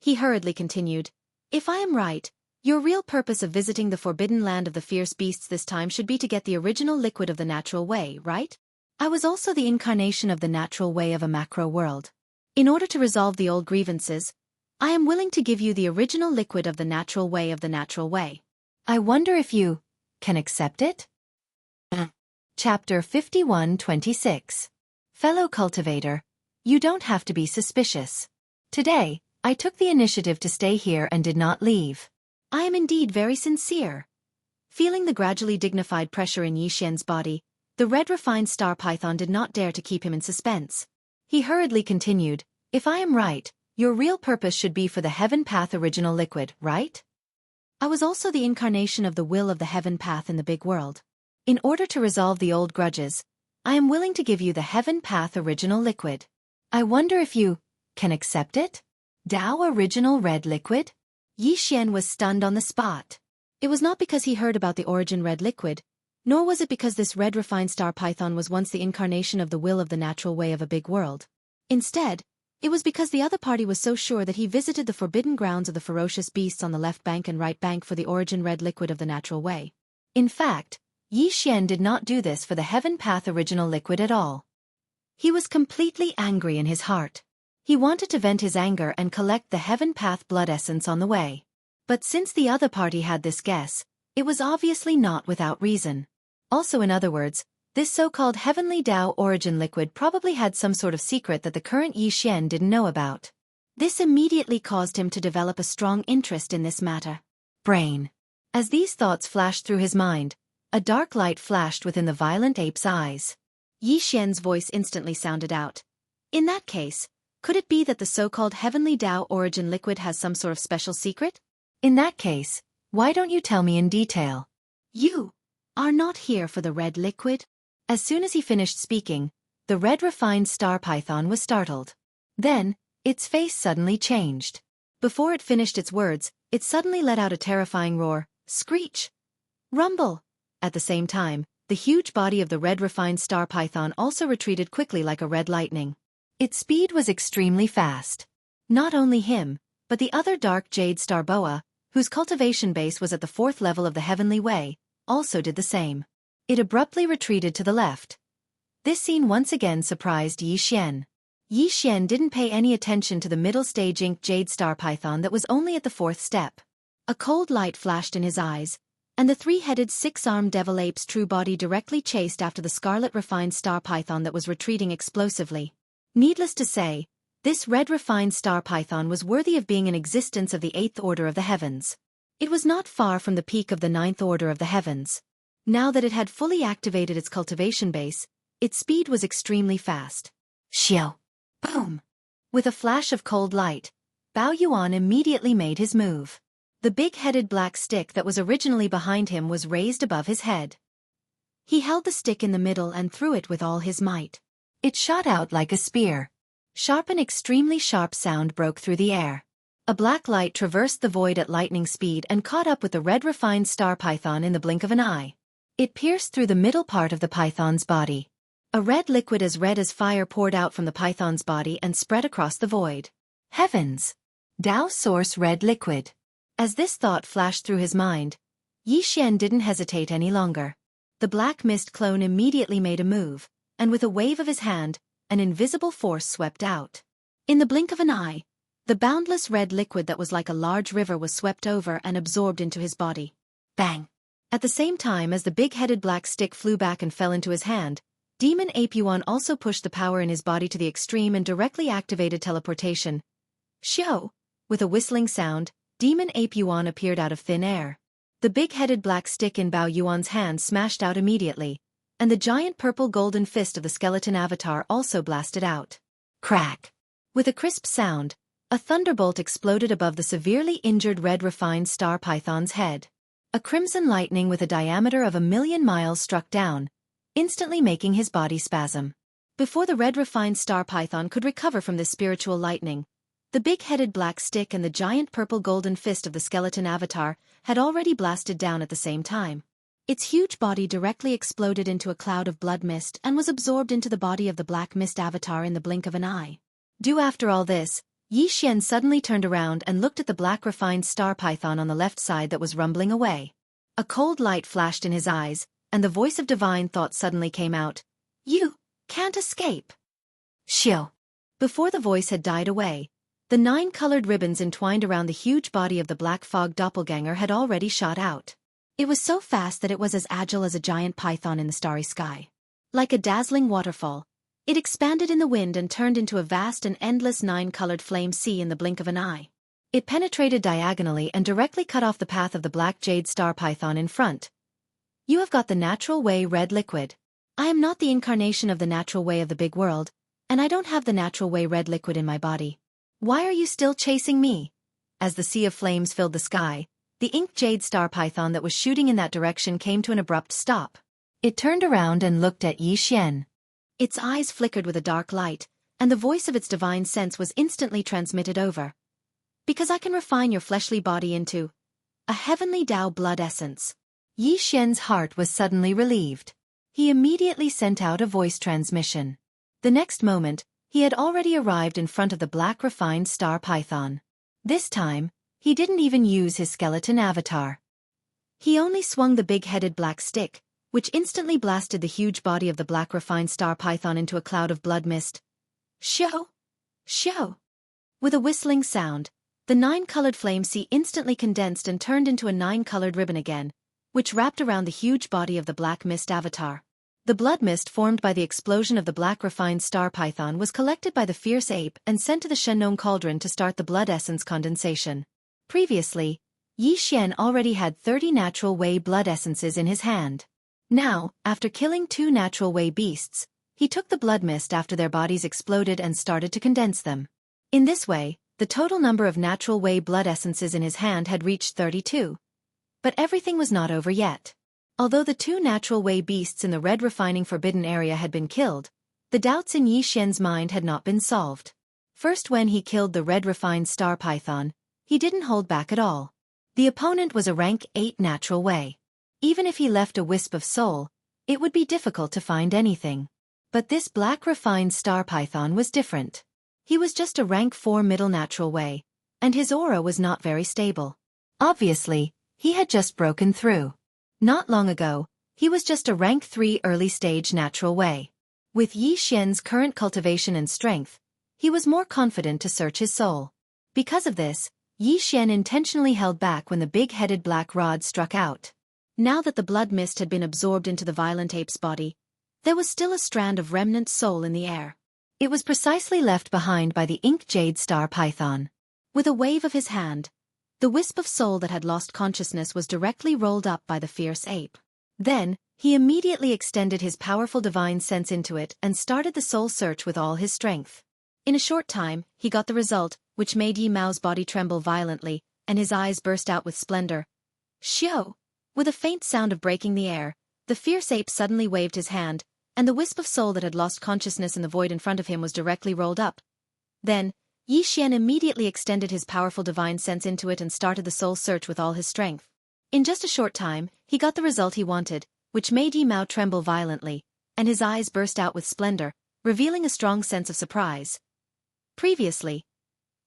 He hurriedly continued, If I am right, your real purpose of visiting the forbidden land of the fierce beasts this time should be to get the original liquid of the natural way, right? I was also the incarnation of the natural way of a macro world. In order to resolve the old grievances, I am willing to give you the original liquid of the natural way of the natural way. I wonder if you can accept it? Chapter 51-26. Fellow cultivator, you don't have to be suspicious. Today, I took the initiative to stay here and did not leave. I am indeed very sincere. Feeling the gradually dignified pressure in Yi Xian's body, the red refined star python did not dare to keep him in suspense. He hurriedly continued, If I am right, your real purpose should be for the Heaven Path original liquid, right? I was also the incarnation of the will of the Heaven Path in the big world. In order to resolve the old grudges, I am willing to give you the Heaven Path original liquid. I wonder if you can accept it? Tao original red liquid? Yi Xian was stunned on the spot. It was not because he heard about the origin red liquid, nor was it because this red refined star python was once the incarnation of the will of the natural way of a big world. Instead, it was because the other party was so sure that he visited the forbidden grounds of the ferocious beasts on the left bank and right bank for the origin red liquid of the natural way. In fact, Yi Xian did not do this for the Heaven Path original liquid at all. He was completely angry in his heart. He wanted to vent his anger and collect the Heaven Path blood essence on the way. But since the other party had this guess, it was obviously not without reason. Also, in other words, this so-called Heavenly Tao origin liquid probably had some sort of secret that the current Yi Xian didn't know about. This immediately caused him to develop a strong interest in this matter. Brain. As these thoughts flashed through his mind, a dark light flashed within the violent ape's eyes. Yi Xian's voice instantly sounded out. In that case, could it be that the so-called Heavenly Tao origin liquid has some sort of special secret? In that case, why don't you tell me in detail? You are not here for the red liquid? As soon as he finished speaking, the red refined star python was startled. Then, its face suddenly changed. Before it finished its words, it suddenly let out a terrifying roar, screech, rumble. At the same time, the huge body of the red refined star python also retreated quickly like a red lightning. Its speed was extremely fast. Not only him, but the other dark jade star boa, whose cultivation base was at the 4th level of the heavenly way, also did the same. It abruptly retreated to the left. This scene once again surprised Yi Xian. Yi Xian didn't pay any attention to the middle stage ink jade star python that was only at the 4th step. A cold light flashed in his eyes, and the 3-headed 6-armed devil ape's true body directly chased after the scarlet refined star python that was retreating explosively. Needless to say, this red refined star python was worthy of being an existence of the 8th order of the heavens. It was not far from the peak of the 9th order of the heavens. Now that it had fully activated its cultivation base, its speed was extremely fast. Xiao! Boom! With a flash of cold light, Bao Yuan immediately made his move. The big-headed black stick that was originally behind him was raised above his head. He held the stick in the middle and threw it with all his might. It shot out like a spear. Sharp and extremely sharp sound broke through the air. A black light traversed the void at lightning speed and caught up with the red refined star python in the blink of an eye. It pierced through the middle part of the python's body. A red liquid as red as fire poured out from the python's body and spread across the void. Heavens! Dao source red liquid. As this thought flashed through his mind, Yi Xian didn't hesitate any longer. The black mist clone immediately made a move, and with a wave of his hand, an invisible force swept out. In the blink of an eye, the boundless red liquid that was like a large river was swept over and absorbed into his body. Bang! At the same time as the big-headed black stick flew back and fell into his hand, Demon Ape Yuan also pushed the power in his body to the extreme and directly activated teleportation. Xiao! With a whistling sound, Demon Ape Yuan appeared out of thin air. The big-headed black stick in Bao Yuan's hand smashed out immediately, and the giant purple golden fist of the skeleton avatar also blasted out. Crack! With a crisp sound, a thunderbolt exploded above the severely injured red refined star python's head. A crimson lightning with a diameter of 1,000,000 miles struck down, instantly making his body spasm. Before the red refined star python could recover from this spiritual lightning, the big-headed black stick and the giant purple golden fist of the skeleton avatar had already blasted down at the same time. Its huge body directly exploded into a cloud of blood mist and was absorbed into the body of the black mist avatar in the blink of an eye. After all this, Yi Xian suddenly turned around and looked at the black refined star python on the left side that was rumbling away. A cold light flashed in his eyes, and the voice of divine thought suddenly came out. You can't escape. Xiao. Before the voice had died away, the 9 colored ribbons entwined around the huge body of the black fog doppelganger had already shot out. It was so fast that it was as agile as a giant python in the starry sky. Like a dazzling waterfall, it expanded in the wind and turned into a vast and endless 9-colored flame sea in the blink of an eye. It penetrated diagonally and directly cut off the path of the black jade star python in front. You have got the natural way red liquid. I am not the incarnation of the natural way of the big world, and I don't have the natural way red liquid in my body. Why are you still chasing me? As the sea of flames filled the sky, the ink jade star python that was shooting in that direction came to an abrupt stop. It turned around and looked at Yi Xian. Its eyes flickered with a dark light, and the voice of its divine sense was instantly transmitted over. Because I can refine your fleshly body into a heavenly Tao blood essence. Yi Xian's heart was suddenly relieved. He immediately sent out a voice transmission. The next moment, he had already arrived in front of the black refined star python. This time, he didn't even use his skeleton avatar. He only swung the big-headed black stick, which instantly blasted the huge body of the black refined star python into a cloud of blood mist. Xiao! Xiao! With a whistling sound, the 9-colored flame sea instantly condensed and turned into a 9-colored ribbon again, which wrapped around the huge body of the black mist avatar. The blood mist formed by the explosion of the black refined star python was collected by the fierce ape and sent to the Shenong cauldron to start the blood essence condensation. Previously, Yi Xian already had 30 natural way blood essences in his hand. Now, after killing 2 natural way beasts, he took the blood mist after their bodies exploded and started to condense them. In this way, the total number of natural way blood essences in his hand had reached 32. But everything was not over yet. Although the 2 natural way beasts in the red refining forbidden area had been killed, the doubts in Yi Xian's mind had not been solved. First, when he killed the red refined star python, he didn't hold back at all. The opponent was a rank 8 natural way. Even if he left a wisp of soul, it would be difficult to find anything. But this black refined star python was different. He was just a rank 4 middle natural way, and his aura was not very stable. Obviously, he had just broken through. Not long ago, he was just a rank 3 early stage natural way. With Yi Xian's current cultivation and strength, he was more confident to search his soul. Because of this, Yi Xian intentionally held back when the big-headed black rod struck out. Now that the blood mist had been absorbed into the violent ape's body, there was still a strand of remnant soul in the air. It was precisely left behind by the ink jade star python. With a wave of his hand, the wisp of soul that had lost consciousness was directly rolled up by the fierce ape. Then, he immediately extended his powerful divine sense into it and started the soul search with all his strength. In a short time, he got the result, which made Yi Mao's body tremble violently, and his eyes burst out with splendor. Xiao! With a faint sound of breaking the air, the fierce ape suddenly waved his hand, and the wisp of soul that had lost consciousness in the void in front of him was directly rolled up. Then, Yi Xian immediately extended his powerful divine sense into it and started the soul search with all his strength. In just a short time, he got the result he wanted, which made Yi Mao tremble violently, and his eyes burst out with splendor, revealing a strong sense of surprise. Previously,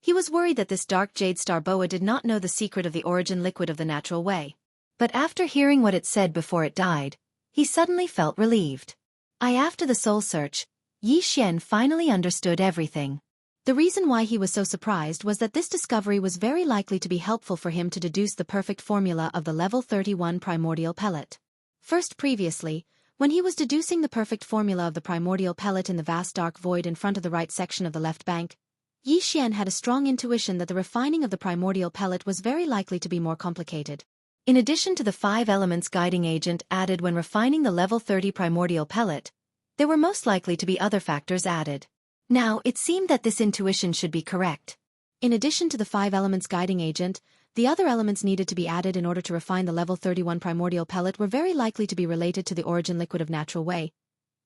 he was worried that this dark jade star boa did not know the secret of the origin liquid of the natural way. But after hearing what it said before it died, he suddenly felt relieved. After the soul search, Yi Xian finally understood everything. The reason why he was so surprised was that this discovery was very likely to be helpful for him to deduce the perfect formula of the level 31 primordial pellet. First, previously, when he was deducing the perfect formula of the primordial pellet in the vast dark void in front of the right section of the left bank, Yi Xian had a strong intuition that the refining of the primordial pellet was very likely to be more complicated. In addition to the 5 elements guiding agent added when refining the level 30 primordial pellet, there were most likely to be other factors added. Now, it seemed that this intuition should be correct. In addition to the 5 elements guiding agent, the other elements needed to be added in order to refine the level 31 primordial pellet were very likely to be related to the origin liquid of natural way.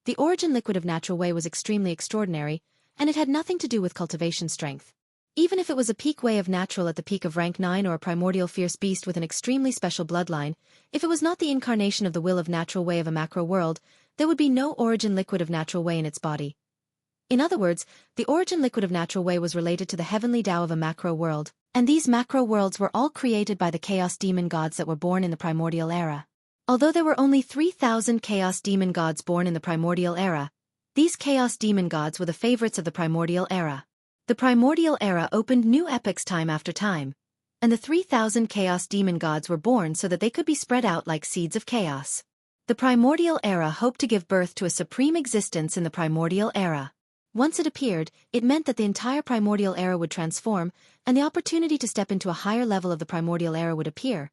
The origin liquid of natural way was extremely extraordinary, and it had nothing to do with cultivation strength. Even if it was a peak way of natural at the peak of rank 9 or a primordial fierce beast with an extremely special bloodline, if it was not the incarnation of the will of natural way of a macro world, there would be no origin liquid of natural way in its body. In other words, the origin liquid of natural way was related to the heavenly Tao of a macro world, and these macro worlds were all created by the chaos demon gods that were born in the primordial era. Although there were only 3,000 chaos demon gods born in the primordial era, these chaos demon gods were the favorites of the primordial era. The primordial era opened new epochs time after time, and the 3,000 chaos demon gods were born so that they could be spread out like seeds of chaos. The primordial era hoped to give birth to a supreme existence in the primordial era. Once it appeared, it meant that the entire primordial era would transform, and the opportunity to step into a higher level of the primordial era would appear.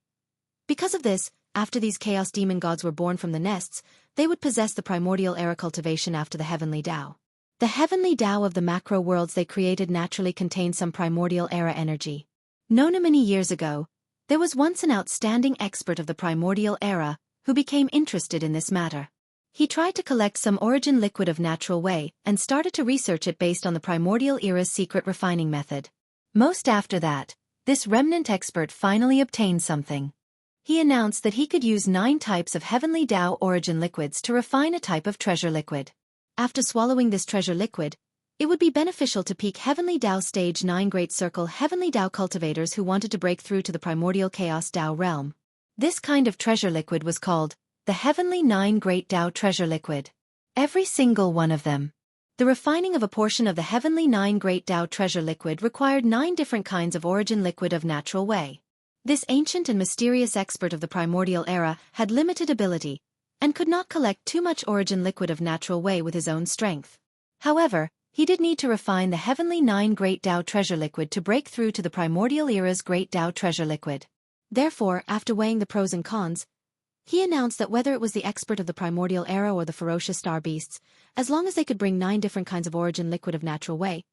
Because of this, after these chaos demon gods were born from the nests, they would possess the primordial era cultivation after the heavenly Tao. The heavenly Tao of the macro worlds they created naturally contained some primordial era energy. Known many years ago, there was once an outstanding expert of the primordial era who became interested in this matter. He tried to collect some origin liquid of natural way and started to research it based on the primordial era's secret refining method. Most after that, this remnant expert finally obtained something. He announced that he could use 9 types of heavenly Tao origin liquids to refine a type of treasure liquid. After swallowing this treasure liquid, it would be beneficial to peak heavenly Tao stage 9 Great Circle heavenly Tao cultivators who wanted to break through to the primordial chaos Tao realm. This kind of treasure liquid was called the Heavenly 9 Great Tao Treasure Liquid. Every single one of them. The refining of a portion of the Heavenly 9 Great Tao Treasure Liquid required 9 different kinds of origin liquid of natural way. This ancient and mysterious expert of the primordial era had limited ability, and could not collect too much origin liquid of natural way with his own strength. However, he did need to refine the Heavenly 9 Great Tao Treasure Liquid to break through to the primordial era's Great Tao Treasure Liquid. Therefore, after weighing the pros and cons, he announced that whether it was the expert of the primordial era or the ferocious star beasts, as long as they could bring 9 different kinds of origin liquid of natural way,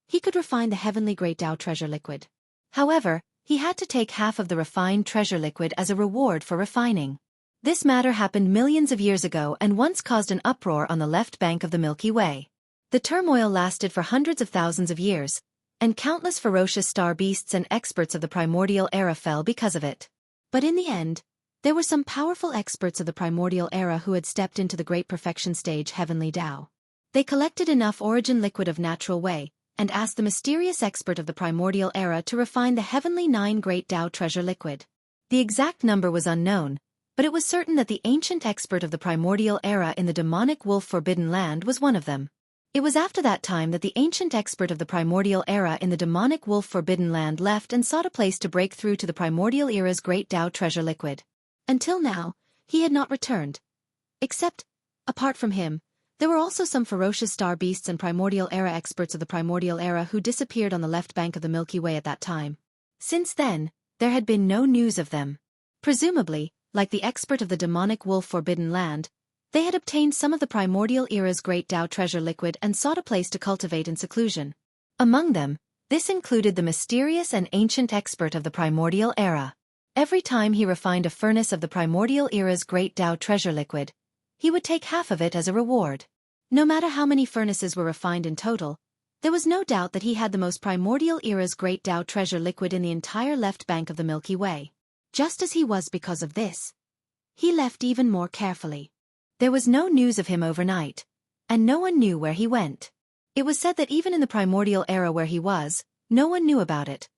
he could refine the Heavenly Great Tao Treasure Liquid. However, he had to take half of the refined treasure liquid as a reward for refining. This matter happened millions of years ago and once caused an uproar on the left bank of the Milky Way. The turmoil lasted for hundreds of thousands of years, and countless ferocious star beasts and experts of the primordial era fell because of it. But in the end, there were some powerful experts of the primordial era who had stepped into the Great Perfection stage Heavenly Tao. They collected enough origin liquid of natural way, and asked the mysterious expert of the primordial era to refine the Heavenly 9 Great Tao Treasure Liquid. The exact number was unknown, but it was certain that the ancient expert of the primordial era in the demonic wolf forbidden land was one of them. It was after that time that the ancient expert of the primordial era in the demonic wolf forbidden land left and sought a place to break through to the primordial era's Great Tao Treasure Liquid. Until now, he had not returned. Except, apart from him, there were also some ferocious star beasts and primordial era experts of the primordial era who disappeared on the left bank of the Milky Way at that time. Since then, there had been no news of them. Presumably, like the expert of the demonic wolf forbidden land, They had obtained some of the primordial era's great Tao treasure liquid and sought a place to cultivate in seclusion. Among them, this included the mysterious and ancient expert of the primordial era. Every time he refined a furnace of the primordial era's great Tao treasure liquid, he would take half of it as a reward. No matter how many furnaces were refined in total, there was no doubt that he had the most primordial era's great Tao treasure liquid in the entire left bank of the Milky Way. Just as he was because of this, he left even more carefully. There was no news of him overnight, and no one knew where he went. It was said that even in the primordial era where he was, no one knew about it.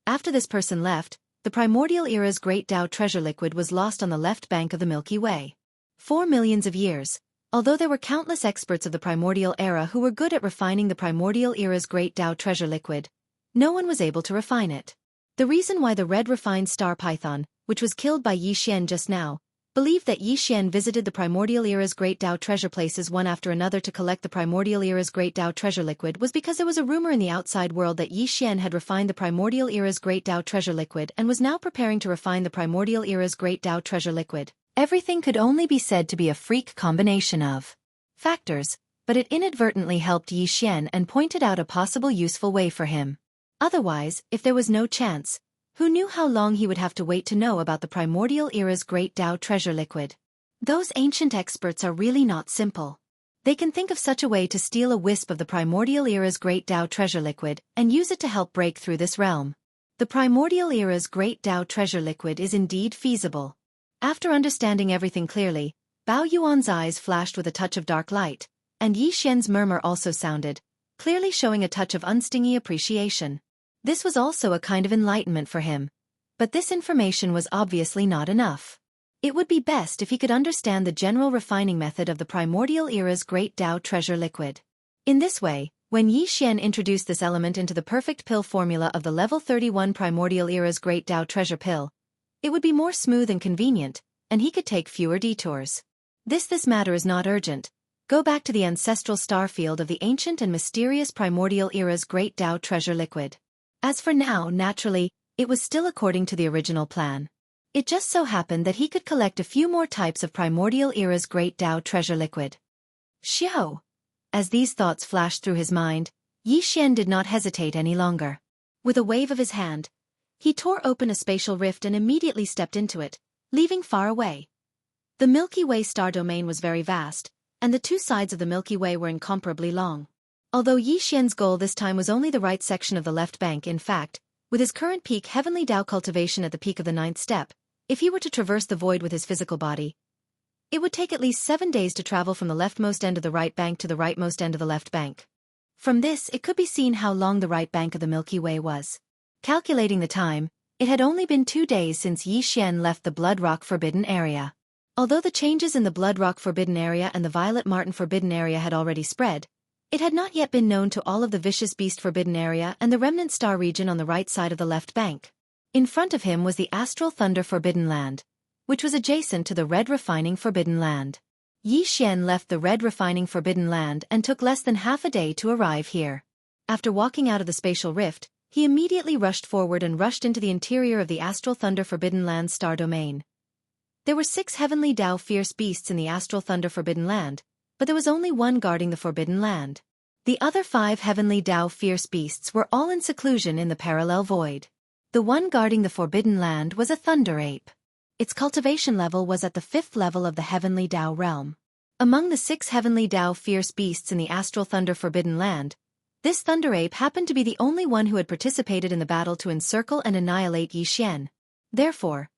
After this person left, the primordial era's great Tao treasure liquid was lost on the left bank of the Milky Way. For millions of years, although there were countless experts of the primordial era who were good at refining the primordial era's great Tao treasure liquid, no one was able to refine it. The reason why the red refined star python, which was killed by Yi Xian just now, believed that Yi Xian visited the primordial era's great Tao treasure places one after another to collect the primordial era's great Tao treasure liquid was because there was a rumor in the outside world that Yi Xian had refined the primordial era's great Tao treasure liquid and was now preparing to refine the primordial era's great Tao treasure liquid. Everything could only be said to be a freak combination of factors, but it inadvertently helped Yi Xian and pointed out a possible useful way for him. Otherwise, if there was no chance, who knew how long he would have to wait to know about the primordial era's great Tao treasure liquid? Those ancient experts are really not simple. They can think of such a way to steal a wisp of the primordial era's great Tao treasure liquid and use it to help break through this realm. The primordial era's great Tao treasure liquid is indeed feasible. After understanding everything clearly, Bao Yuan's eyes flashed with a touch of dark light, and Yi Xian's murmur also sounded, clearly showing a touch of unstingy appreciation. This was also a kind of enlightenment for him. But this information was obviously not enough. It would be best if he could understand the general refining method of the primordial era's great Tao treasure liquid. In this way, when Yi Xian introduced this element into the perfect pill formula of the level 31 primordial era's great Tao treasure pill, it would be more smooth and convenient, and he could take fewer detours. This matter is not urgent. Go back to the ancestral star field of the ancient and mysterious primordial era's great Tao treasure liquid. As for now, naturally, it was still according to the original plan. It just so happened that he could collect a few more types of primordial era's great Tao treasure liquid. Xiao! As these thoughts flashed through his mind, Yi Xian did not hesitate any longer. With a wave of his hand, he tore open a spatial rift and immediately stepped into it, leaving far away. The Milky Way star domain was very vast, and the two sides of the Milky Way were incomparably long. Although Yi Xian's goal this time was only the right section of the left bank, in fact, with his current peak heavenly Tao cultivation at the peak of the 9th step, if he were to traverse the void with his physical body, it would take at least 7 days to travel from the leftmost end of the right bank to the rightmost end of the left bank. From this, it could be seen how long the right bank of the Milky Way was. Calculating the time, it had only been 2 days since Yi Xian left the Blood Rock Forbidden area. Although the changes in the Blood Rock Forbidden area and the Violet Martin Forbidden area had already spread, it had not yet been known to all of the Vicious Beast Forbidden area and the Remnant Star region on the right side of the left bank. In front of him was the Astral Thunder Forbidden Land, which was adjacent to the Red Refining Forbidden Land. Yi Xian left the Red Refining Forbidden Land and took less than half a day to arrive here. After walking out of the spatial rift, he immediately rushed forward and rushed into the interior of the Astral Thunder Forbidden Land star domain. There were 6 heavenly Tao fierce beasts in the Astral Thunder Forbidden Land, but there was only one guarding the Forbidden Land. The other 5 heavenly Tao fierce beasts were all in seclusion in the parallel void. The one guarding the Forbidden Land was a thunder ape. Its cultivation level was at the 5th level of the heavenly Tao realm. Among the 6 heavenly Tao fierce beasts in the Astral Thunder Forbidden Land, this thunder ape happened to be the only one who had participated in the battle to encircle and annihilate Yi Xian. Therefore,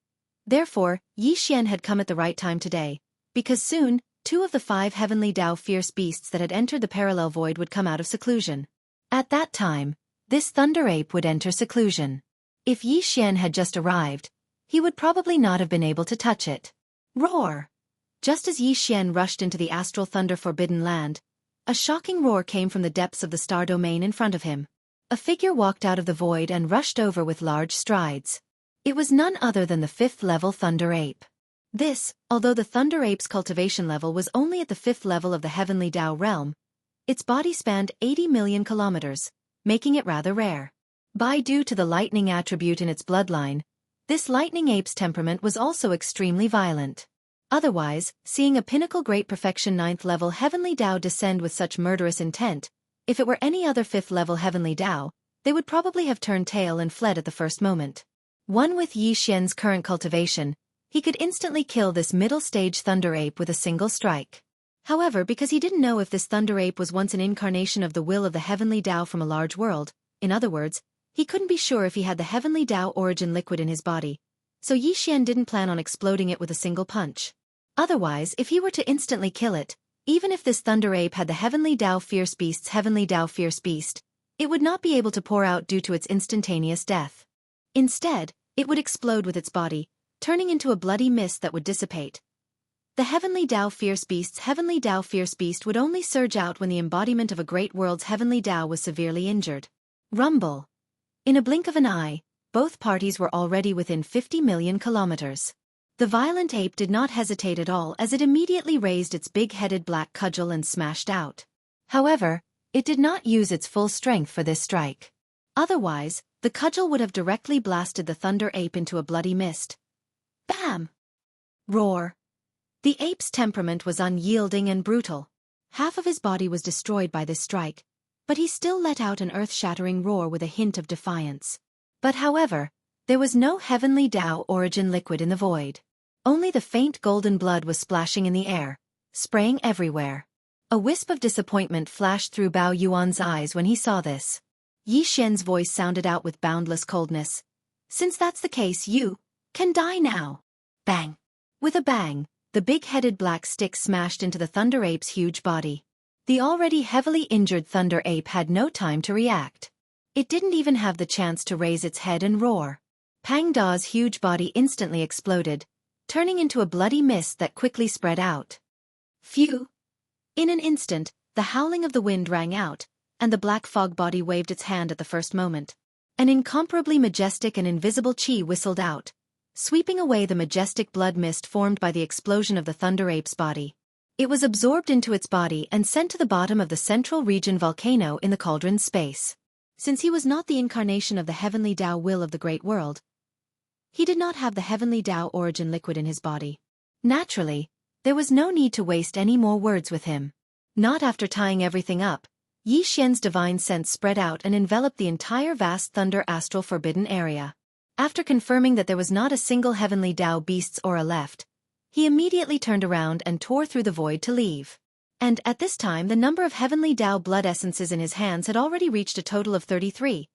Yi Xian had come at the right time today, because soon, 2 of the 5 heavenly Tao fierce beasts that had entered the parallel void would come out of seclusion. At that time, this thunder ape would enter seclusion. If Yi Xian had just arrived, he would probably not have been able to touch it. Roar! Just as Yi Xian rushed into the Astral Thunder Forbidden Land, a shocking roar came from the depths of the star domain in front of him. A figure walked out of the void and rushed over with large strides. It was none other than the 5th level thunder ape. This, although the thunder ape's cultivation level was only at the 5th level of the heavenly Tao realm, its body spanned 80 million kilometers, making it rather rare. Due to the lightning attribute in its bloodline, this lightning ape's temperament was also extremely violent. Otherwise, seeing a pinnacle great perfection 9th level heavenly Tao descend with such murderous intent, if it were any other 5th level heavenly Tao, they would probably have turned tail and fled at the first moment. One with Yi Xian's current cultivation, he could instantly kill this middle stage thunder ape with a single strike. However, because he didn't know if this thunder ape was once an incarnation of the will of the heavenly Tao from a large world, in other words, he couldn't be sure if he had the heavenly Tao origin liquid in his body, so Yi Xian didn't plan on exploding it with a single punch. Otherwise, if he were to instantly kill it, even if this thunder ape had the heavenly Tao fierce beast's heavenly Tao fierce beast, it would not be able to pour out due to its instantaneous death. Instead, it would explode with its body, turning into a bloody mist that would dissipate. The heavenly Tao fierce beast's heavenly Tao fierce beast would only surge out when the embodiment of a great world's heavenly Tao was severely injured. Rumble. In a blink of an eye, both parties were already within 50 million kilometers. The violent ape did not hesitate at all as it immediately raised its big-headed black cudgel and smashed out. However, it did not use its full strength for this strike. Otherwise, the cudgel would have directly blasted the thunder ape into a bloody mist. Bam! Roar. The ape's temperament was unyielding and brutal. Half of his body was destroyed by this strike, but he still let out an earth-shattering roar with a hint of defiance. But however, there was no heavenly Tao origin liquid in the void. Only the faint golden blood was splashing in the air, spraying everywhere. A wisp of disappointment flashed through Bao Yuan's eyes when he saw this. Yi Xian's voice sounded out with boundless coldness. Since that's the case, you can die now. Bang! With a bang, the big-headed black stick smashed into the thunder ape's huge body. The already heavily injured thunder ape had no time to react. It didn't even have the chance to raise its head and roar. Pang Da's huge body instantly exploded, turning into a bloody mist that quickly spread out. Phew! In an instant, the howling of the wind rang out, and the black fog body waved its hand at the first moment. An incomparably majestic and invisible chi whistled out, sweeping away the majestic blood mist formed by the explosion of the thunder ape's body. It was absorbed into its body and sent to the bottom of the central region volcano in the cauldron's space. Since he was not the incarnation of the heavenly Tao will of the great world, he did not have the heavenly Tao origin liquid in his body. Naturally, there was no need to waste any more words with him. Not after tying everything up, Yi Xian's divine sense spread out and enveloped the entire vast thunder astral forbidden area. After confirming that there was not a single heavenly Tao beast's aura left, he immediately turned around and tore through the void to leave. And at this time the number of heavenly Tao blood essences in his hands had already reached a total of 33.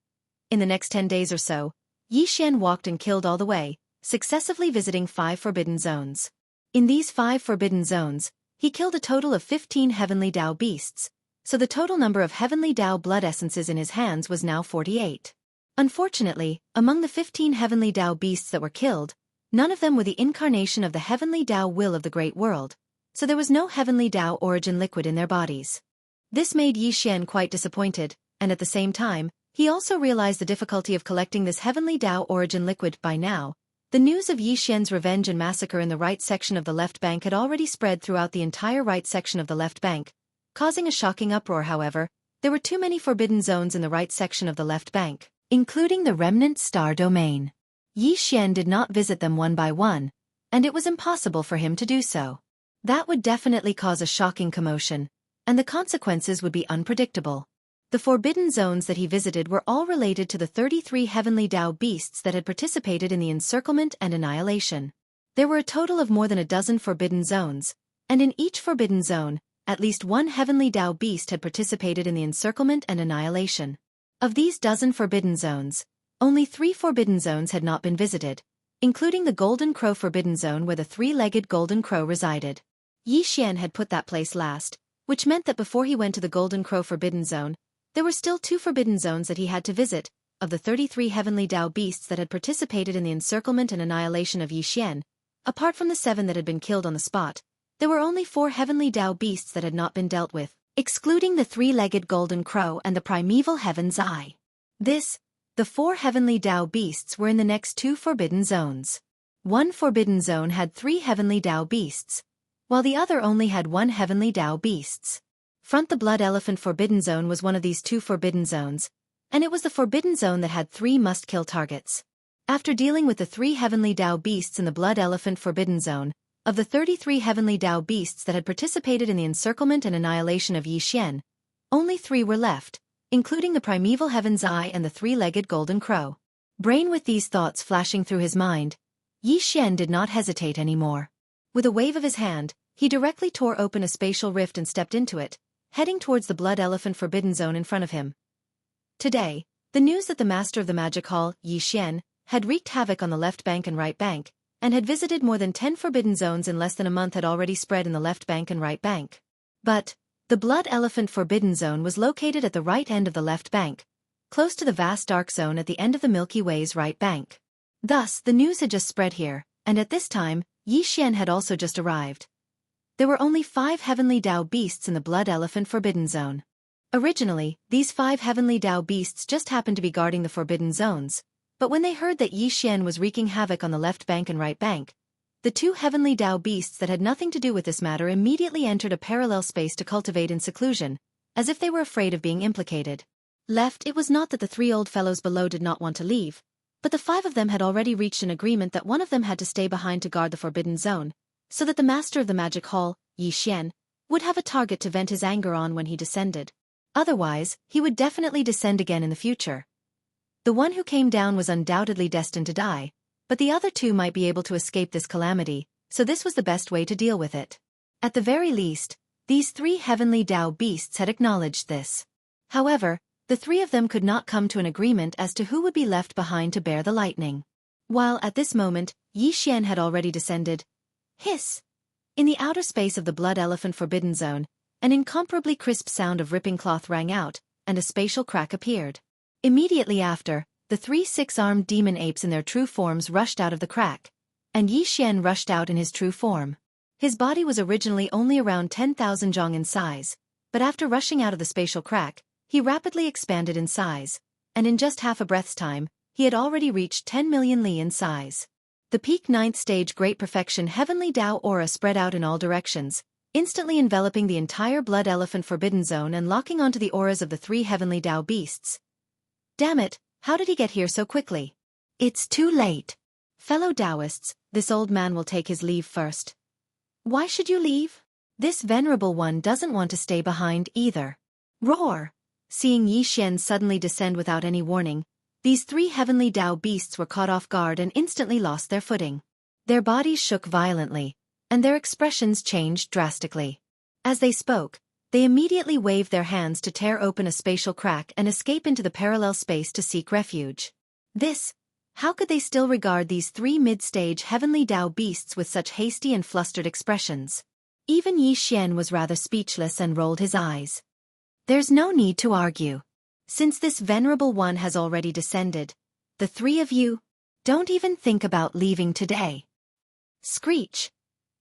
In the next 10 days or so, Yi Xian walked and killed all the way, successively visiting 5 forbidden zones. In these 5 forbidden zones, he killed a total of 15 heavenly Tao beasts, so the total number of heavenly Tao blood essences in his hands was now 48. Unfortunately, among the 15 heavenly Tao beasts that were killed, none of them were the incarnation of the heavenly Tao will of the great world, so there was no heavenly Tao origin liquid in their bodies. This made Yi Xian quite disappointed, and at the same time, he also realized the difficulty of collecting this heavenly Tao origin liquid. By now, the news of Yi Xian's revenge and massacre in the right section of the left bank had already spread throughout the entire right section of the left bank, causing a shocking uproar. However, there were too many forbidden zones in the right section of the left bank, including the remnant star domain. Yi Xian did not visit them one by one, and it was impossible for him to do so. That would definitely cause a shocking commotion, and the consequences would be unpredictable. The forbidden zones that he visited were all related to the 33 heavenly Tao beasts that had participated in the encirclement and annihilation. There were a total of more than a dozen forbidden zones, and in each forbidden zone, at least one heavenly Tao beast had participated in the encirclement and annihilation. Of these dozen forbidden zones, only 3 forbidden zones had not been visited, including the Golden Crow Forbidden Zone where the 3-legged Golden Crow resided. Yi Xian had put that place last, which meant that before he went to the Golden Crow Forbidden Zone, there were still 2 forbidden zones that he had to visit. Of the 33 heavenly Tao beasts that had participated in the encirclement and annihilation of Yi Xian, apart from the 7 that had been killed on the spot, there were only 4 heavenly Tao beasts that had not been dealt with, excluding the 3-legged Golden Crow and the primeval Heaven's Eye. The 4 heavenly Tao beasts were in the next 2 forbidden zones. One forbidden zone had 3 heavenly Tao beasts, while the other only had 1 heavenly Tao beasts. The Blood Elephant Forbidden Zone was one of these 2 forbidden zones, and it was the forbidden zone that had 3 must-kill targets. After dealing with the 3 heavenly Tao beasts in the Blood Elephant Forbidden Zone, Of the 33 heavenly Dao beasts that had participated in the encirclement and annihilation of Yi Xian, only 3 were left, including the primeval Heaven's Eye and the 3-legged golden crow. Brain with these thoughts flashing through his mind, Yi Xian did not hesitate anymore. With a wave of his hand, he directly tore open a spatial rift and stepped into it, heading towards the Blood Elephant Forbidden Zone in front of him. Today, the news that the master of the magic hall, Yi Xian, had wreaked havoc on the left bank and right bank, and had visited more than 10 forbidden zones in less than a month had already spread in the left bank and right bank. But the Blood Elephant Forbidden Zone was located at the right end of the left bank, close to the vast dark zone at the end of the Milky Way's right bank. Thus, the news had just spread here, and at this time, Yi Xian had also just arrived. There were only 5 heavenly Dao beasts in the Blood Elephant Forbidden Zone. Originally, these 5 heavenly Dao beasts just happened to be guarding the Forbidden Zones, but when they heard that Yi Xian was wreaking havoc on the left bank and right bank, the 2 heavenly Dao beasts that had nothing to do with this matter immediately entered a parallel space to cultivate in seclusion, as if they were afraid of being implicated. Left, it was not that the 3 old fellows below did not want to leave, but the 5 of them had already reached an agreement that one of them had to stay behind to guard the Forbidden Zone, so that the master of the magic hall, Yi Xian, would have a target to vent his anger on when he descended. Otherwise, he would definitely descend again in the future. The one who came down was undoubtedly destined to die, but the other 2 might be able to escape this calamity, so this was the best way to deal with it. At the very least, these 3 heavenly Dao beasts had acknowledged this. However, the 3 of them could not come to an agreement as to who would be left behind to bear the lightning. While at this moment, Yi Xian had already descended. Hiss! In the outer space of the Blood Elephant Forbidden Zone, an incomparably crisp sound of ripping cloth rang out, and a spatial crack appeared. Immediately after, the 3 6-armed demon apes in their true forms rushed out of the crack, and Yi Xian rushed out in his true form. His body was originally only around 10,000 zhong in size, but after rushing out of the spatial crack, he rapidly expanded in size, and in just half a breath's time, he had already reached 10 million li in size. The peak 9th stage Great Perfection Heavenly Dao aura spread out in all directions, instantly enveloping the entire Blood Elephant Forbidden Zone and locking onto the auras of the 3 heavenly Dao beasts. Damn it, how did he get here so quickly? It's too late. Fellow Taoists, this old man will take his leave first. Why should you leave? This venerable one doesn't want to stay behind either. Roar! Seeing Yi Xian suddenly descend without any warning, these 3 heavenly Dao beasts were caught off guard and instantly lost their footing. Their bodies shook violently, and their expressions changed drastically. As they spoke, they immediately waved their hands to tear open a spatial crack and escape into the parallel space to seek refuge. How could they still regard these 3 mid-stage heavenly Dao beasts with such hasty and flustered expressions? Even Yi Xian was rather speechless and rolled his eyes. There's no need to argue. Since this venerable one has already descended, the 3 of you, don't even think about leaving today. Screech!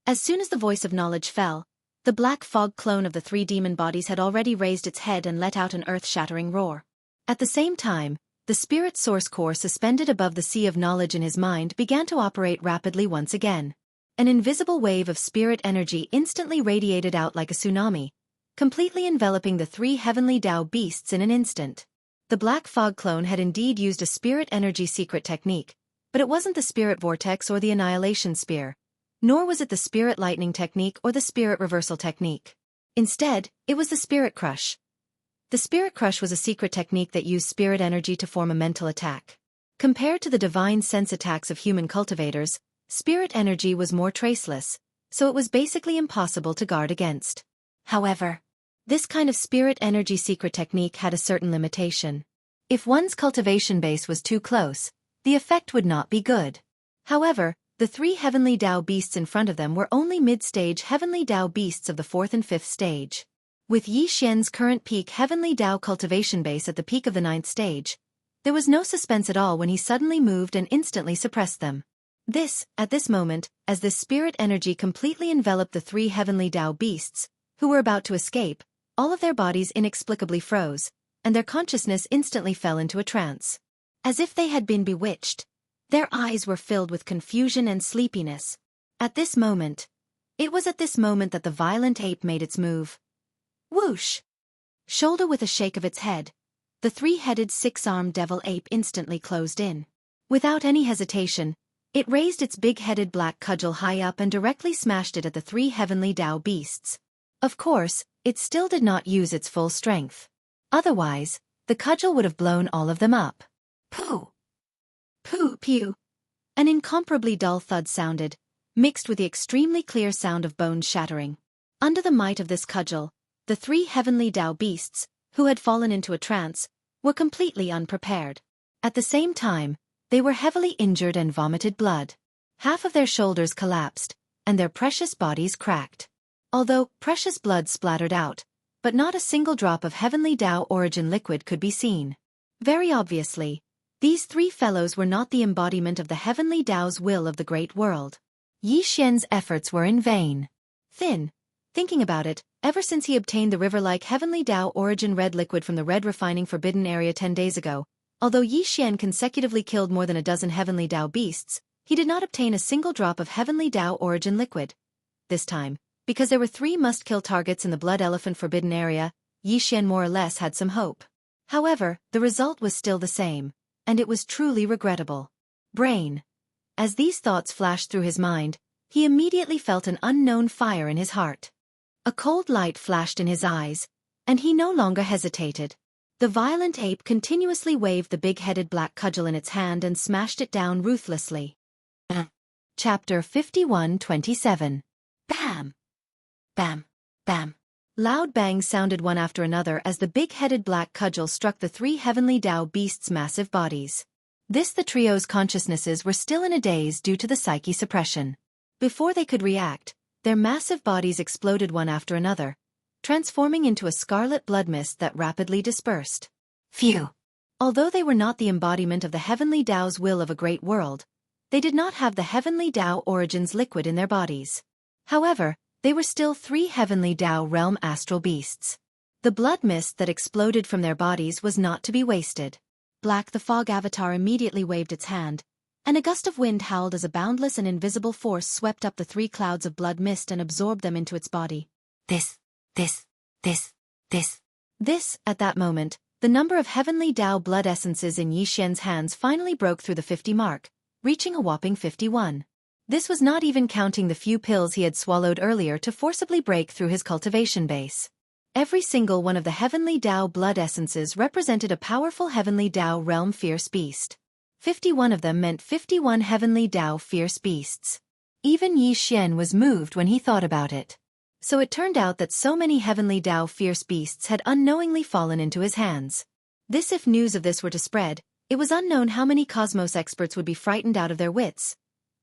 As soon as the voice of knowledge fell, the black fog clone of the 3 demon bodies had already raised its head and let out an earth-shattering roar. At the same time, the spirit source core suspended above the sea of knowledge in his mind began to operate rapidly once again. An invisible wave of spirit energy instantly radiated out like a tsunami, completely enveloping the 3 heavenly Dao beasts in an instant. The black fog clone had indeed used a spirit energy secret technique, but it wasn't the spirit vortex or the annihilation spear, nor was it the spirit lightning technique or the spirit reversal technique. Instead, it was the spirit crush. The spirit crush was a secret technique that used spirit energy to form a mental attack. Compared to the divine sense attacks of human cultivators, spirit energy was more traceless, so it was basically impossible to guard against. However, this kind of spirit energy secret technique had a certain limitation. If one's cultivation base was too close, the effect would not be good. However, the 3 heavenly Dao beasts in front of them were only mid-stage heavenly Dao beasts of the 4th and 5th stage. With Yi Xian's current peak heavenly Dao cultivation base at the peak of the 9th stage, there was no suspense at all when he suddenly moved and instantly suppressed them. At this moment, as this spirit energy completely enveloped the 3 heavenly Dao beasts, who were about to escape, all of their bodies inexplicably froze, and their consciousness instantly fell into a trance. As if they had been bewitched. Their eyes were filled with confusion and sleepiness. It was at this moment that the violent ape made its move. Whoosh! Shoulder with a shake of its head, the 3-headed 6-armed devil ape instantly closed in. Without any hesitation, It raised its big-headed black cudgel high up and directly smashed it at the three heavenly Tao beasts. Of course, it still did not use its full strength. Otherwise, the cudgel would have blown all of them up. Pooh! Pooh! Pew! An incomparably dull thud sounded, mixed with the extremely clear sound of bones shattering. Under the might of this cudgel, the three heavenly Tao beasts, who had fallen into a trance, were completely unprepared. At the same time, they were heavily injured and vomited blood. Half of their shoulders collapsed, and their precious bodies cracked. Although precious blood splattered out, but not a single drop of heavenly Tao origin liquid could be seen. Very obviously, these three fellows were not the embodiment of the heavenly Tao's will of the great world. Yi Xian's efforts were in vain. Thinking about it, ever since he obtained the river-like heavenly Tao origin red liquid from the red refining forbidden area 10 days ago, although Yi Xian consecutively killed more than a dozen heavenly Tao beasts, he did not obtain a single drop of heavenly Tao origin liquid. This time, because there were 3 must-kill targets in the blood elephant forbidden area, Yi Xian more or less had some hope. However, the result was still the same, and it was truly regrettable. Brain. As these thoughts flashed through his mind, he immediately felt an unknown fire in his heart. A cold light flashed in his eyes, and he no longer hesitated. The violent ape continuously waved the big-headed black cudgel in its hand and smashed it down ruthlessly. Chapter 51-27. Bam! Bam! Bam! Loud bangs sounded one after another as the big-headed black cudgel struck the 3 heavenly Tao beasts' massive bodies. The trio's consciousnesses were still in a daze due to the psyche suppression. Before they could react, their massive bodies exploded one after another, transforming into a scarlet blood mist that rapidly dispersed. Phew! Although they were not the embodiment of the heavenly Tao's will of a great world, they did not have the heavenly Tao origins liquid in their bodies. However, they were still 3 heavenly Tao realm astral beasts. The blood mist that exploded from their bodies was not to be wasted. Black the Fog Avatar immediately waved its hand, and a gust of wind howled as a boundless and invisible force swept up the 3 clouds of blood mist and absorbed them into its body. This, at that moment, the number of heavenly Tao blood essences in Yi Xian's hands finally broke through the 50 mark, reaching a whopping 51. This was not even counting the few pills he had swallowed earlier to forcibly break through his cultivation base. Every single one of the heavenly Tao blood essences represented a powerful heavenly Tao realm fierce beast. 51 of them meant 51 heavenly Tao fierce beasts. Even Yi Xian was moved when he thought about it. So it turned out that so many heavenly Tao fierce beasts had unknowingly fallen into his hands. If news of this were to spread, it was unknown how many cosmos experts would be frightened out of their wits.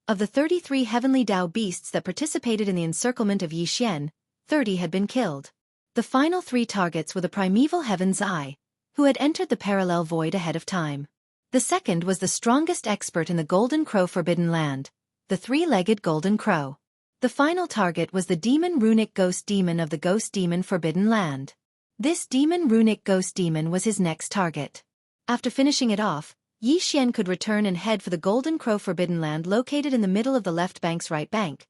Of the 33 heavenly Tao beasts that participated in the encirclement of Yi Xian, 30 had been killed. The final 3 targets were the primeval Heaven's Eye, who had entered the parallel void ahead of time. The second was the strongest expert in the Golden Crow Forbidden Land, the 3-legged Golden Crow. The final target was the demon runic ghost demon of the Ghost Demon Forbidden Land. This demon runic ghost demon was his next target. After finishing it off, Yi Xian could return and head for the Golden Crow Forbidden Land located in the middle of the left bank's right bank.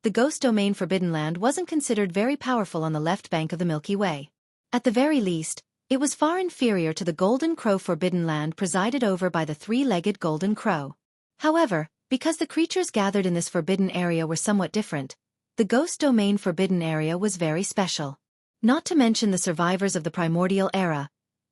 The Ghost Domain Forbidden Land wasn't considered very powerful on the left bank of the Milky Way. At the very least, it was far inferior to the Golden Crow Forbidden Land presided over by the 3-legged Golden Crow. However, because the creatures gathered in this forbidden area were somewhat different, the Ghost Domain Forbidden Area was very special. Not to mention the survivors of the primordial era.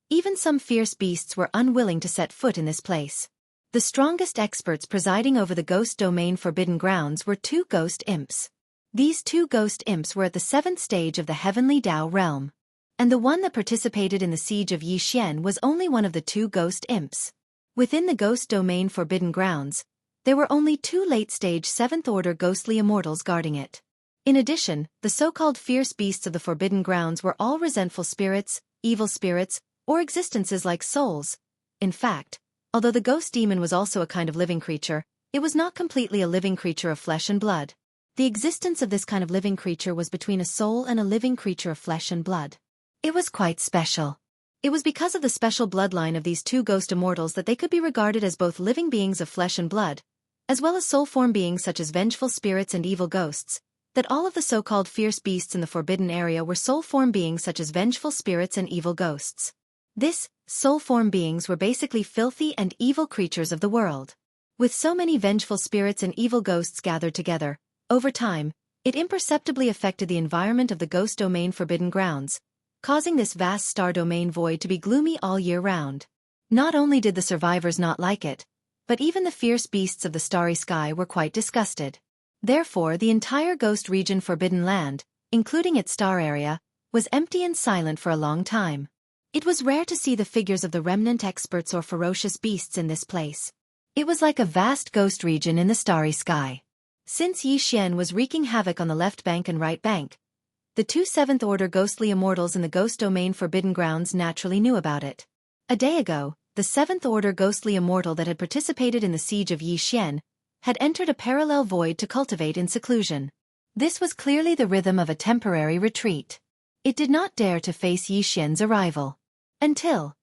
Even some fierce beasts were unwilling to set foot in this place. The strongest experts presiding over the Ghost Domain Forbidden Grounds were 2 ghost imps. These 2 ghost imps were at the 7th stage of the heavenly Tao realm. And the one that participated in the siege of Yi Xian was only one of the 2 ghost imps. Within the Ghost Domain Forbidden Grounds, there were only 2 late-stage 7th-order ghostly immortals guarding it. In addition, the so-called fierce beasts of the Forbidden Grounds were all resentful spirits, evil spirits, or existences like souls. In fact, although the ghost demon was also a kind of living creature, it was not completely a living creature of flesh and blood. The existence of this kind of living creature was between a soul and a living creature of flesh and blood. It was quite special. It was because of the special bloodline of these 2 ghost immortals that they could be regarded as both living beings of flesh and blood, as well as soul-form beings such as vengeful spirits and evil ghosts, that all of the so-called fierce beasts in the forbidden area were soul-form beings such as vengeful spirits and evil ghosts. Soul-form beings were basically filthy and evil creatures of the world. With so many vengeful spirits and evil ghosts gathered together, over time, it imperceptibly affected the environment of the ghost domain Forbidden Grounds, causing this vast star domain void to be gloomy all year round. Not only did the survivors not like it, but even the fierce beasts of the starry sky were quite disgusted. Therefore, the entire ghost region Forbidden Land, including its star area, was empty and silent for a long time. It was rare to see the figures of the remnant experts or ferocious beasts in this place. It was like a vast ghost region in the starry sky. Since Yi Xian was wreaking havoc on the left bank and right bank, the two seventh-order ghostly immortals in the ghost domain Forbidden Grounds naturally knew about it. A day ago, the seventh-order ghostly immortal that had participated in the siege of Yi Xian had entered a parallel void to cultivate in seclusion. This was clearly the rhythm of a temporary retreat. It did not dare to face Yi Xian's arrival. Until,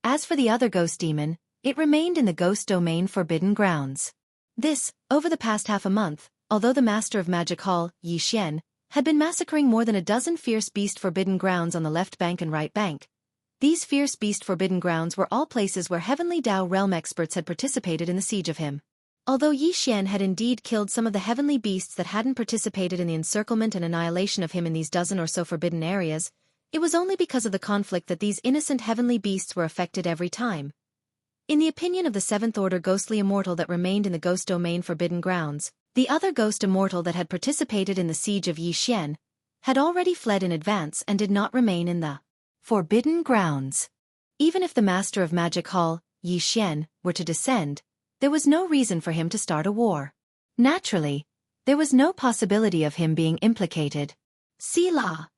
as for the other ghost demon, it remained in the ghost domain Forbidden Grounds. This, over the past half a month, although the master of Magic Hall, Yi Xian, had been massacring more than a dozen fierce beast Forbidden Grounds on the left bank and right bank. These fierce beast Forbidden Grounds were all places where Heavenly Dao realm experts had participated in the siege of him. Although Yi Xian had indeed killed some of the heavenly beasts that hadn't participated in the encirclement and annihilation of him in these dozen or so forbidden areas, it was only because of the conflict that these innocent heavenly beasts were affected every time. In the opinion of the seventh-order ghostly immortal that remained in the ghost domain Forbidden Grounds, the other ghost immortal that had participated in the siege of Yi Xian had already fled in advance and did not remain in the Forbidden Grounds. Even if the master of Magic Hall, Yi Xian, were to descend, there was no reason for him to start a war. Naturally, there was no possibility of him being implicated. Selah.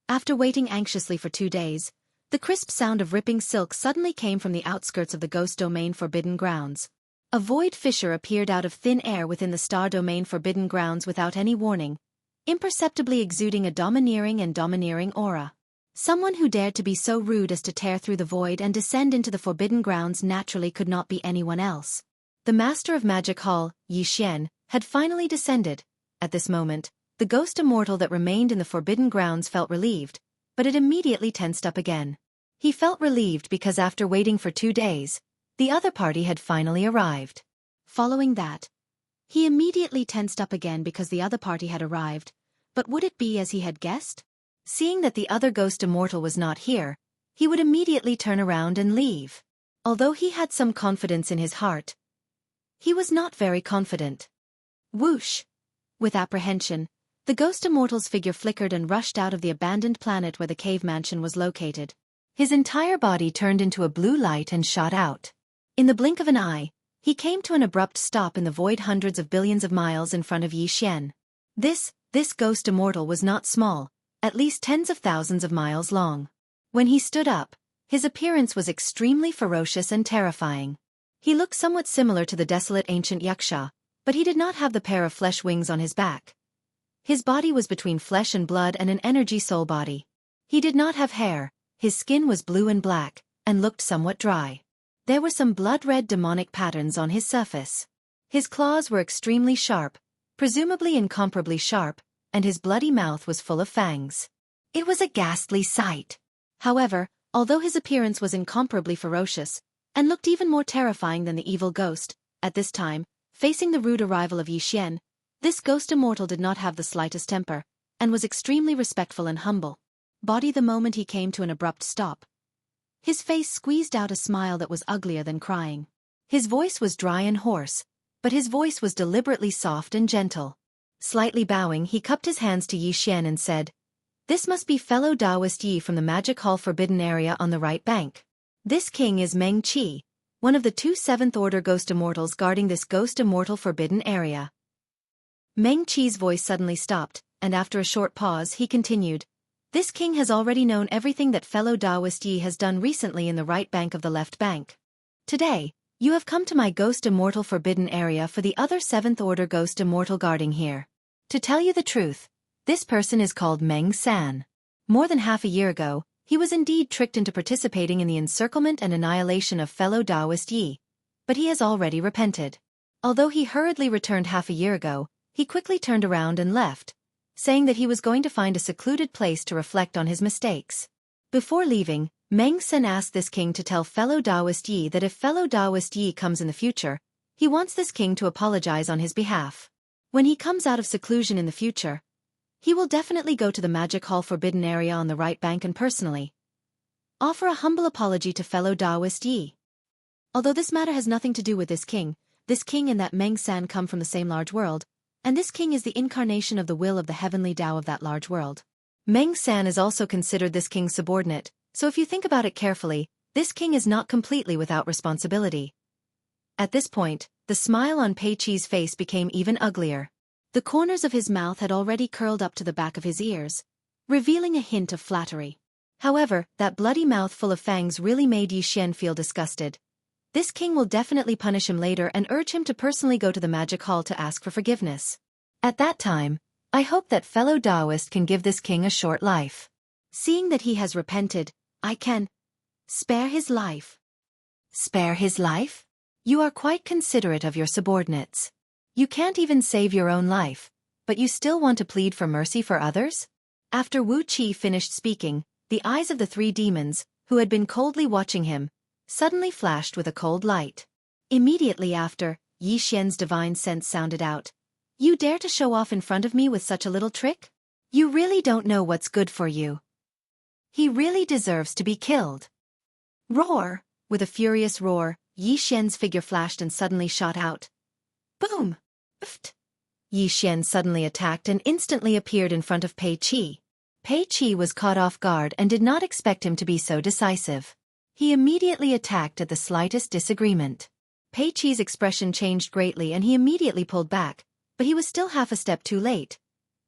After waiting anxiously for 2 days, the crisp sound of ripping silk suddenly came from the outskirts of the ghost domain Forbidden Grounds. A void fissure appeared out of thin air within the star domain Forbidden Grounds without any warning, imperceptibly exuding a domineering aura. Someone who dared to be so rude as to tear through the void and descend into the Forbidden Grounds naturally could not be anyone else. The master of Magic Hall, Yi Xian, had finally descended. At this moment, the ghost immortal that remained in the Forbidden Grounds felt relieved, but it immediately tensed up again. He felt relieved because after waiting for 2 days, the other party had finally arrived. Following that, he immediately tensed up again because the other party had arrived, but would it be as he had guessed? Seeing that the other ghost immortal was not here, he would immediately turn around and leave. Although he had some confidence in his heart, he was not very confident. Whoosh! With apprehension, the ghost immortal's figure flickered and rushed out of the abandoned planet where the cave mansion was located. His entire body turned into a blue light and shot out. In the blink of an eye, he came to an abrupt stop in the void hundreds of billions of miles in front of Yi Xian. This ghost immortal was not small, at least tens of thousands of miles long. When he stood up, his appearance was extremely ferocious and terrifying. He looked somewhat similar to the desolate ancient Yaksha, but he did not have the pair of flesh wings on his back. His body was between flesh and blood and an energy soul body. He did not have hair, his skin was blue and black, and looked somewhat dry. There were some blood-red demonic patterns on his surface. His claws were extremely sharp, presumably incomparably sharp, and his bloody mouth was full of fangs. It was a ghastly sight. However, although his appearance was incomparably ferocious, and looked even more terrifying than the evil ghost, at this time, facing the rude arrival of Yi Xian, this ghost immortal did not have the slightest temper, and was extremely respectful and humble. Body the moment he came to an abrupt stop. His face squeezed out a smile that was uglier than crying. His voice was dry and hoarse, but his voice was deliberately soft and gentle. Slightly bowing, he cupped his hands to Yi Xian and said, "This must be fellow Taoist Yi from the Magic Hall Forbidden area on the right bank. This king is Meng Qi, one of the 2 seventh-order ghost immortals guarding this ghost immortal forbidden area." Meng Qi's voice suddenly stopped, and after a short pause he continued, "This king has already known everything that fellow Taoist Yi has done recently in the right bank of the left bank. Today, you have come to my ghost immortal forbidden area for the other 7th-order ghost immortal guarding here. To tell you the truth, this person is called Meng San. More than half a year ago, he was indeed tricked into participating in the encirclement and annihilation of fellow Taoist Yi, but he has already repented. Although he hurriedly returned half a year ago, he quickly turned around and left, saying that he was going to find a secluded place to reflect on his mistakes. Before leaving, Meng San asked this king to tell fellow Taoist Yi that if fellow Taoist Yi comes in the future, He wants this king to apologize on his behalf. When he comes out of seclusion in the future, he will definitely go to the Magic Hall Forbidden Area on the right bank and personally offer a humble apology to fellow Taoist Yi. Although this matter has nothing to do with this king and that Meng San come from the same large world, and this king is the incarnation of the will of the heavenly Tao of that large world. Meng San is also considered this king's subordinate, so if you think about it carefully, this king is not completely without responsibility. At this point, the smile on Pei Qi's face became even uglier. The corners of his mouth had already curled up to the back of his ears, revealing a hint of flattery. However, that bloody mouth full of fangs really made Yi Xian feel disgusted. This king will definitely punish him later and urge him to personally go to the Magic Hall to ask for forgiveness. At that time, I hope that fellow Taoist can give this king a short life. Seeing that he has repented, I can spare his life. Spare his life? You are quite considerate of your subordinates. You can't even save your own life, but you still want to plead for mercy for others? After Wu Qi finished speaking, the eyes of the three demons, who had been coldly watching him, suddenly flashed with a cold light. Immediately after, Yi Xian's divine sense sounded out. You dare to show off in front of me with such a little trick? You really don't know what's good for you. He really deserves to be killed. Roar! With a furious roar, Yi Xian's figure flashed and suddenly shot out. Boom! Pft! Yi Xian suddenly attacked and instantly appeared in front of Pei Qi. Pei Qi was caught off guard and did not expect him to be so decisive. He immediately attacked at the slightest disagreement. Pei Qi's expression changed greatly and he immediately pulled back, but he was still half a step too late.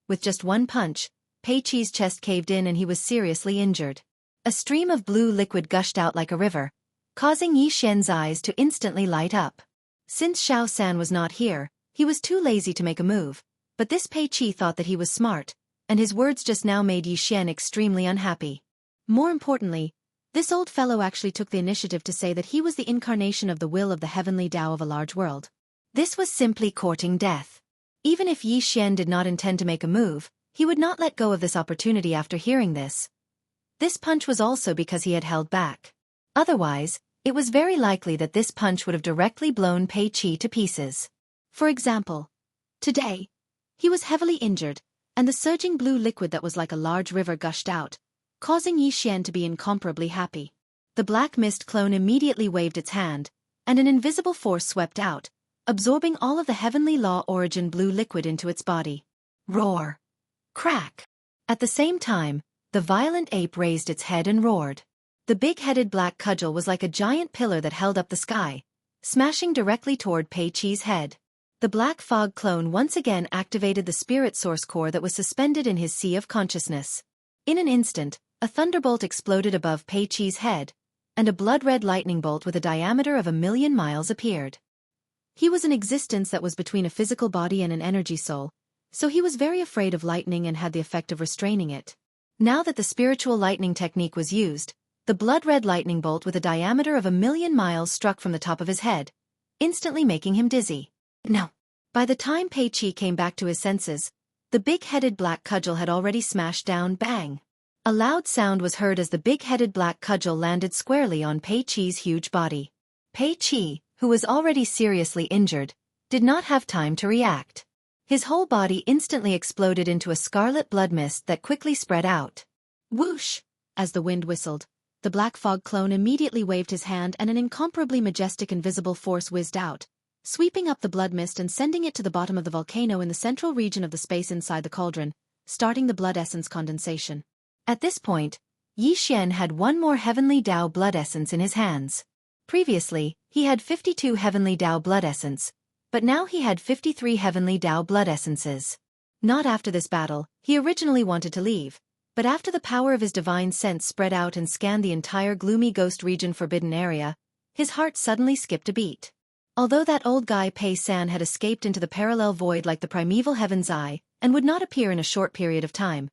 With just one punch, Pei Qi's chest caved in and he was seriously injured. A stream of blue liquid gushed out like a river, causing Yi Xian's eyes to instantly light up. Since Xiao San was not here, he was too lazy to make a move, but this Pei Qi thought that he was smart, and his words just now made Yi Xian extremely unhappy. More importantly, this old fellow actually took the initiative to say that he was the incarnation of the will of the heavenly Tao of a large world. This was simply courting death. Even if Yi Xian did not intend to make a move, he would not let go of this opportunity after hearing this. This punch was also because he had held back. Otherwise, it was very likely that this punch would have directly blown Pei Qi to pieces. For example, today, he was heavily injured, and the surging blue liquid that was like a large river gushed out, causing Yi Xian to be incomparably happy. The black mist clone immediately waved its hand, and an invisible force swept out, absorbing all of the heavenly law origin blue liquid into its body. Roar! Crack! At the same time, the violent ape raised its head and roared. The big-headed black cudgel was like a giant pillar that held up the sky, smashing directly toward Pei Qi's head. The black fog clone once again activated the spirit source core that was suspended in his sea of consciousness. In an instant, a thunderbolt exploded above Pei Qi's head, and a blood-red lightning bolt with a diameter of 1,000,000 miles appeared. He was an existence that was between a physical body and an energy soul, so he was very afraid of lightning and had the effect of restraining it. Now that the spiritual lightning technique was used, the blood-red lightning bolt with a diameter of 1,000,000 miles struck from the top of his head, instantly making him dizzy. No. By the time Pei Qi came back to his senses, the big-headed black cudgel had already smashed down. Bang! A loud sound was heard as the big-headed black cudgel landed squarely on Pei Qi's huge body. Pei Qi, who was already seriously injured, did not have time to react. His whole body instantly exploded into a scarlet blood mist that quickly spread out. Whoosh! As the wind whistled, the black fog clone immediately waved his hand and an incomparably majestic invisible force whizzed out, sweeping up the blood mist and sending it to the bottom of the volcano in the central region of the space inside the cauldron, starting the blood essence condensation. At this point, Yi Xian had one more heavenly Tao blood essence in his hands. Previously, he had 52 heavenly Tao blood essence, but now he had 53 heavenly Tao blood essences. Not after this battle, he originally wanted to leave, but after the power of his divine sense spread out and scanned the entire gloomy ghost region forbidden area, his heart suddenly skipped a beat. Although that old guy Pei San had escaped into the parallel void like the primeval heaven's eye, and would not appear in a short period of time,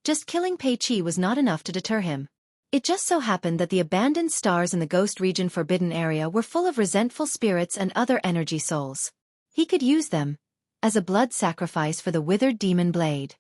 just killing Pei Qi was not enough to deter him. It just so happened that the abandoned stars in the ghost region forbidden area were full of resentful spirits and other energy souls. He could use them as a blood sacrifice for the withered demon blade.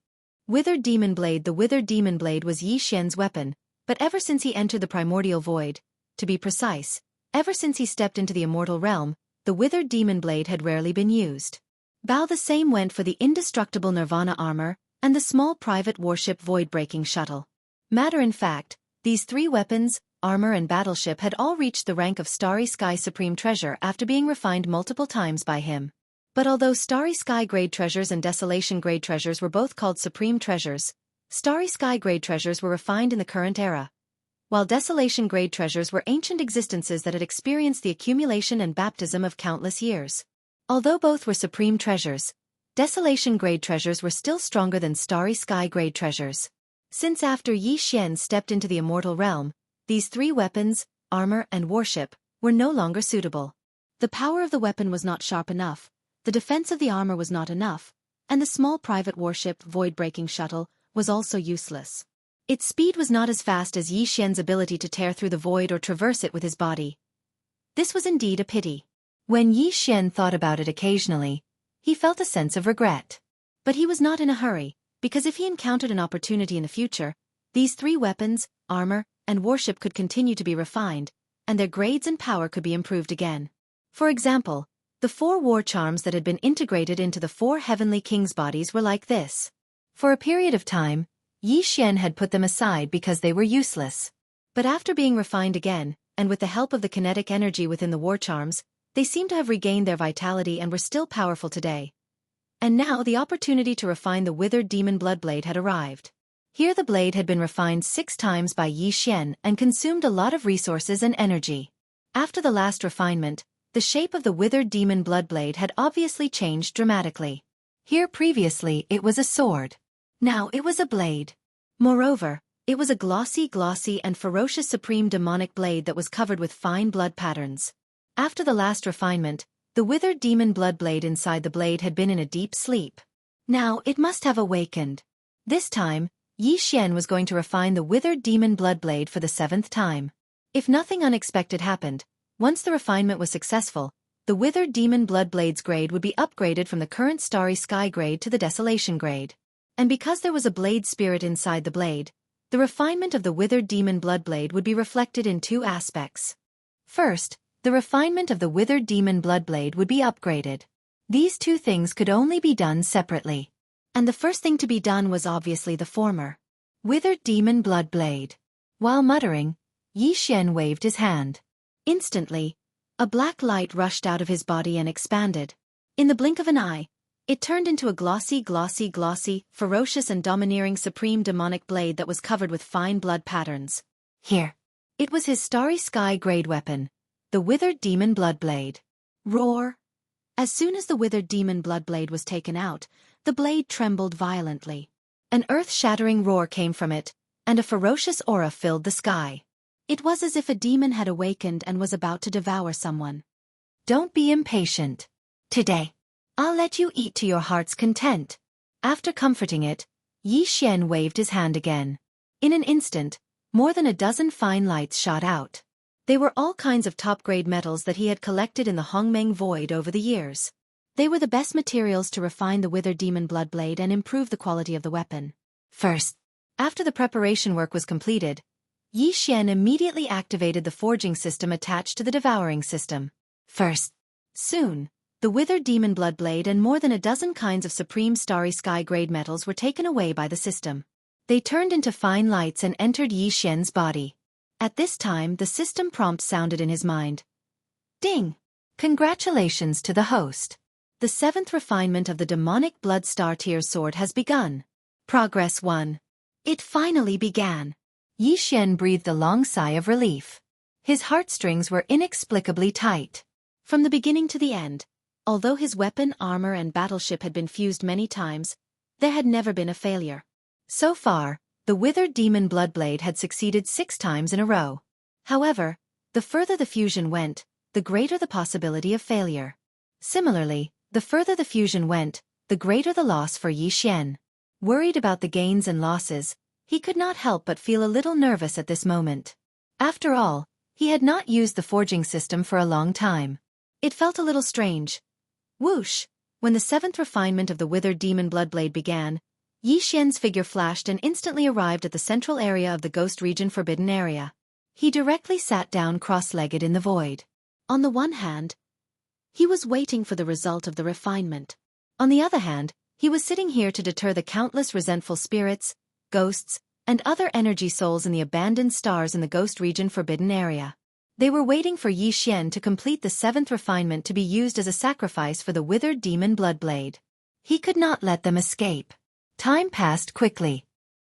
Withered demon blade. The withered demon blade was Yi Xian's weapon, but ever since he entered the primordial void, to be precise, ever since he stepped into the immortal realm, the withered demon blade had rarely been used. Bao the same went for the indestructible Nirvana armor and the small private warship void-breaking shuttle. Matter in fact, these three weapons, armor and battleship had all reached the rank of Starry Sky Supreme Treasure after being refined multiple times by him. But although Starry Sky Grade Treasures and Desolation Grade Treasures were both called Supreme Treasures, Starry Sky Grade Treasures were refined in the current era, while Desolation Grade Treasures were ancient existences that had experienced the accumulation and baptism of countless years. Although both were Supreme Treasures, Desolation Grade Treasures were still stronger than Starry Sky Grade Treasures. Since after Yi Xian stepped into the immortal realm, these three weapons, armor and warship, were no longer suitable. The power of the weapon was not sharp enough, the defense of the armor was not enough, and the small private warship void-breaking shuttle was also useless. Its speed was not as fast as Yi Xian's ability to tear through the void or traverse it with his body. This was indeed a pity. When Yi Xian thought about it occasionally, he felt a sense of regret. But he was not in a hurry, because if he encountered an opportunity in the future, these three weapons, armor, and warship could continue to be refined, and their grades and power could be improved again. For example, the 4 war charms that had been integrated into the 4 heavenly kings' bodies were like this. For a period of time, Yi Xian had put them aside because they were useless. But after being refined again, and with the help of the kinetic energy within the war charms, they seemed to have regained their vitality and were still powerful today. And now the opportunity to refine the withered demon bloodblade had arrived. Here the blade had been refined 6 times by Yi Xian and consumed a lot of resources and energy. After the last refinement, the shape of the withered demon bloodblade had obviously changed dramatically. Here previously it was a sword. Now it was a blade. Moreover, it was a glossy and ferocious supreme demonic blade that was covered with fine blood patterns. After the last refinement, the withered demon bloodblade inside the blade had been in a deep sleep. Now it must have awakened. This time, Yi Xian was going to refine the withered demon bloodblade for the 7th time. If nothing unexpected happened, once the refinement was successful, the withered demon bloodblade's grade would be upgraded from the current Starry Sky grade to the Desolation grade. And because there was a blade spirit inside the blade, the refinement of the withered demon bloodblade would be reflected in 2 aspects. First, the refinement of the withered demon bloodblade would be upgraded. These 2 things could only be done separately. And the first thing to be done was obviously the former. Withered demon bloodblade. While muttering, Yi Xian waved his hand. Instantly, a black light rushed out of his body and expanded. In the blink of an eye, it turned into a glossy, ferocious and domineering supreme demonic blade that was covered with fine blood patterns. Here. It was his Starry Sky grade weapon, the withered demon bloodblade. Roar! As soon as the withered demon bloodblade was taken out, the blade trembled violently. An earth-shattering roar came from it, and a ferocious aura filled the sky. It was as if a demon had awakened and was about to devour someone. Don't be impatient. Today, I'll let you eat to your heart's content. After comforting it, Yi Xian waved his hand again. In an instant, more than a dozen fine lights shot out. They were all kinds of top-grade metals that he had collected in the Hongmeng Void over the years. They were the best materials to refine the withered demon bloodblade and improve the quality of the weapon. First, after the preparation work was completed, Yi Xian immediately activated the forging system attached to the devouring system. Soon, the withered demon bloodblade and more than a dozen kinds of supreme Starry Sky grade metals were taken away by the system. They turned into fine lights and entered Yi Xian's body. At this time the system prompt sounded in his mind. Ding! Congratulations to the host. The 7th refinement of the demonic blood star tier sword has begun. Progress 1. It finally began. Yi Xian breathed a long sigh of relief. His heartstrings were inexplicably tight. From the beginning to the end, although his weapon, armor and battleship had been fused many times, there had never been a failure. So far, the withered demon bloodblade had succeeded 6 times in a row. However, the further the fusion went, the greater the possibility of failure. Similarly, the further the fusion went, the greater the loss for Yi Xian. Worried about the gains and losses, he could not help but feel a little nervous at this moment. After all, he had not used the forging system for a long time. It felt a little strange. Whoosh! When the 7th refinement of the withered demon bloodblade began, Yi Xian's figure flashed and instantly arrived at the central area of the Ghost Region Forbidden Area. He directly sat down cross-legged in the void. On the one hand, He was waiting for the result of the refinement. On the other hand, he was sitting here to deter the countless resentful spirits, ghosts, and other energy souls in the abandoned stars in the ghost region forbidden area. They were waiting for Yi Xian to complete the 7th refinement to be used as a sacrifice for the withered demon Bloodblade. He could not let them escape. Time passed quickly.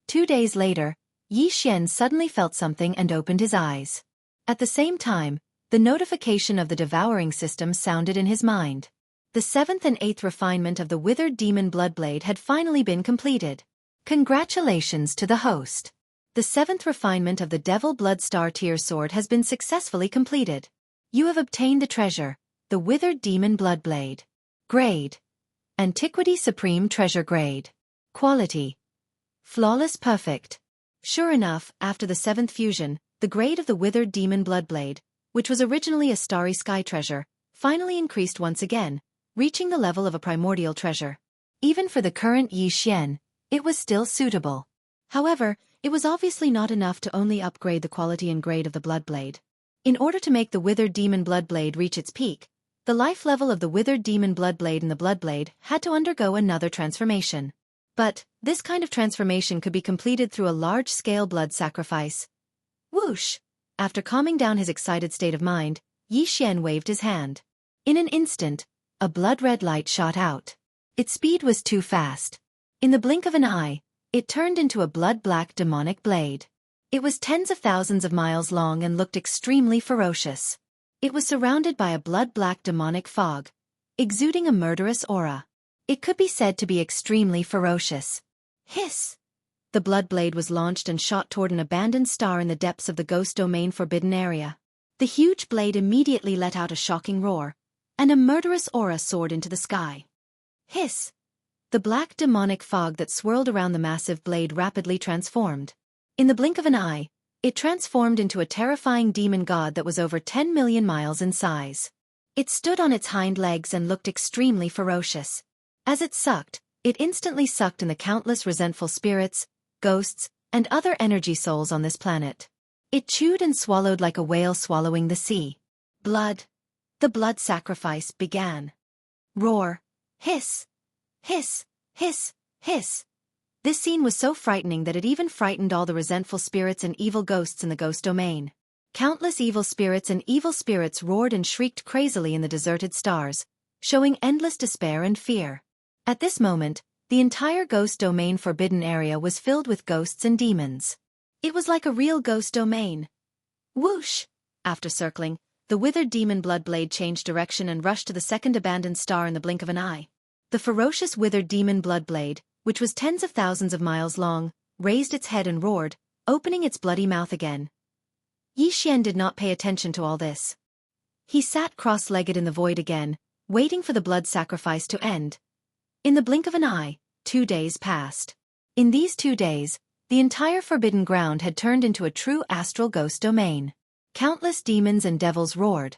2 days later, Yi Xian suddenly felt something and opened his eyes. At the same time, the notification of the devouring system sounded in his mind. The 7th and 8th refinement of the withered demon Bloodblade had finally been completed. Congratulations to the host. The 7th refinement of the Devil Blood Star Tier Sword has been successfully completed. You have obtained the treasure, the withered demon Bloodblade. Grade: Antiquity Supreme Treasure Grade. Quality: Flawless Perfect. Sure enough, after the 7th fusion, the grade of the withered demon Bloodblade, which was originally a starry sky treasure, finally increased once again, reaching the level of a primordial treasure. Even for the current Yi Xian, it was still suitable. However, it was obviously not enough to only upgrade the quality and grade of the Bloodblade. In order to make the withered demon Bloodblade reach its peak, the life level of the withered demon Bloodblade and the Bloodblade had to undergo another transformation. But, this kind of transformation could be completed through a large-scale blood sacrifice. Whoosh! After calming down his excited state of mind, Yi Xian waved his hand. In an instant, a blood-red light shot out. Its speed was too fast. In the blink of an eye, it turned into a blood-black demonic blade. It was tens of thousands of miles long and looked extremely ferocious. It was surrounded by a blood-black demonic fog, exuding a murderous aura. It could be said to be extremely ferocious. Hiss! The Bloodblade was launched and shot toward an abandoned star in the depths of the Ghost Domain forbidden area. The huge blade immediately let out a shocking roar, and a murderous aura soared into the sky. Hiss! The black demonic fog that swirled around the massive blade rapidly transformed. In the blink of an eye, it transformed into a terrifying demon god that was over 10 million miles in size. It stood on its hind legs and looked extremely ferocious. As it sucked, it instantly sucked in the countless resentful spirits, ghosts, and other energy souls on this planet. It chewed and swallowed like a whale swallowing the sea. Blood. The blood sacrifice began. Roar. Hiss. Hiss. Hiss. Hiss. This scene was so frightening that it even frightened all the resentful spirits and evil ghosts in the Ghost Domain. Countless evil spirits and evil spirits roared and shrieked crazily in the deserted stars, showing endless despair and fear. At this moment, the entire Ghost Domain forbidden area was filled with ghosts and demons. It was like a real Ghost Domain. Whoosh! After circling, the withered demon Bloodblade changed direction and rushed to the second abandoned star in the blink of an eye. The ferocious withered demon Bloodblade, which was tens of thousands of miles long, raised its head and roared, opening its bloody mouth again. Yi Xian did not pay attention to all this. He sat cross-legged in the void again, waiting for the blood sacrifice to end. In the blink of an eye, 2 days passed. In these 2 days, the entire forbidden ground had turned into a true astral ghost domain. Countless demons and devils roared,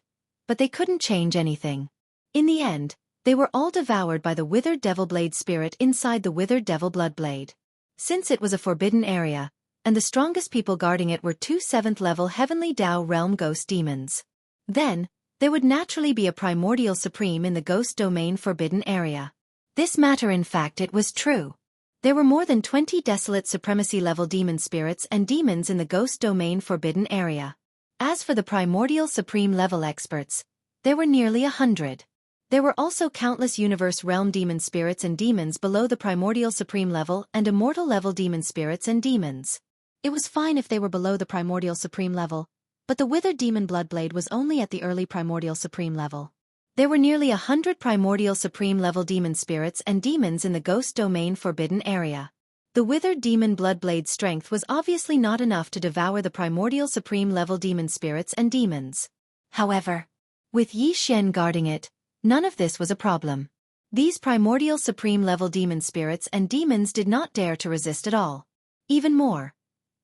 but they couldn't change anything. In the end, they were all devoured by the withered devil blade spirit inside the withered devil Bloodblade. Since it was a forbidden area, and the strongest people guarding it were 2 7th-level Heavenly Dao Realm ghost demons. Then, there would naturally be a primordial supreme in the Ghost Domain forbidden area. This matter in fact it was true. There were more than 20 desolate supremacy-level demon spirits and demons in the Ghost Domain forbidden area. As for the primordial supreme level experts, there were nearly 100. There were also countless universe realm demon spirits and demons below the primordial supreme level and immortal level demon spirits and demons. It was fine if they were below the primordial supreme level, but the withered demon Bloodblade was only at the early primordial supreme level. There were nearly 100 primordial supreme level demon spirits and demons in the Ghost Domain forbidden area. The withered demon Bloodblade's strength was obviously not enough to devour the primordial supreme level demon spirits and demons. However, with Yi Xian guarding it, none of this was a problem. These primordial supreme level demon spirits and demons did not dare to resist at all. Even more.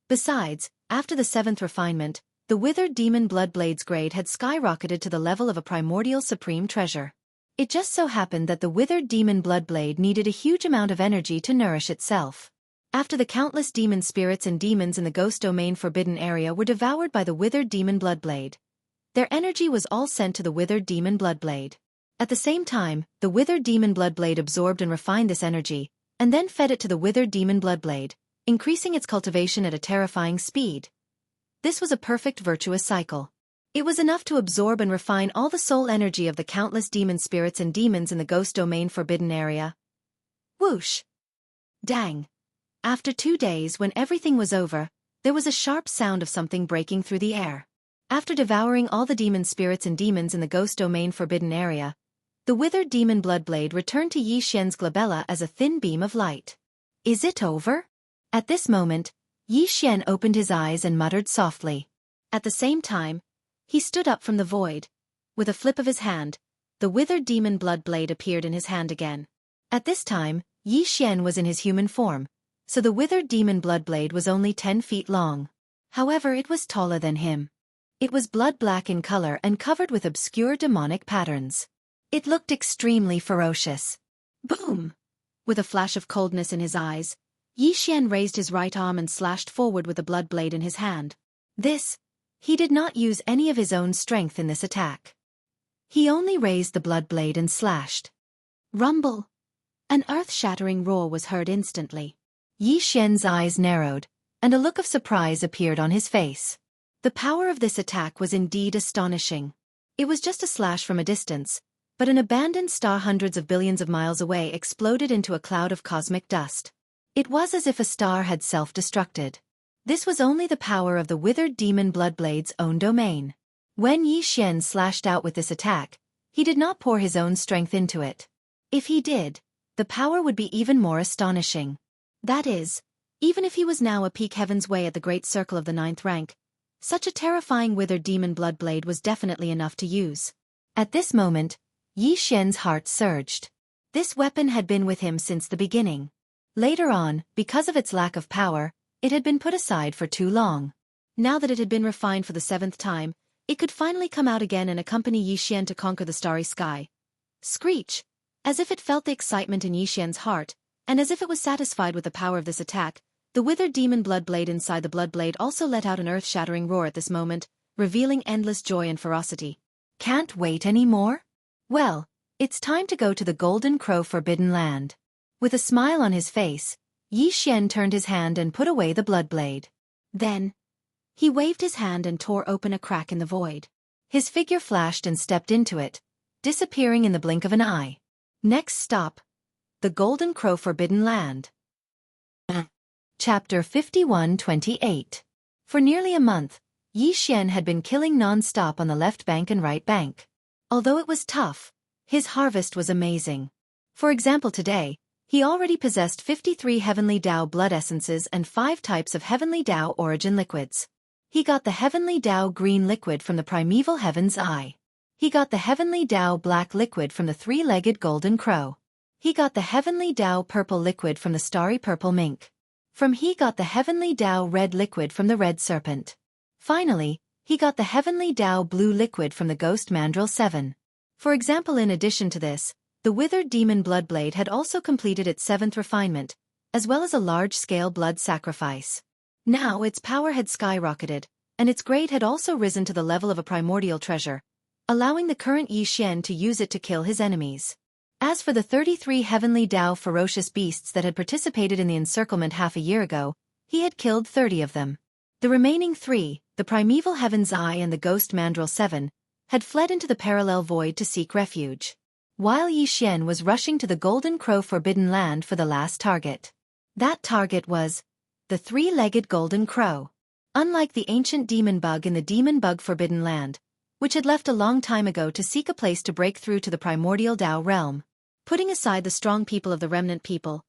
Besides, after the 7th refinement, the withered demon Bloodblade's grade had skyrocketed to the level of a primordial supreme treasure. It just so happened that the withered demon Bloodblade needed a huge amount of energy to nourish itself. After the countless demon spirits and demons in the Ghost Domain forbidden area were devoured by the withered demon Bloodblade, their energy was all sent to the withered demon Bloodblade. At the same time, the withered demon bloodblade absorbed and refined this energy, and then fed it to the withered demon bloodblade, increasing its cultivation at a terrifying speed. This was a perfect virtuous cycle. It was enough to absorb and refine all the soul energy of the countless demon spirits and demons in the ghost domain forbidden area. Whoosh! Dang! After 2 days, when everything was over, there was a sharp sound of something breaking through the air. After devouring all the demon spirits and demons in the ghost domain forbidden area, the withered demon bloodblade returned to Yi Xian's glabella as a thin beam of light. Is it over? At this moment, Yi Xian opened his eyes and muttered softly. At the same time, he stood up from the void. With a flip of his hand, the withered demon bloodblade appeared in his hand again. At this time, Yi Xian was in his human form, so the withered demon bloodblade was only 10 feet long. However, it was taller than him. It was blood-black in color and covered with obscure demonic patterns. It looked extremely ferocious. Boom! With a flash of coldness in his eyes, Yi Xian raised his right arm and slashed forward with the blood blade in his hand. He did not use any of his own strength in this attack. He only raised the blood blade and slashed. Rumble! An earth-shattering roar was heard instantly. Yi Xian's eyes narrowed, and a look of surprise appeared on his face. The power of this attack was indeed astonishing. It was just a slash from a distance, but an abandoned star hundreds of billions of miles away exploded into a cloud of cosmic dust. It was as if a star had self-destructed. This was only the power of the withered demon bloodblade's own domain. When Yi Xian slashed out with this attack, he did not pour his own strength into it. If he did, the power would be even more astonishing. That is, even if he was now a peak heaven's way at the great circle of the 9th rank, such a terrifying withered demon bloodblade was definitely enough to use. At this moment, Yi Xian's heart surged. This weapon had been with him since the beginning. Later on, because of its lack of power, it had been put aside for too long. Now that it had been refined for the 7th time, it could finally come out again and accompany Yi Xian to conquer the starry sky. Screech! As if it felt the excitement in Yi Xian's heart, and as if it was satisfied with the power of this attack, the withered demon bloodblade inside the bloodblade also let out an earth-shattering roar at this moment, revealing endless joy and ferocity. Can't wait anymore? Well, it's time to go to the Golden Crow Forbidden Land. With a smile on his face, Yi Xian turned his hand and put away the bloodblade. Then, he waved his hand and tore open a crack in the void. His figure flashed and stepped into it, disappearing in the blink of an eye. Next stop, the Golden Crow Forbidden Land. Chapter 51-28. For nearly a month, Yi Xian had been killing non-stop on the left bank and right bank. Although it was tough, his harvest was amazing. For example, today, he already possessed 53 Heavenly Tao blood essences and 5 types of Heavenly Tao origin liquids. He got the Heavenly Tao green liquid from the primeval Heaven's Eye. He got the Heavenly Tao black liquid from the 3-legged golden crow. He got the Heavenly Tao purple liquid from the starry purple mink. He got the Heavenly Tao red liquid from the red serpent. Finally, he got the Heavenly Tao blue liquid from the ghost mandrill 7. For example, in addition to this, the withered demon bloodblade had also completed its 7th refinement, as well as a large-scale blood sacrifice. Now its power had skyrocketed, and its grade had also risen to the level of a primordial treasure, allowing the current Yi Xian to use it to kill his enemies. As for the 33 Heavenly Tao ferocious beasts that had participated in the encirclement half a year ago, he had killed 30 of them. The remaining 3, the primeval Heaven's Eye and the ghost mandrill 7, had fled into the parallel void to seek refuge. While Yi Xian was rushing to the Golden Crow Forbidden Land for the last target. That target was the 3-legged golden crow. Unlike the ancient demon bug in the Demon Bug Forbidden Land, which had left a long time ago to seek a place to break through to the primordial Tao realm, putting aside the strong people of the remnant people,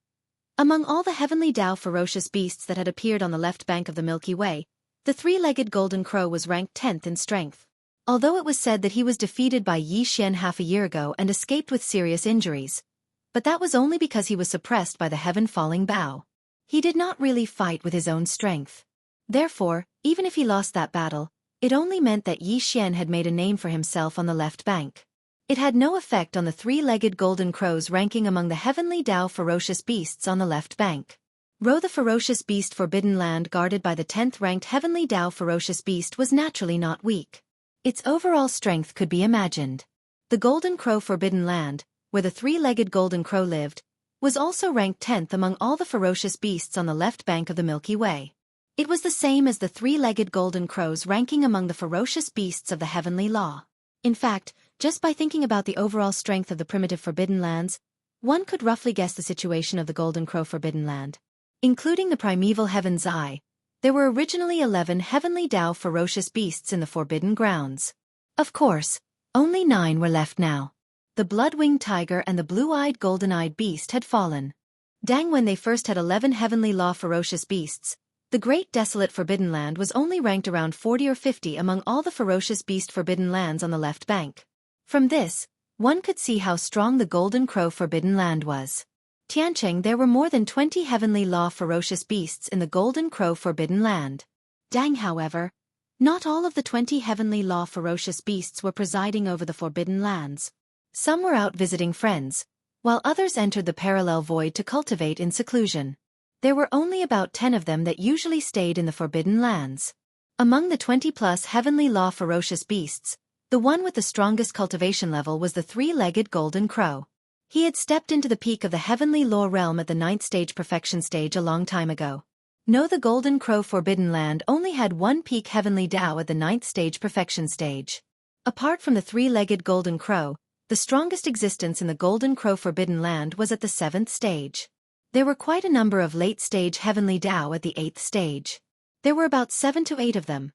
among all the Heavenly Tao ferocious beasts that had appeared on the left bank of the Milky Way, the 3-legged golden crow was ranked 10th in strength. Although it was said that he was defeated by Yi Xian half a year ago and escaped with serious injuries, but that was only because he was suppressed by the heaven-falling bow. He did not really fight with his own strength. Therefore, even if he lost that battle, it only meant that Yi Xian had made a name for himself on the left bank. It had no effect on the 3-legged golden crow's ranking among the Heavenly Tao ferocious beasts on the left bank. The ferocious beast Forbidden Land guarded by the 10th-ranked Heavenly Tao ferocious beast was naturally not weak. Its overall strength could be imagined. The Golden Crow Forbidden Land, where the three-legged Golden Crow lived, was also ranked 10th among all the ferocious beasts on the left bank of the Milky Way. It was the same as the three-legged Golden Crow's ranking among the ferocious beasts of the heavenly law. In fact, just by thinking about the overall strength of the primitive Forbidden Lands, one could roughly guess the situation of the Golden Crow Forbidden Land. Including the primeval Heaven's Eye, there were originally 11 heavenly Tao ferocious beasts in the Forbidden Grounds. Of course, only 9 were left now. The blood-winged tiger and the blue-eyed golden-eyed beast had fallen. Dang, when they first had 11 heavenly law ferocious beasts, the great desolate Forbidden Land was only ranked around 40 or 50 among all the ferocious beast Forbidden Lands on the left bank. From this, one could see how strong the Golden Crow Forbidden Land was. Tiancheng, there were more than 20 heavenly law ferocious beasts in the Golden Crow Forbidden Land. Dang, however, not all of the 20 heavenly law ferocious beasts were presiding over the Forbidden Lands. Some were out visiting friends, while others entered the parallel void to cultivate in seclusion. There were only about 10 of them that usually stayed in the Forbidden Lands. Among the 20-plus heavenly law ferocious beasts, the one with the strongest cultivation level was the three-legged Golden Crow. He had stepped into the peak of the heavenly law realm at the 9th stage perfection stage a long time ago. No, the Golden Crow Forbidden Land only had one peak heavenly Tao at the 9th stage perfection stage. Apart from the three-legged Golden Crow, the strongest existence in the Golden Crow Forbidden Land was at the 7th stage. There were quite a number of late-stage heavenly Tao at the 8th stage. There were about 7 to 8 of them.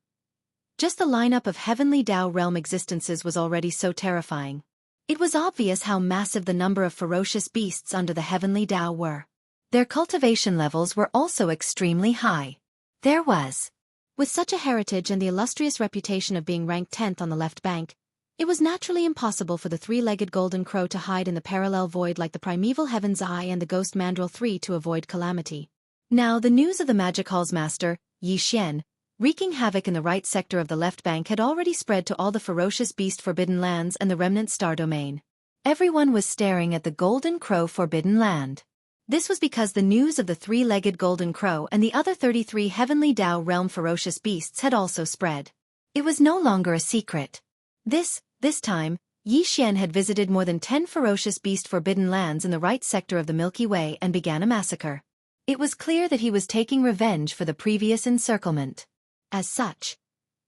Just the lineup of heavenly Tao realm existences was already so terrifying. It was obvious how massive the number of ferocious beasts under the heavenly Tao were. Their cultivation levels were also extremely high. There was. With such a heritage and the illustrious reputation of being ranked 10th on the left bank, it was naturally impossible for the three-legged Golden Crow to hide in the parallel void like the primeval Heaven's Eye and the Ghost Mandrill 3 to avoid calamity. Now, the news of the Magic Hall's master, Yi Xian, wreaking havoc in the right sector of the left bank had already spread to all the ferocious beast Forbidden Lands and the remnant star domain. Everyone was staring at the Golden Crow Forbidden Land. This was because the news of the three-legged Golden Crow and the other 33 heavenly Tao realm ferocious beasts had also spread. It was no longer a secret. This time, Yi Xian had visited more than 10 ferocious beast Forbidden Lands in the right sector of the Milky Way and began a massacre. It was clear that he was taking revenge for the previous encirclement. As such,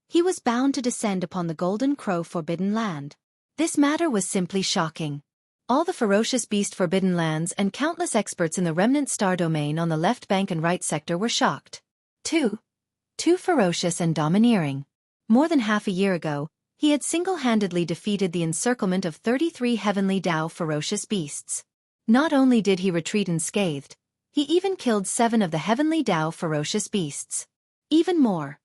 he was bound to descend upon the Golden Crow Forbidden Land. This matter was simply shocking. All the ferocious beast Forbidden Lands and countless experts in the remnant star domain on the left bank and right sector were shocked. Too ferocious and domineering. More than half a year ago, he had single-handedly defeated the encirclement of 33 heavenly Tao ferocious beasts. Not only did he retreat unscathed, he even killed 7 of the heavenly Tao ferocious beasts. Even more.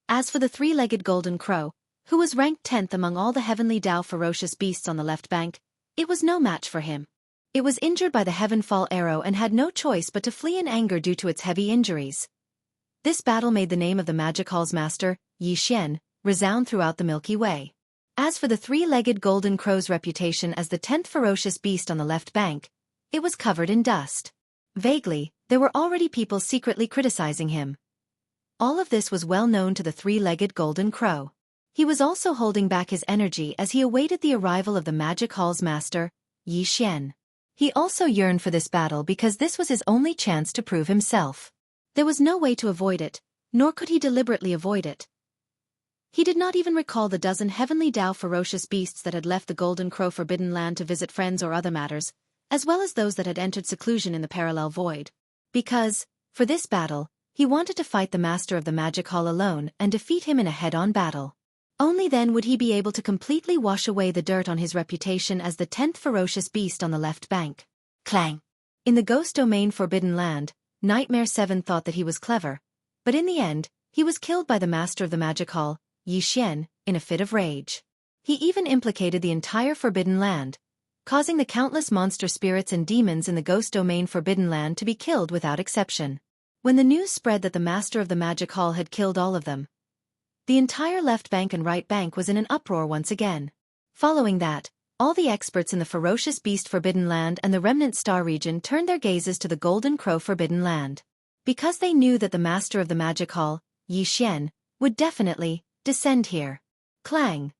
As for the three-legged Golden Crow, who was ranked 10th among all the heavenly Tao ferocious beasts on the left bank, it was no match for him. It was injured by the Heavenfall arrow and had no choice but to flee in anger due to its heavy injuries. This battle made the name of the Magic Hall's master, Yi Xian, resound throughout the Milky Way. As for the three-legged Golden Crow's reputation as the 10th ferocious beast on the left bank, it was covered in dust. Vaguely, there were already people secretly criticizing him. All of this was well known to the three-legged Golden Crow. He was also holding back his energy as he awaited the arrival of the Magic Hall's master, Yi Xian. He also yearned for this battle because this was his only chance to prove himself. There was no way to avoid it, nor could he deliberately avoid it. He did not even recall the dozen heavenly Tao ferocious beasts that had left the Golden Crow Forbidden Land to visit friends or other matters, as well as those that had entered seclusion in the parallel void. Because, for this battle, he wanted to fight the master of the Magic Hall alone and defeat him in a head-on battle. Only then would he be able to completely wash away the dirt on his reputation as the 10th ferocious beast on the left bank. Clang! In the Ghost Domain Forbidden Land, Nightmare 7 thought that he was clever, but in the end, he was killed by the master of the Magic Hall, Yi Xian, in a fit of rage. He even implicated the entire Forbidden Land, causing the countless monster spirits and demons in the Ghost Domain Forbidden Land to be killed without exception. When the news spread that the master of the Magic Hall had killed all of them, the entire left bank and right bank was in an uproar once again. Following that, all the experts in the ferocious beast Forbidden Land and the remnant star region turned their gazes to the Golden Crow Forbidden Land. Because they knew that the master of the Magic Hall, Yi Xian, would definitely descend here. Clang!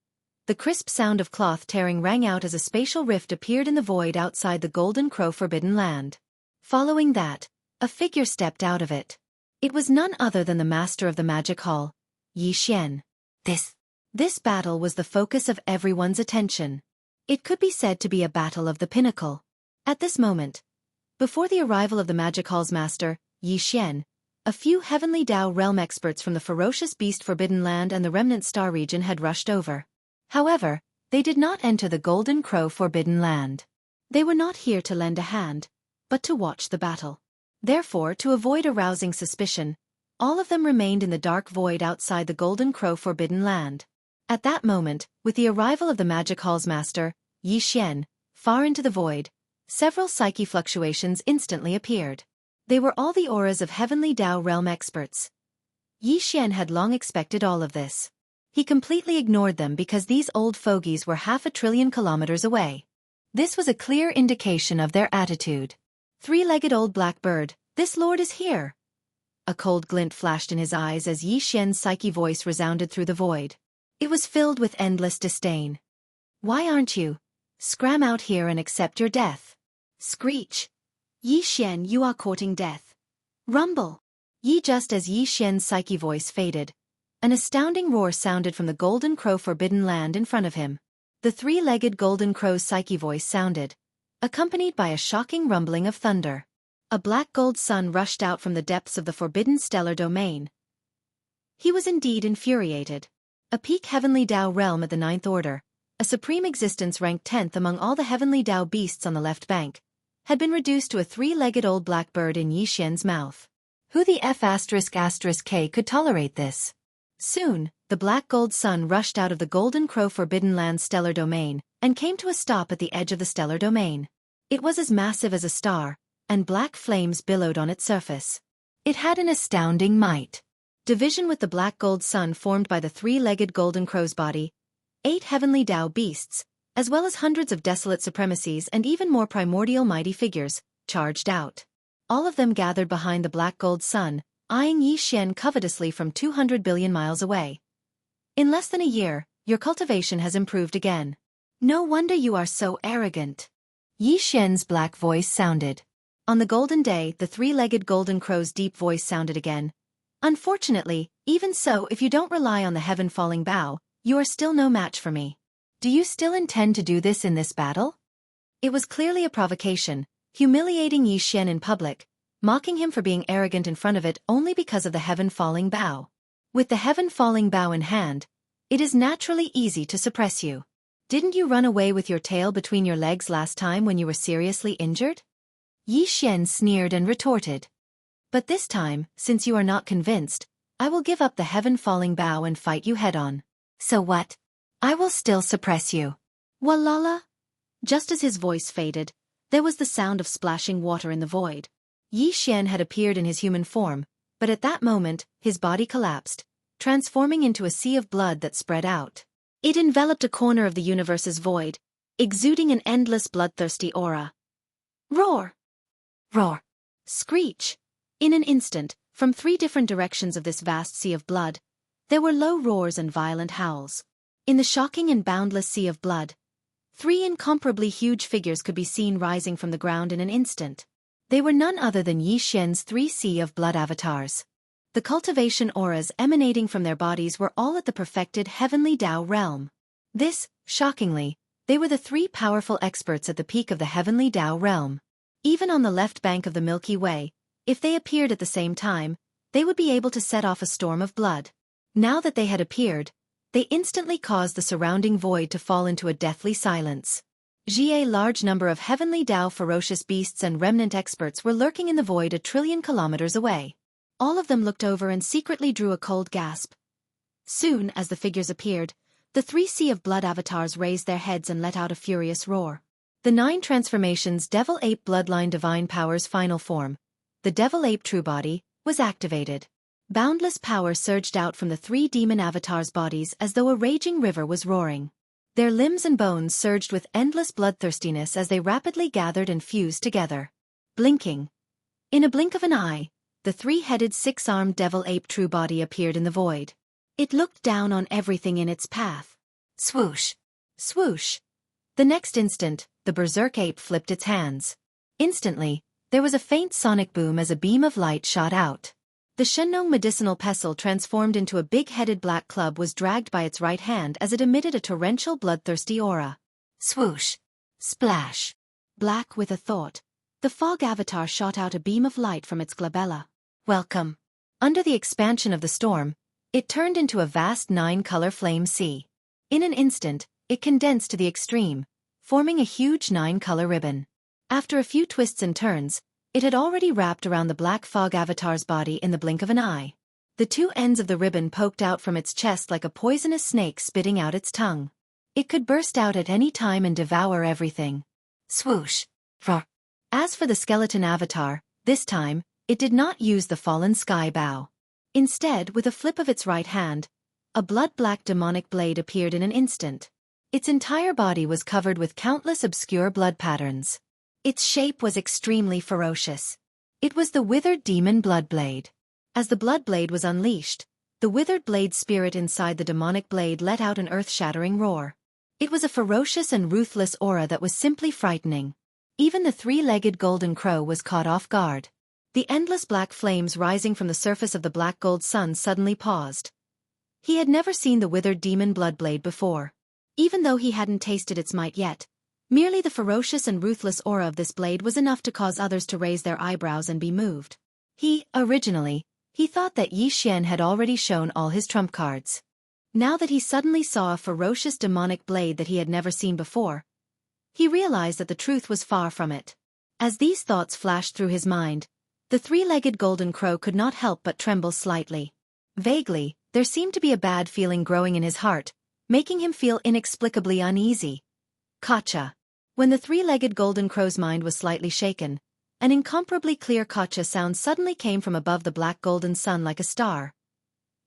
The crisp sound of cloth tearing rang out as a spatial rift appeared in the void outside the Golden Crow Forbidden Land. Following that, a figure stepped out of it. It was none other than the master of the magic hall, Yi Xian. This battle was the focus of everyone's attention. It could be said to be a battle of the pinnacle. At this moment, before the arrival of the magic hall's master, Yi Xian, a few Heavenly Dao realm experts from the Ferocious Beast Forbidden Land and the Remnant Star region had rushed over. However, they did not enter the Golden Crow Forbidden Land. They were not here to lend a hand, but to watch the battle. Therefore, to avoid arousing suspicion, all of them remained in the dark void outside the Golden Crow Forbidden Land. At that moment, with the arrival of the Magic Hall's master, Yi Xian, far into the void, several psyche fluctuations instantly appeared. They were all the auras of Heavenly Dao realm experts. Yi Xian had long expected all of this. He completely ignored them because these old fogies were 500 billion kilometers away. This was a clear indication of their attitude. Three-legged old black bird, this lord is here. A cold glint flashed in his eyes as Yi Xian's psyche voice resounded through the void. It was filled with endless disdain. Why aren't you? Scram out here and accept your death. Screech. Yi Xian, you are courting death. Rumble. Just as Yi Xian's psyche voice faded, an astounding roar sounded from the Golden Crow Forbidden Land in front of him. The three-legged Golden Crow's psyche voice sounded, accompanied by a shocking rumbling of thunder. A black gold sun rushed out from the depths of the forbidden stellar domain. He was indeed infuriated. A peak Heavenly Dao realm at the 9th order, a supreme existence ranked 10th among all the Heavenly Dao beasts on the left bank, had been reduced to a three-legged old black bird in Yi Xian's mouth. Who the F***K could tolerate this? Soon, the black gold sun rushed out of the Golden Crow Forbidden Land stellar domain and came to a stop at the edge of the stellar domain. It was as massive as a star, and black flames billowed on its surface. It had an astounding might. Division with the black gold sun formed by the three-legged Golden Crow's body, 8 Heavenly Dao beasts, as well as hundreds of desolate supremacies and even more primordial mighty figures, charged out. All of them gathered behind the black gold sun, eyeing Yi Xian covetously from 200 billion miles away. In less than a year, your cultivation has improved again. No wonder you are so arrogant. Yi Xian's black voice sounded. On the golden day, the three-legged Golden Crow's deep voice sounded again. Unfortunately, even so, if you don't rely on the heaven-falling bow, you are still no match for me. Do you still intend to do this in this battle? It was clearly a provocation, humiliating Yi Xian in public, mocking him for being arrogant in front of it only because of the heaven-falling bow. With the heaven-falling bow in hand, it is naturally easy to suppress you. Didn't you run away with your tail between your legs last time when you were seriously injured? Yi Xian sneered and retorted. But this time, since you are not convinced, I will give up the heaven-falling bow and fight you head-on. So what? I will still suppress you. Walala? Just as his voice faded, there was the sound of splashing water in the void. Yi Xian had appeared in his human form, but at that moment, his body collapsed, transforming into a sea of blood that spread out. It enveloped a corner of the universe's void, exuding an endless bloodthirsty aura. Roar! Roar! Screech! In an instant, from 3 different directions of this vast sea of blood, there were low roars and violent howls. In the shocking and boundless sea of blood, 3 incomparably huge figures could be seen rising from the ground in an instant. They were none other than Yi Xian's 3 sea of blood avatars. The cultivation auras emanating from their bodies were all at the perfected Heavenly Dao realm. This, shockingly, they were the 3 powerful experts at the peak of the Heavenly Dao realm. Even on the left bank of the Milky Way, if they appeared at the same time, they would be able to set off a storm of blood. Now that they had appeared, they instantly caused the surrounding void to fall into a deathly silence. A large number of Heavenly Dao ferocious beasts and remnant experts were lurking in the void 1 trillion kilometers away. All of them looked over and secretly drew a cold gasp. Soon, as the figures appeared, the 3 sea of blood avatars raised their heads and let out a furious roar. The 9 transformations Devil Ape Bloodline Divine Power's final form, the Devil Ape True Body, was activated. Boundless power surged out from the 3 demon avatars' bodies as though a raging river was roaring. Their limbs and bones surged with endless bloodthirstiness as they rapidly gathered and fused together. Blinking. In a blink of an eye, the 3-headed 6-armed Devil Ape True Body appeared in the void. It looked down on everything in its path. Swoosh. Swoosh! The next instant, the berserk ape flipped its hands. Instantly, there was a faint sonic boom as a beam of light shot out. The Shenong medicinal pestle transformed into a big-headed black club was dragged by its right hand as it emitted a torrential bloodthirsty aura. Swoosh! Splash! Black with a thought, the fog avatar shot out a beam of light from its glabella. Welcome. Under the expansion of the storm, it turned into a vast 9-color flame sea. In an instant, it condensed to the extreme, forming a huge 9-color ribbon. After a few twists and turns, it had already wrapped around the black fog avatar's body in the blink of an eye. The two ends of the ribbon poked out from its chest like a poisonous snake spitting out its tongue. It could burst out at any time and devour everything. Swoosh! Roar! As for the skeleton avatar, this time, it did not use the fallen sky bow. Instead, with a flip of its right hand, a blood-black demonic blade appeared in an instant. Its entire body was covered with countless obscure blood patterns. Its shape was extremely ferocious. It was the withered demon Bloodblade. As the Bloodblade was unleashed, the withered blade spirit inside the demonic blade let out an earth-shattering roar. It was a ferocious and ruthless aura that was simply frightening. Even the three-legged golden crow was caught off guard. The endless black flames rising from the surface of the black gold sun suddenly paused. He had never seen the withered demon Bloodblade before. Even though he hadn't tasted its might yet, merely the ferocious and ruthless aura of this blade was enough to cause others to raise their eyebrows and be moved. Originally, he thought that Yi Xian had already shown all his trump cards. Now that he suddenly saw a ferocious demonic blade that he had never seen before, he realized that the truth was far from it. As these thoughts flashed through his mind, the three-legged golden crow could not help but tremble slightly. Vaguely, there seemed to be a bad feeling growing in his heart, making him feel inexplicably uneasy. Gotcha. When the three-legged golden crow's mind was slightly shaken, an incomparably clear gotcha sound suddenly came from above the black golden sun like a star.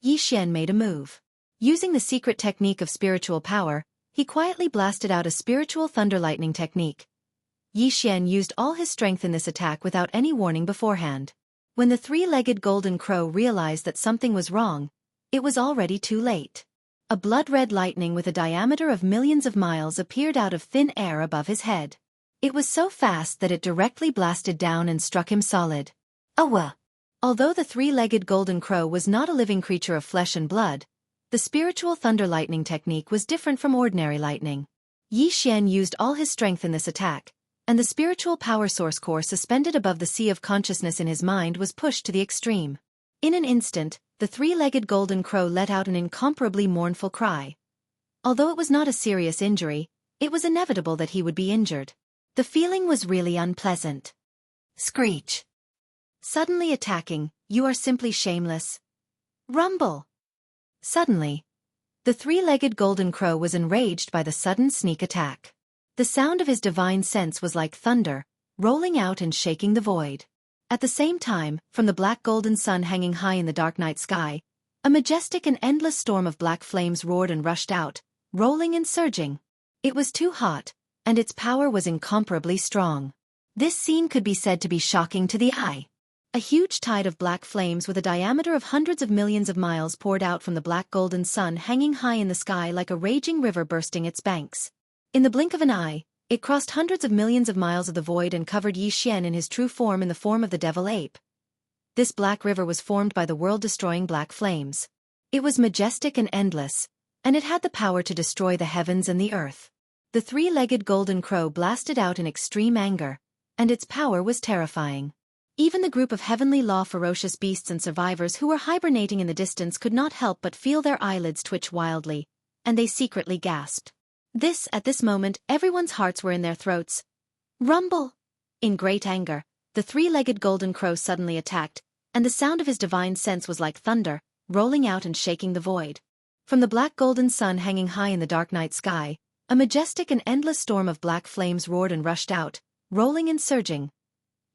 Yi Xian made a move. Using the secret technique of spiritual power, he quietly blasted out a spiritual thunder lightning technique. Yi Xian used all his strength in this attack without any warning beforehand. When the three-legged golden crow realized that something was wrong, it was already too late. A blood-red lightning with a diameter of millions of miles appeared out of thin air above his head. It was so fast that it directly blasted down and struck him solid. Awa! Although the three-legged golden crow was not a living creature of flesh and blood, the spiritual thunder lightning technique was different from ordinary lightning. Yi Xian used all his strength in this attack, and the spiritual power source core suspended above the sea of consciousness in his mind was pushed to the extreme. In an instant, the three-legged golden crow let out an incomparably mournful cry. Although it was not a serious injury, it was inevitable that he would be injured. The feeling was really unpleasant. Screech. Suddenly attacking, you are simply shameless. Rumble. Suddenly, the three-legged golden crow was enraged by the sudden sneak attack. The sound of his divine sense was like thunder, rolling out and shaking the void. At the same time, from the black golden sun hanging high in the dark night sky, a majestic and endless storm of black flames roared and rushed out, rolling and surging. It was too hot, and its power was incomparably strong. This scene could be said to be shocking to the eye. A huge tide of black flames with a diameter of hundreds of millions of miles poured out from the black golden sun hanging high in the sky like a raging river bursting its banks. In the blink of an eye, it crossed hundreds of millions of miles of the void and covered Yi Xian in his true form in the form of the devil ape. This black river was formed by the world-destroying black flames. It was majestic and endless, and it had the power to destroy the heavens and the earth. The three-legged golden crow blasted out in extreme anger, and its power was terrifying. Even the group of heavenly law ferocious beasts and survivors who were hibernating in the distance could not help but feel their eyelids twitch wildly, and they secretly gasped. At this moment, everyone's hearts were in their throats. Rumble! In great anger, the three-legged golden crow suddenly attacked, and the sound of his divine sense was like thunder, rolling out and shaking the void. From the black golden sun hanging high in the dark night sky, a majestic and endless storm of black flames roared and rushed out, rolling and surging.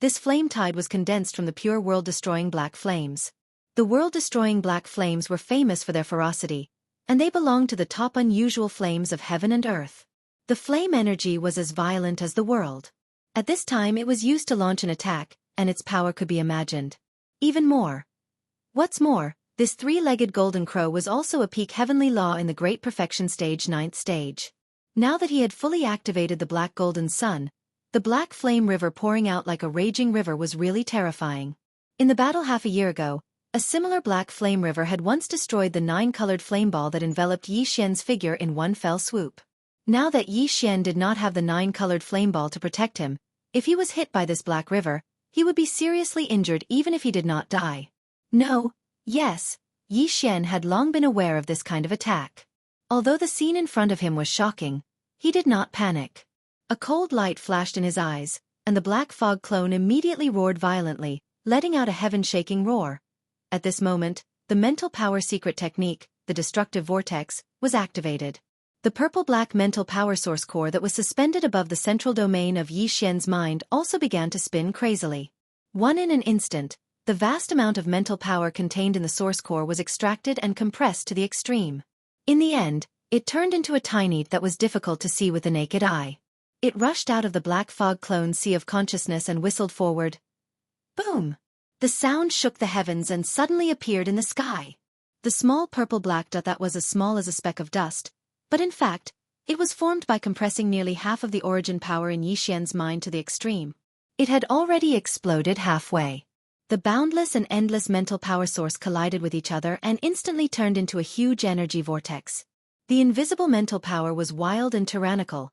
This flame tide was condensed from the pure world-destroying black flames. The world-destroying black flames were famous for their ferocity, and they belonged to the top unusual flames of heaven and earth. The flame energy was as violent as the world. At this time it was used to launch an attack, and its power could be imagined. Even more. What's more, this three-legged golden crow was also a peak heavenly law in the Great Perfection Stage 9th stage. Now that he had fully activated the black golden sun, the black flame river pouring out like a raging river was really terrifying. In the battle half a year ago, a similar black flame river had once destroyed the 9-colored flame ball that enveloped Yi Xian's figure in one fell swoop. Now that Yi Xian did not have the 9-colored flame ball to protect him, if he was hit by this black river, he would be seriously injured even if he did not die. No, yes, Yi Xian had long been aware of this kind of attack. Although the scene in front of him was shocking, he did not panic. A cold light flashed in his eyes, and the black fog clone immediately roared violently, letting out a heaven-shaking roar. At this moment, the mental power secret technique, the destructive vortex, was activated. The purple-black mental power source core that was suspended above the central domain of Yi Xian's mind also began to spin crazily. In an instant, the vast amount of mental power contained in the source core was extracted and compressed to the extreme. In the end, it turned into a tiny that was difficult to see with the naked eye. It rushed out of the black fog clone's sea of consciousness and whistled forward. Boom! The sound shook the heavens and suddenly appeared in the sky. The small purple-black dot that was as small as a speck of dust, but in fact, it was formed by compressing nearly half of the origin power in Yi Xian's mind to the extreme. It had already exploded halfway. The boundless and endless mental power source collided with each other and instantly turned into a huge energy vortex. The invisible mental power was wild and tyrannical,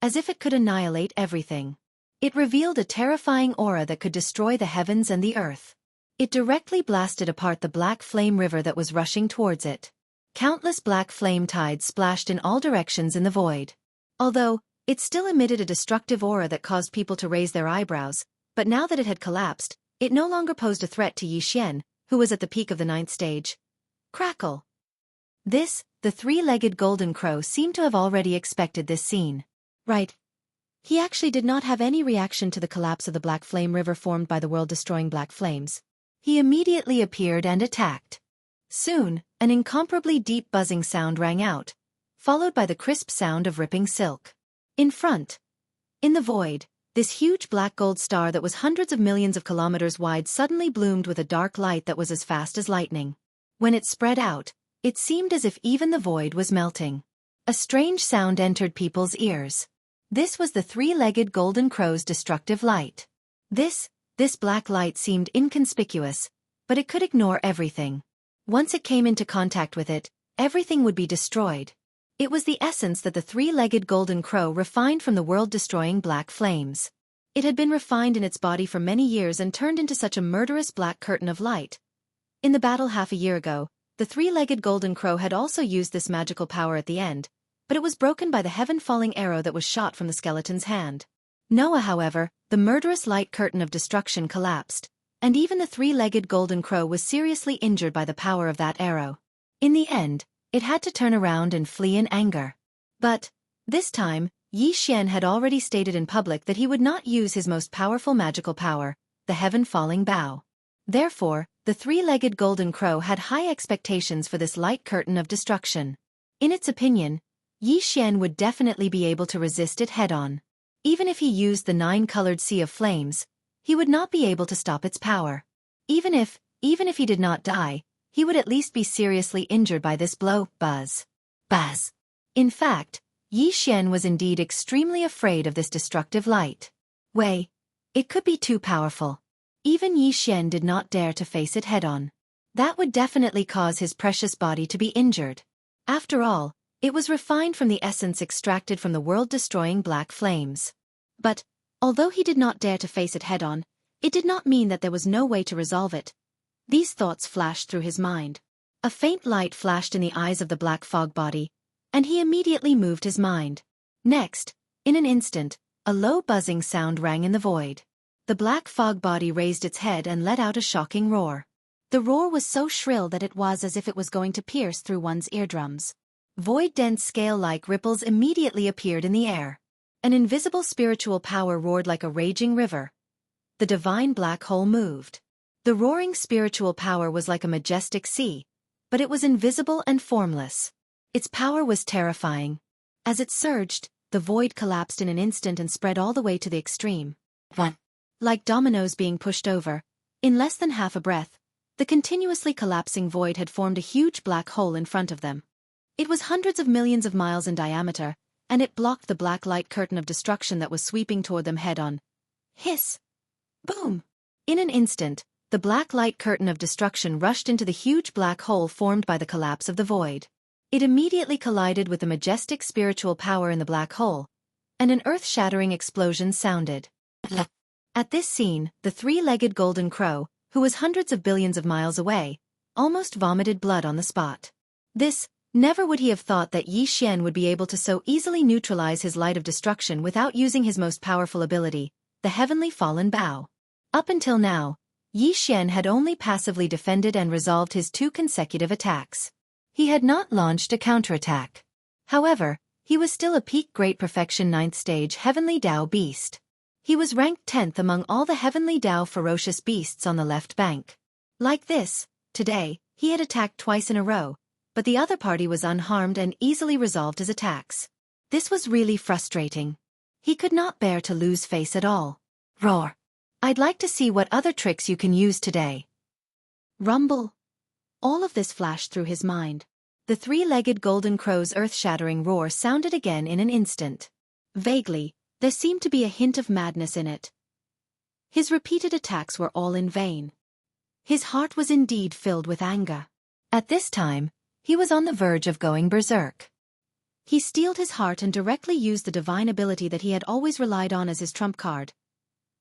as if it could annihilate everything. It revealed a terrifying aura that could destroy the heavens and the earth. It directly blasted apart the black flame river that was rushing towards it. Countless black flame tides splashed in all directions in the void. Although, it still emitted a destructive aura that caused people to raise their eyebrows, but now that it had collapsed, it no longer posed a threat to Yi Xian, who was at the peak of the 9th stage. Crackle! The three-legged golden crow seemed to have already expected this scene. Right. He actually did not have any reaction to the collapse of the black flame river formed by the world-destroying black flames. He immediately appeared and attacked. Soon, an incomparably deep buzzing sound rang out, followed by the crisp sound of ripping silk. In front, in the void, this huge black gold star that was hundreds of millions of kilometers wide suddenly bloomed with a dark light that was as fast as lightning. When it spread out, it seemed as if even the void was melting. A strange sound entered people's ears. This was the three-legged golden crow's destructive light. This black light seemed inconspicuous, but it could ignore everything. Once it came into contact with it, everything would be destroyed. It was the essence that the three-legged golden crow refined from the world-destroying black flames. It had been refined in its body for many years and turned into such a murderous black curtain of light. In the battle half a year ago, the three-legged golden crow had also used this magical power at the end, but it was broken by the heaven-falling arrow that was shot from the skeleton's hand. Noah, however, the murderous light curtain of destruction collapsed, and even the three-legged golden crow was seriously injured by the power of that arrow. In the end, it had to turn around and flee in anger. But, this time, Yi Xian had already stated in public that he would not use his most powerful magical power, the heaven-falling bow. Therefore, the three-legged golden crow had high expectations for this light curtain of destruction. In its opinion, Yi Xian would definitely be able to resist it head-on. Even if he used the 9-colored sea of flames, he would not be able to stop its power. Even if he did not die, he would at least be seriously injured by this blow. Buzz. Buzz. In fact, Yi Xian was indeed extremely afraid of this destructive light. It could be too powerful. Even Yi Xian did not dare to face it head-on. That would definitely cause his precious body to be injured. After all, it was refined from the essence extracted from the world-destroying black flames. But, although he did not dare to face it head-on, it did not mean that there was no way to resolve it. These thoughts flashed through his mind. A faint light flashed in the eyes of the black fog body, and he immediately moved his mind. Next, in an instant, a low buzzing sound rang in the void. The black fog body raised its head and let out a shocking roar. The roar was so shrill that it was as if it was going to pierce through one's eardrums. Void-dense scale-like ripples immediately appeared in the air. An invisible spiritual power roared like a raging river. The divine black hole moved. The roaring spiritual power was like a majestic sea, but it was invisible and formless. Its power was terrifying. As it surged, the void collapsed in an instant and spread all the way to the extreme. Like dominoes being pushed over, in less than half a breath, the continuously collapsing void had formed a huge black hole in front of them. It was hundreds of millions of miles in diameter, and it blocked the black light curtain of destruction that was sweeping toward them head-on. Hiss! Boom! In an instant, the black light curtain of destruction rushed into the huge black hole formed by the collapse of the void. It immediately collided with the majestic spiritual power in the black hole, and an earth-shattering explosion sounded. At this scene, the three-legged golden crow, who was hundreds of billions of miles away, almost vomited blood on the spot. Never would he have thought that Yi Xian would be able to so easily neutralize his light of destruction without using his most powerful ability, the Heavenly Fallen Bow. Up until now, Yi Xian had only passively defended and resolved his 2 consecutive attacks. He had not launched a counterattack. However, he was still a peak Great Perfection 9th Stage Heavenly Dao beast. He was ranked 10th among all the Heavenly Dao ferocious beasts on the left bank. Like this, today, he had attacked twice in a row, but the other party was unharmed and easily resolved his attacks. This was really frustrating. He could not bear to lose face at all. Roar! I'd like to see what other tricks you can use today. Rumble! All of this flashed through his mind. The three-legged golden crow's earth-shattering roar sounded again in an instant. Vaguely, there seemed to be a hint of madness in it. His repeated attacks were all in vain. His heart was indeed filled with anger. At this time, he was on the verge of going berserk. He steeled his heart and directly used the divine ability that he had always relied on as his trump card.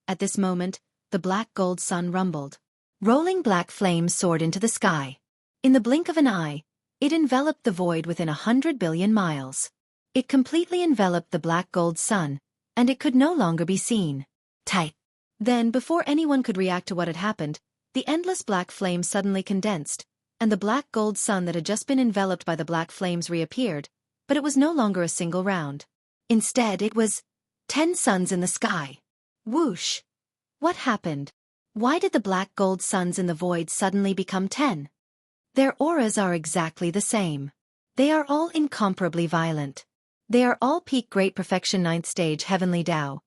At this moment, the black gold sun rumbled. Rolling black flames soared into the sky. In the blink of an eye, it enveloped the void within 100 billion miles. It completely enveloped the black gold sun, and it could no longer be seen. Tight. Then, before anyone could react to what had happened, the endless black flame suddenly condensed, and the black gold sun that had just been enveloped by the black flames reappeared, but it was no longer a single round. Instead, it was 10 suns in the sky. Whoosh! What happened? Why did the black gold suns in the void suddenly become 10? Their auras are exactly the same. They are all incomparably violent. They are all peak Great Perfection 9th Stage Heavenly Dao.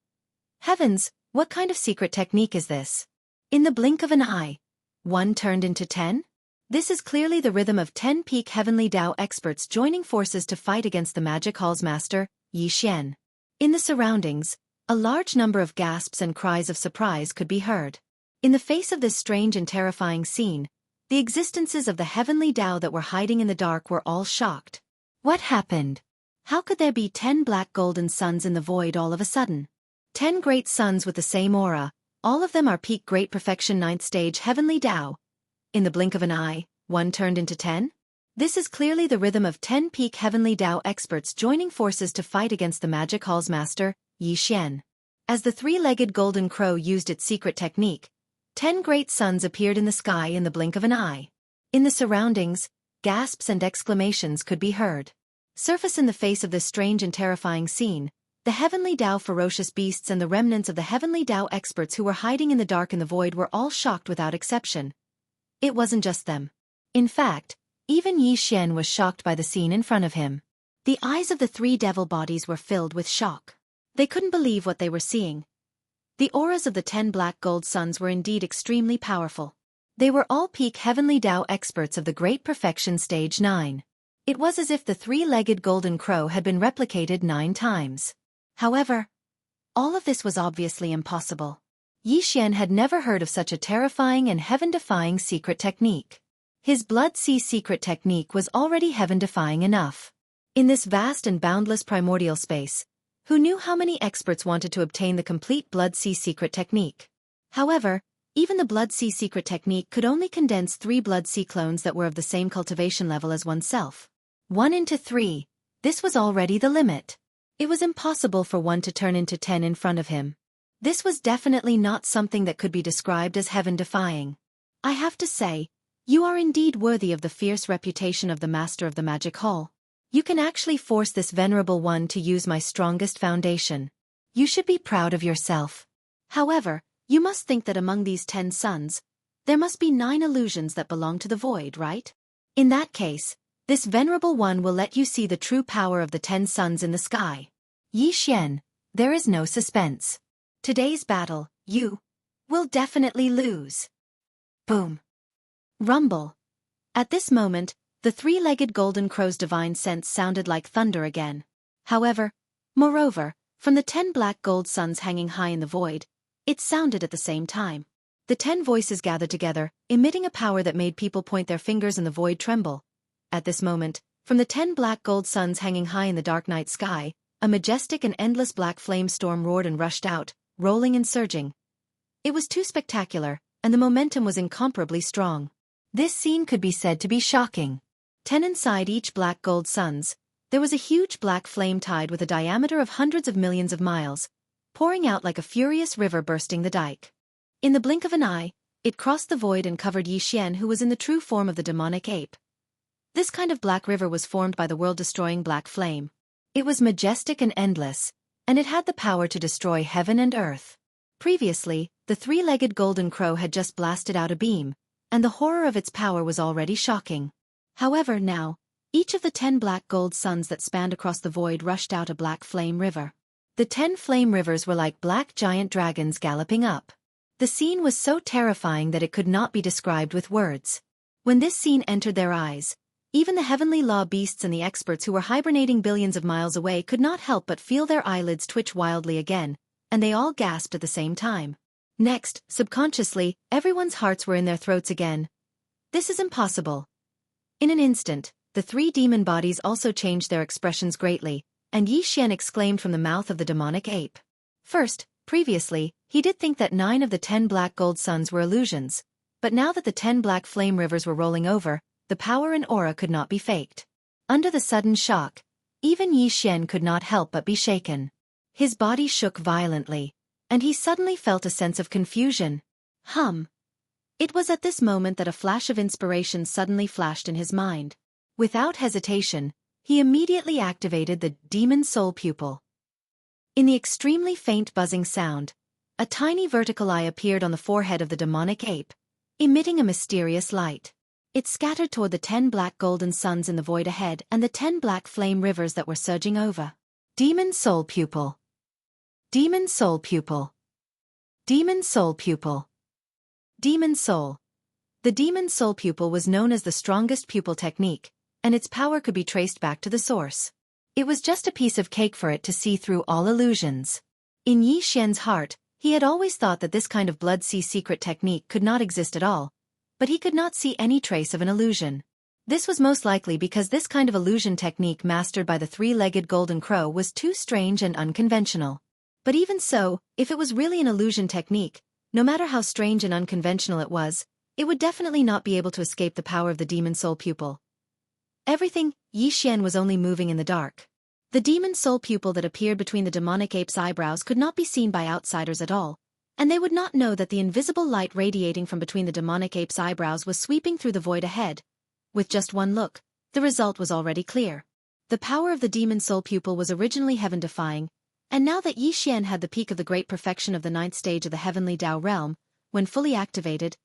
Heavens, what kind of secret technique is this? In the blink of an eye, 1 turned into 10? This is clearly the rhythm of 10 peak Heavenly Dao experts joining forces to fight against the Magic Hall's master, Yi Xian. In the surroundings, a large number of gasps and cries of surprise could be heard. In the face of this strange and terrifying scene, the existences of the Heavenly Dao that were hiding in the dark were all shocked. What happened? How could there be 10 black golden suns in the void all of a sudden? 10 great suns with the same aura, all of them are peak Great Perfection 9th Stage Heavenly Dao. In the blink of an eye, 1 turned into 10? This is clearly the rhythm of 10 peak Heavenly Dao experts joining forces to fight against the Magic Hall's master, Yi Xian. As the three-legged golden crow used its secret technique, 10 great suns appeared in the sky in the blink of an eye. In the surroundings, gasps and exclamations could be heard. Surface in the face of this strange and terrifying scene, the Heavenly Dao ferocious beasts and the remnants of the Heavenly Dao experts who were hiding in the dark in the void were all shocked without exception. It wasn't just them. In fact, even Yi Xian was shocked by the scene in front of him. The eyes of the 3 devil bodies were filled with shock. They couldn't believe what they were seeing. The auras of the 10 black gold suns were indeed extremely powerful. They were all peak Heavenly Dao experts of the Great Perfection Stage 9. It was as if the three-legged golden crow had been replicated 9 times. However, all of this was obviously impossible. Yi Xian had never heard of such a terrifying and heaven-defying secret technique. His Blood Sea secret technique was already heaven-defying enough. In this vast and boundless primordial space, who knew how many experts wanted to obtain the complete Blood Sea secret technique? However, even the Blood Sea secret technique could only condense 3 Blood Sea clones that were of the same cultivation level as oneself. 1 into 3, this was already the limit. It was impossible for 1 to turn into 10 in front of him. This was definitely not something that could be described as heaven-defying. I have to say, you are indeed worthy of the fierce reputation of the Master of the Magic Hall. You can actually force this venerable one to use my strongest foundation. You should be proud of yourself. However, you must think that among these 10 suns, there must be 9 illusions that belong to the void, right? In that case, this venerable one will let you see the true power of the 10 suns in the sky. Yi Xian, there is no suspense. Today's battle, you will definitely lose. Boom. Rumble. At this moment, the three-legged golden crow's divine sense sounded like thunder again. However, Moreover, from the 10 black gold suns hanging high in the void, it sounded at the same time. The 10 voices gathered together, emitting a power that made people point their fingers and the void tremble. At this moment, from the 10 black gold suns hanging high in the dark night sky, a majestic and endless black flame storm roared and rushed out, rolling and surging. It was too spectacular, and the momentum was incomparably strong. This scene could be said to be shocking. 10 inside each black gold suns, there was a huge black flame tide with a diameter of hundreds of millions of miles, pouring out like a furious river bursting the dike. In the blink of an eye, it crossed the void and covered Yi Xian, who was in the true form of the demonic ape. This kind of black river was formed by the world-destroying black flame. It was majestic and endless, and it had the power to destroy heaven and earth. Previously, the three-legged golden crow had just blasted out a beam, and the horror of its power was already shocking. However, now, each of the 10 black gold suns that spanned across the void rushed out a black flame river. The 10 flame rivers were like black giant dragons galloping up. The scene was so terrifying that it could not be described with words. When this scene entered their eyes, even the heavenly law beasts and the experts who were hibernating billions of miles away could not help but feel their eyelids twitch wildly again, and they all gasped at the same time. Next, subconsciously, everyone's hearts were in their throats again. This is impossible. In an instant, the 3 demon bodies also changed their expressions greatly, and Yi Xian exclaimed from the mouth of the demonic ape. First, previously, he did think that 9 of the 10 black gold suns were illusions, but now that the 10 black flame rivers were rolling over, the power and aura could not be faked. Under the sudden shock, even Yi Xian could not help but be shaken. His body shook violently, and he suddenly felt a sense of confusion. It was at this moment that a flash of inspiration suddenly flashed in his mind. Without hesitation, he immediately activated the demon soul pupil. In the extremely faint buzzing sound, a tiny vertical eye appeared on the forehead of the demonic ape, emitting a mysterious light. It scattered toward the 10 black golden suns in the void ahead and the 10 black flame rivers that were surging over. Demon soul pupil. Demon soul pupil. Demon soul pupil. Demon soul. The demon soul pupil was known as the strongest pupil technique, and its power could be traced back to the source. It was just a piece of cake for it to see through all illusions. In Yi Xian's heart, he had always thought that this kind of blood sea secret technique could not exist at all, but he could not see any trace of an illusion. This was most likely because this kind of illusion technique mastered by the 3-legged golden crow was too strange and unconventional. But even so, if it was really an illusion technique, no matter how strange and unconventional it would definitely not be able to escape the power of the demon soul pupil. Everything, Yi Xian was only moving in the dark. The demon soul pupil that appeared between the demonic ape's eyebrows could not be seen by outsiders at all, and they would not know that the invisible light radiating from between the demonic ape's eyebrows was sweeping through the void ahead. With just one look, the result was already clear. The power of the demon soul pupil was originally heaven-defying, and now that Yi Xian had the peak of the great perfection of the 9th stage of the heavenly Tao realm, when fully activated,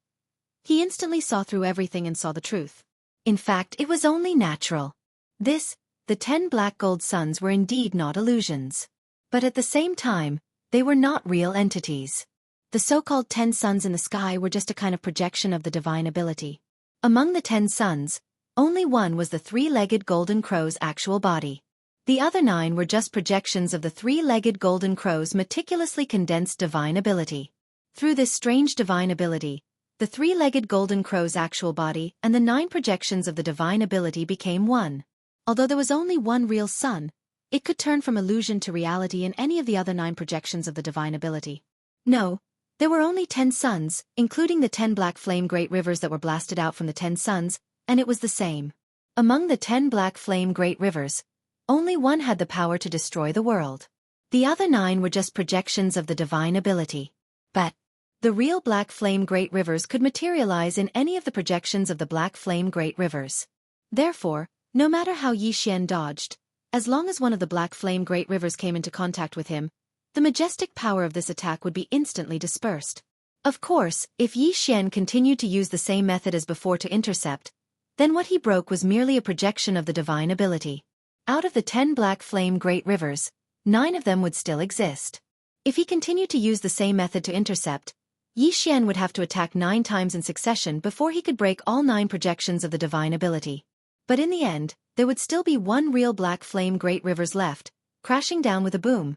he instantly saw through everything and saw the truth. In fact, it was only natural. The 10 black gold suns were indeed not illusions. But at the same time, they were not real entities. The so-called 10 suns in the sky were just a kind of projection of the divine ability. Among the 10 suns, only one was the 3-legged golden crow's actual body. The other 9 were just projections of the 3-legged golden crow's meticulously condensed divine ability. Through this strange divine ability, the 3-legged golden crow's actual body and the 9 projections of the divine ability became one. Although there was only one real sun, it could turn from illusion to reality in any of the other 9 projections of the divine ability. No, there were only 10 suns, including the 10 black flame great rivers that were blasted out from the 10 suns, and it was the same. Among the 10 black flame great rivers, only one had the power to destroy the world. The other 9 were just projections of the divine ability. But the real black flame great rivers could materialize in any of the projections of the black flame great rivers. Therefore, no matter how Yi Xian dodged, as long as one of the black flame great rivers came into contact with him, the majestic power of this attack would be instantly dispersed. Of course, if Yi Xian continued to use the same method as before to intercept, then what he broke was merely a projection of the divine ability. Out of the 10 black flame great rivers, 9 of them would still exist. If he continued to use the same method to intercept, Yi Xian would have to attack 9 times in succession before he could break all 9 projections of the divine ability. But in the end, there would still be one real black flame great rivers left, crashing down with a boom.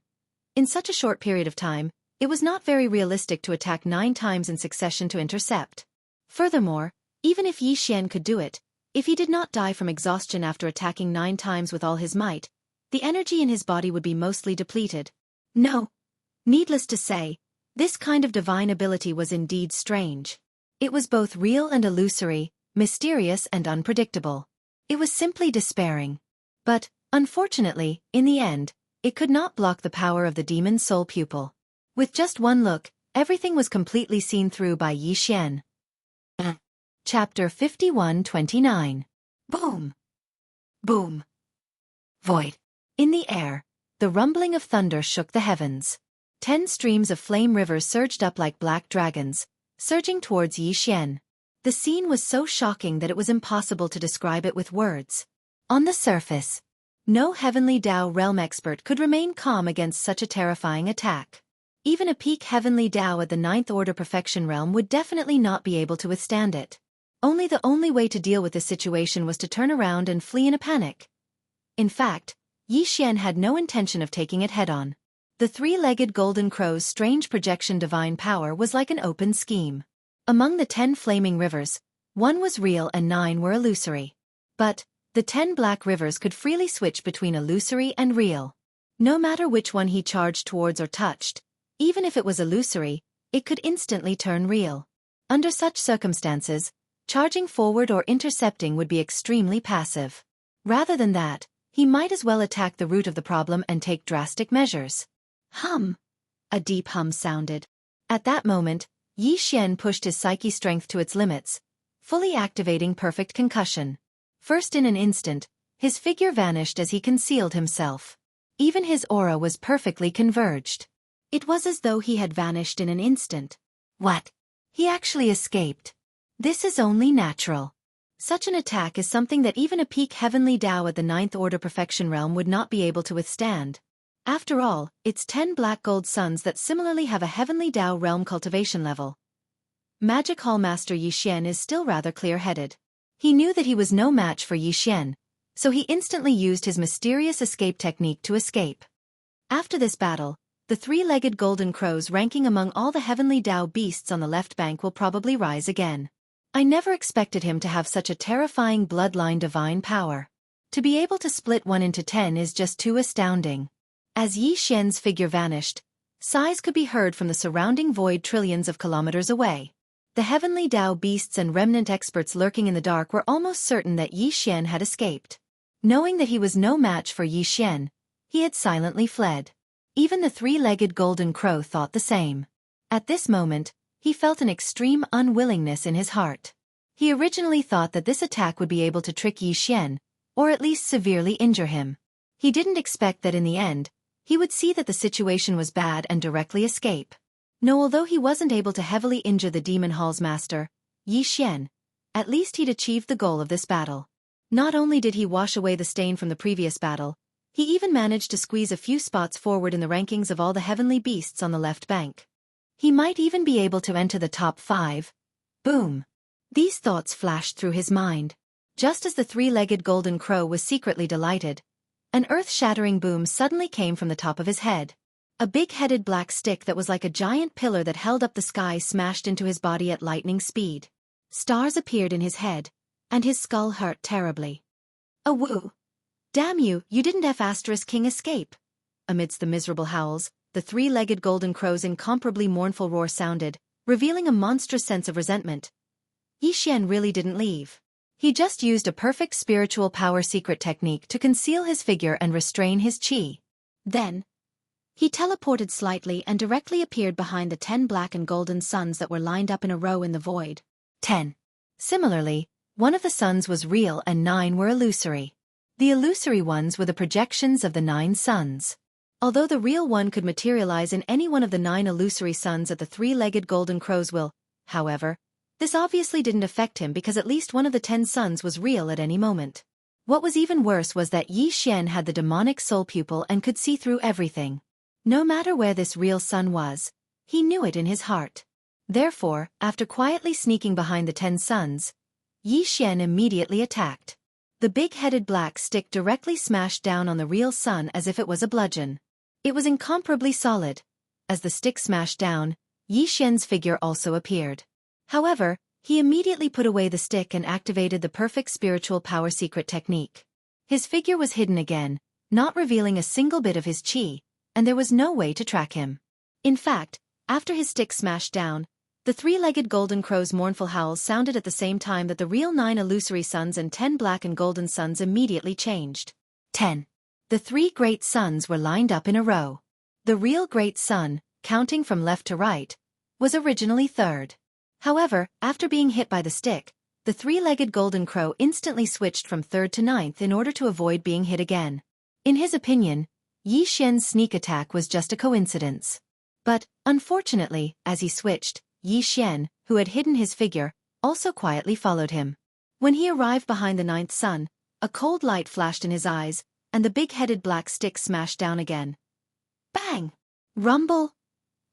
In such a short period of time, it was not very realistic to attack 9 times in succession to intercept. Furthermore, even if Yi Xian could do it, if he did not die from exhaustion after attacking 9 times with all his might, the energy in his body would be mostly depleted. No. Needless to say, this kind of divine ability was indeed strange. It was both real and illusory, mysterious and unpredictable. It was simply despairing. But, unfortunately, in the end, it could not block the power of the demon soul pupil. With just one look, everything was completely seen through by Yi Xian. Chapter 51-29. Boom! Boom! Void. In the air, the rumbling of thunder shook the heavens. 10 streams of flame rivers surged up like black dragons, surging towards Yi Xian. The scene was so shocking that it was impossible to describe it with words. On the surface, no Heavenly Dao realm expert could remain calm against such a terrifying attack. Even a peak Heavenly Dao at the 9th Order Perfection realm would definitely not be able to withstand it. The only way to deal with this situation was to turn around and flee in a panic. In fact, Yi Xian had no intention of taking it head-on. The 3-legged golden crow's strange projection divine power was like an open scheme. Among the 10 flaming rivers, 1 was real and 9 were illusory. But, the 10 black rivers could freely switch between illusory and real. No matter which one he charged towards or touched, even if it was illusory, it could instantly turn real. Under such circumstances, charging forward or intercepting would be extremely passive. Rather than that, he might as well attack the root of the problem and take drastic measures. Hum! A deep hum sounded. At that moment, Yi Xian pushed his psyche strength to its limits, fully activating perfect concussion. First in an instant, his figure vanished as he concealed himself. Even his aura was perfectly converged. It was as though he had vanished in an instant. What? He actually escaped. This is only natural. Such an attack is something that even a peak Heavenly Dao at the 9th Order Perfection realm would not be able to withstand. After all, it's 10 black gold suns that similarly have a Heavenly Dao realm cultivation level. Magic Hall Master Yi Xian is still rather clear-headed. He knew that he was no match for Yi Xian, so he instantly used his mysterious escape technique to escape. After this battle, the 3-legged golden crows ranking among all the Heavenly Dao beasts on the left bank will probably rise again. I never expected him to have such a terrifying bloodline divine power. To be able to split 1 into 10 is just too astounding. As Yi Xian's figure vanished, sighs could be heard from the surrounding void trillions of kilometers away. The Heavenly Dao beasts and remnant experts lurking in the dark were almost certain that Yi Xian had escaped. Knowing that he was no match for Yi Xian, he had silently fled. Even the 3-legged golden crow thought the same. At this moment, he felt an extreme unwillingness in his heart. He originally thought that this attack would be able to trick Yi Xian, or at least severely injure him. He didn't expect that in the end, he would see that the situation was bad and directly escape. No, although he wasn't able to heavily injure the Demon Hall's master, Yi Xian, at least he'd achieved the goal of this battle. Not only did he wash away the stain from the previous battle, he even managed to squeeze a few spots forward in the rankings of all the heavenly beasts on the left bank. He might even be able to enter the top 5. Boom! These thoughts flashed through his mind. Just as the 3-legged golden crow was secretly delighted, an earth-shattering boom suddenly came from the top of his head. A big-headed black stick that was like a giant pillar that held up the sky smashed into his body at lightning speed. Stars appeared in his head, and his skull hurt terribly. Awoo! Damn you, you didn't F*King escape! Amidst the miserable howls, the 3-legged golden crow's incomparably mournful roar sounded, revealing a monstrous sense of resentment. Yi Xian really didn't leave. He just used a perfect spiritual power secret technique to conceal his figure and restrain his chi. Then, he teleported slightly and directly appeared behind the 10 black and golden suns that were lined up in a row in the void. 10. Similarly, 1 of the suns was real and 9 were illusory. The illusory ones were the projections of the 9 suns. Although the real one could materialize in any one of the 9 illusory suns at the 3-legged golden crow's will, however, this obviously didn't affect him because at least 1 of the 10 suns was real at any moment. What was even worse was that Yi Xian had the demonic soul pupil and could see through everything. No matter where this real sun was, he knew it in his heart. Therefore, after quietly sneaking behind the 10 suns, Yi Xian immediately attacked. The big-headed black stick directly smashed down on the real sun as if it was a bludgeon. It was incomparably solid. As the stick smashed down, Yi Xian's figure also appeared. However, he immediately put away the stick and activated the perfect spiritual power secret technique. His figure was hidden again, not revealing a single bit of his qi, and there was no way to track him. In fact, after his stick smashed down, the three-legged golden crow's mournful howls sounded at the same time that the real 9 illusory suns and 10 black and golden suns immediately changed. 10. The 3 great suns were lined up in a row. The real great sun, counting from left to right, was originally third. However, after being hit by the stick, the three-legged golden crow instantly switched from third to ninth in order to avoid being hit again. In his opinion, Yi Xian's sneak attack was just a coincidence. But, unfortunately, as he switched, Yi Xian, who had hidden his figure, also quietly followed him. When he arrived behind the 9th sun, a cold light flashed in his eyes, and the big-headed black stick smashed down again. Bang! Rumble!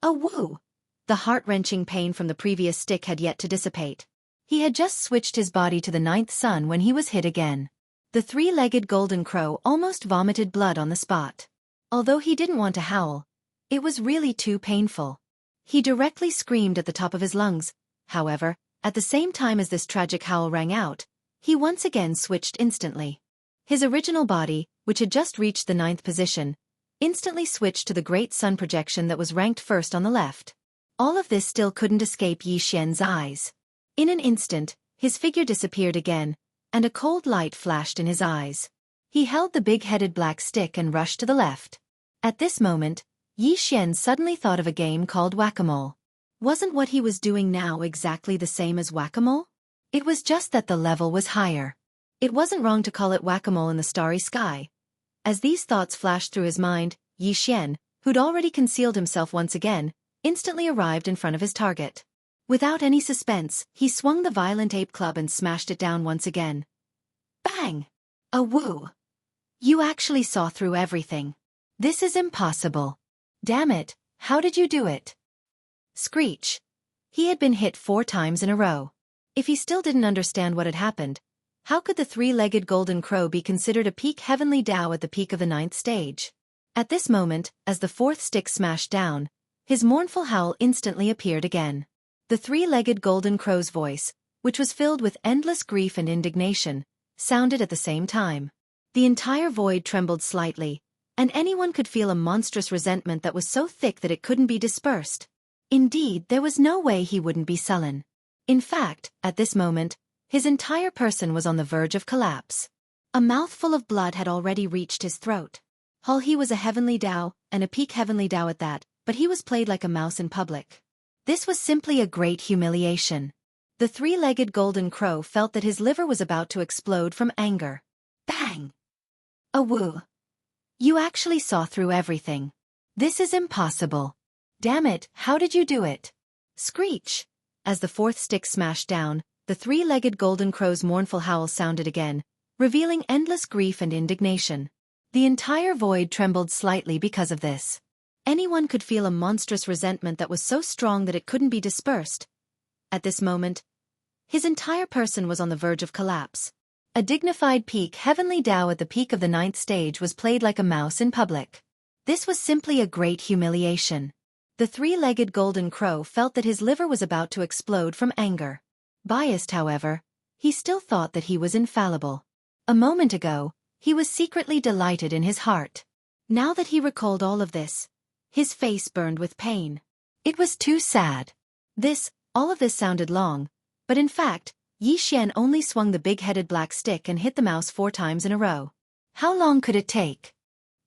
A woo! The heart-wrenching pain from the previous stick had yet to dissipate. He had just switched his body to the 9th sun when he was hit again. The three-legged golden crow almost vomited blood on the spot. Although he didn't want to howl, it was really too painful. He directly screamed at the top of his lungs. However, at the same time as this tragic howl rang out, he once again switched instantly. His original body, which had just reached the 9th position, instantly switched to the great sun projection that was ranked first on the left. All of this still couldn't escape Yi Xian's eyes. In an instant, his figure disappeared again, and a cold light flashed in his eyes. He held the big-headed black stick and rushed to the left. At this moment, Yi Xian suddenly thought of a game called whack-a-mole. Wasn't what he was doing now exactly the same as whack-a-mole? It was just that the level was higher. It wasn't wrong to call it whack-a-mole in the starry sky. As these thoughts flashed through his mind, Yi Xian, who'd already concealed himself once again, instantly arrived in front of his target. Without any suspense, he swung the violent ape club and smashed it down once again. Bang! A woo! You actually saw through everything. This is impossible. Damn it, how did you do it? Screech. He had been hit 4 times in a row. If he still didn't understand what had happened, how could the three-legged golden crow be considered a peak heavenly Tao at the peak of the 9th stage? At this moment, as the 4th stick smashed down, his mournful howl instantly appeared again. The three-legged golden crow's voice, which was filled with endless grief and indignation, sounded at the same time. The entire void trembled slightly, and anyone could feel a monstrous resentment that was so thick that it couldn't be dispersed. Indeed, there was no way he wouldn't be sullen. In fact, at this moment, his entire person was on the verge of collapse. A mouthful of blood had already reached his throat. He was a heavenly Tao, and a peak heavenly Tao at that, but he was played like a mouse in public. This was simply a great humiliation. The three-legged golden crow felt that his liver was about to explode from anger. Bang! A woo! You actually saw through everything. This is impossible. Damn it, how did you do it? Screech! As the 4th stick smashed down, the three-legged golden crow's mournful howl sounded again, revealing endless grief and indignation. The entire void trembled slightly because of this. Anyone could feel a monstrous resentment that was so strong that it couldn't be dispersed. At this moment, his entire person was on the verge of collapse. A dignified peak heavenly Tao at the peak of the 9th stage was played like a mouse in public. This was simply a great humiliation. The three-legged golden crow felt that his liver was about to explode from anger. Biased, however, he still thought that he was infallible. A moment ago, he was secretly delighted in his heart. Now that he recalled all of this, his face burned with pain. It was too sad. All of this sounded long, but in fact, Yi Xian only swung the big-headed black stick and hit the mouse 4 times in a row. How long could it take?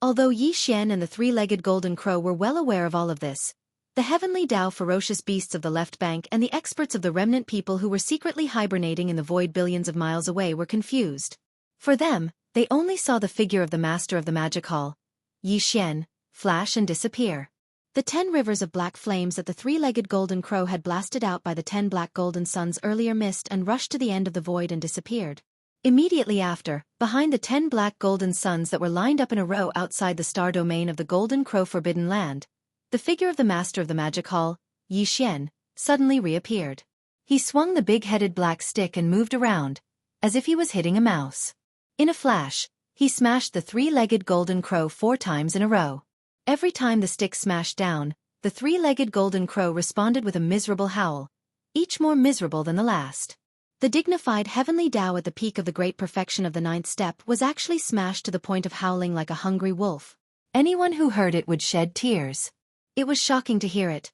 Although Yi Xian and the three-legged golden crow were well aware of all of this, the heavenly Tao ferocious beasts of the left bank and the experts of the remnant people who were secretly hibernating in the void billions of miles away were confused. For them, they only saw the figure of the master of the magic hall, Yi Xian, flash and disappear. The 10 rivers of black flames that the three-legged golden crow had blasted out by the 10 black golden suns earlier missed and rushed to the end of the void and disappeared. Immediately after, behind the 10 black golden suns that were lined up in a row outside the star domain of the Golden Crow Forbidden Land, the figure of the master of the magic hall, Yi Xian, suddenly reappeared. He swung the big-headed black stick and moved around, as if he was hitting a mouse. In a flash, he smashed the three-legged golden crow 4 times in a row. Every time the stick smashed down, the three-legged golden crow responded with a miserable howl, each more miserable than the last. The dignified heavenly Tao at the peak of the great perfection of the 9th step was actually smashed to the point of howling like a hungry wolf. Anyone who heard it would shed tears. It was shocking to hear it.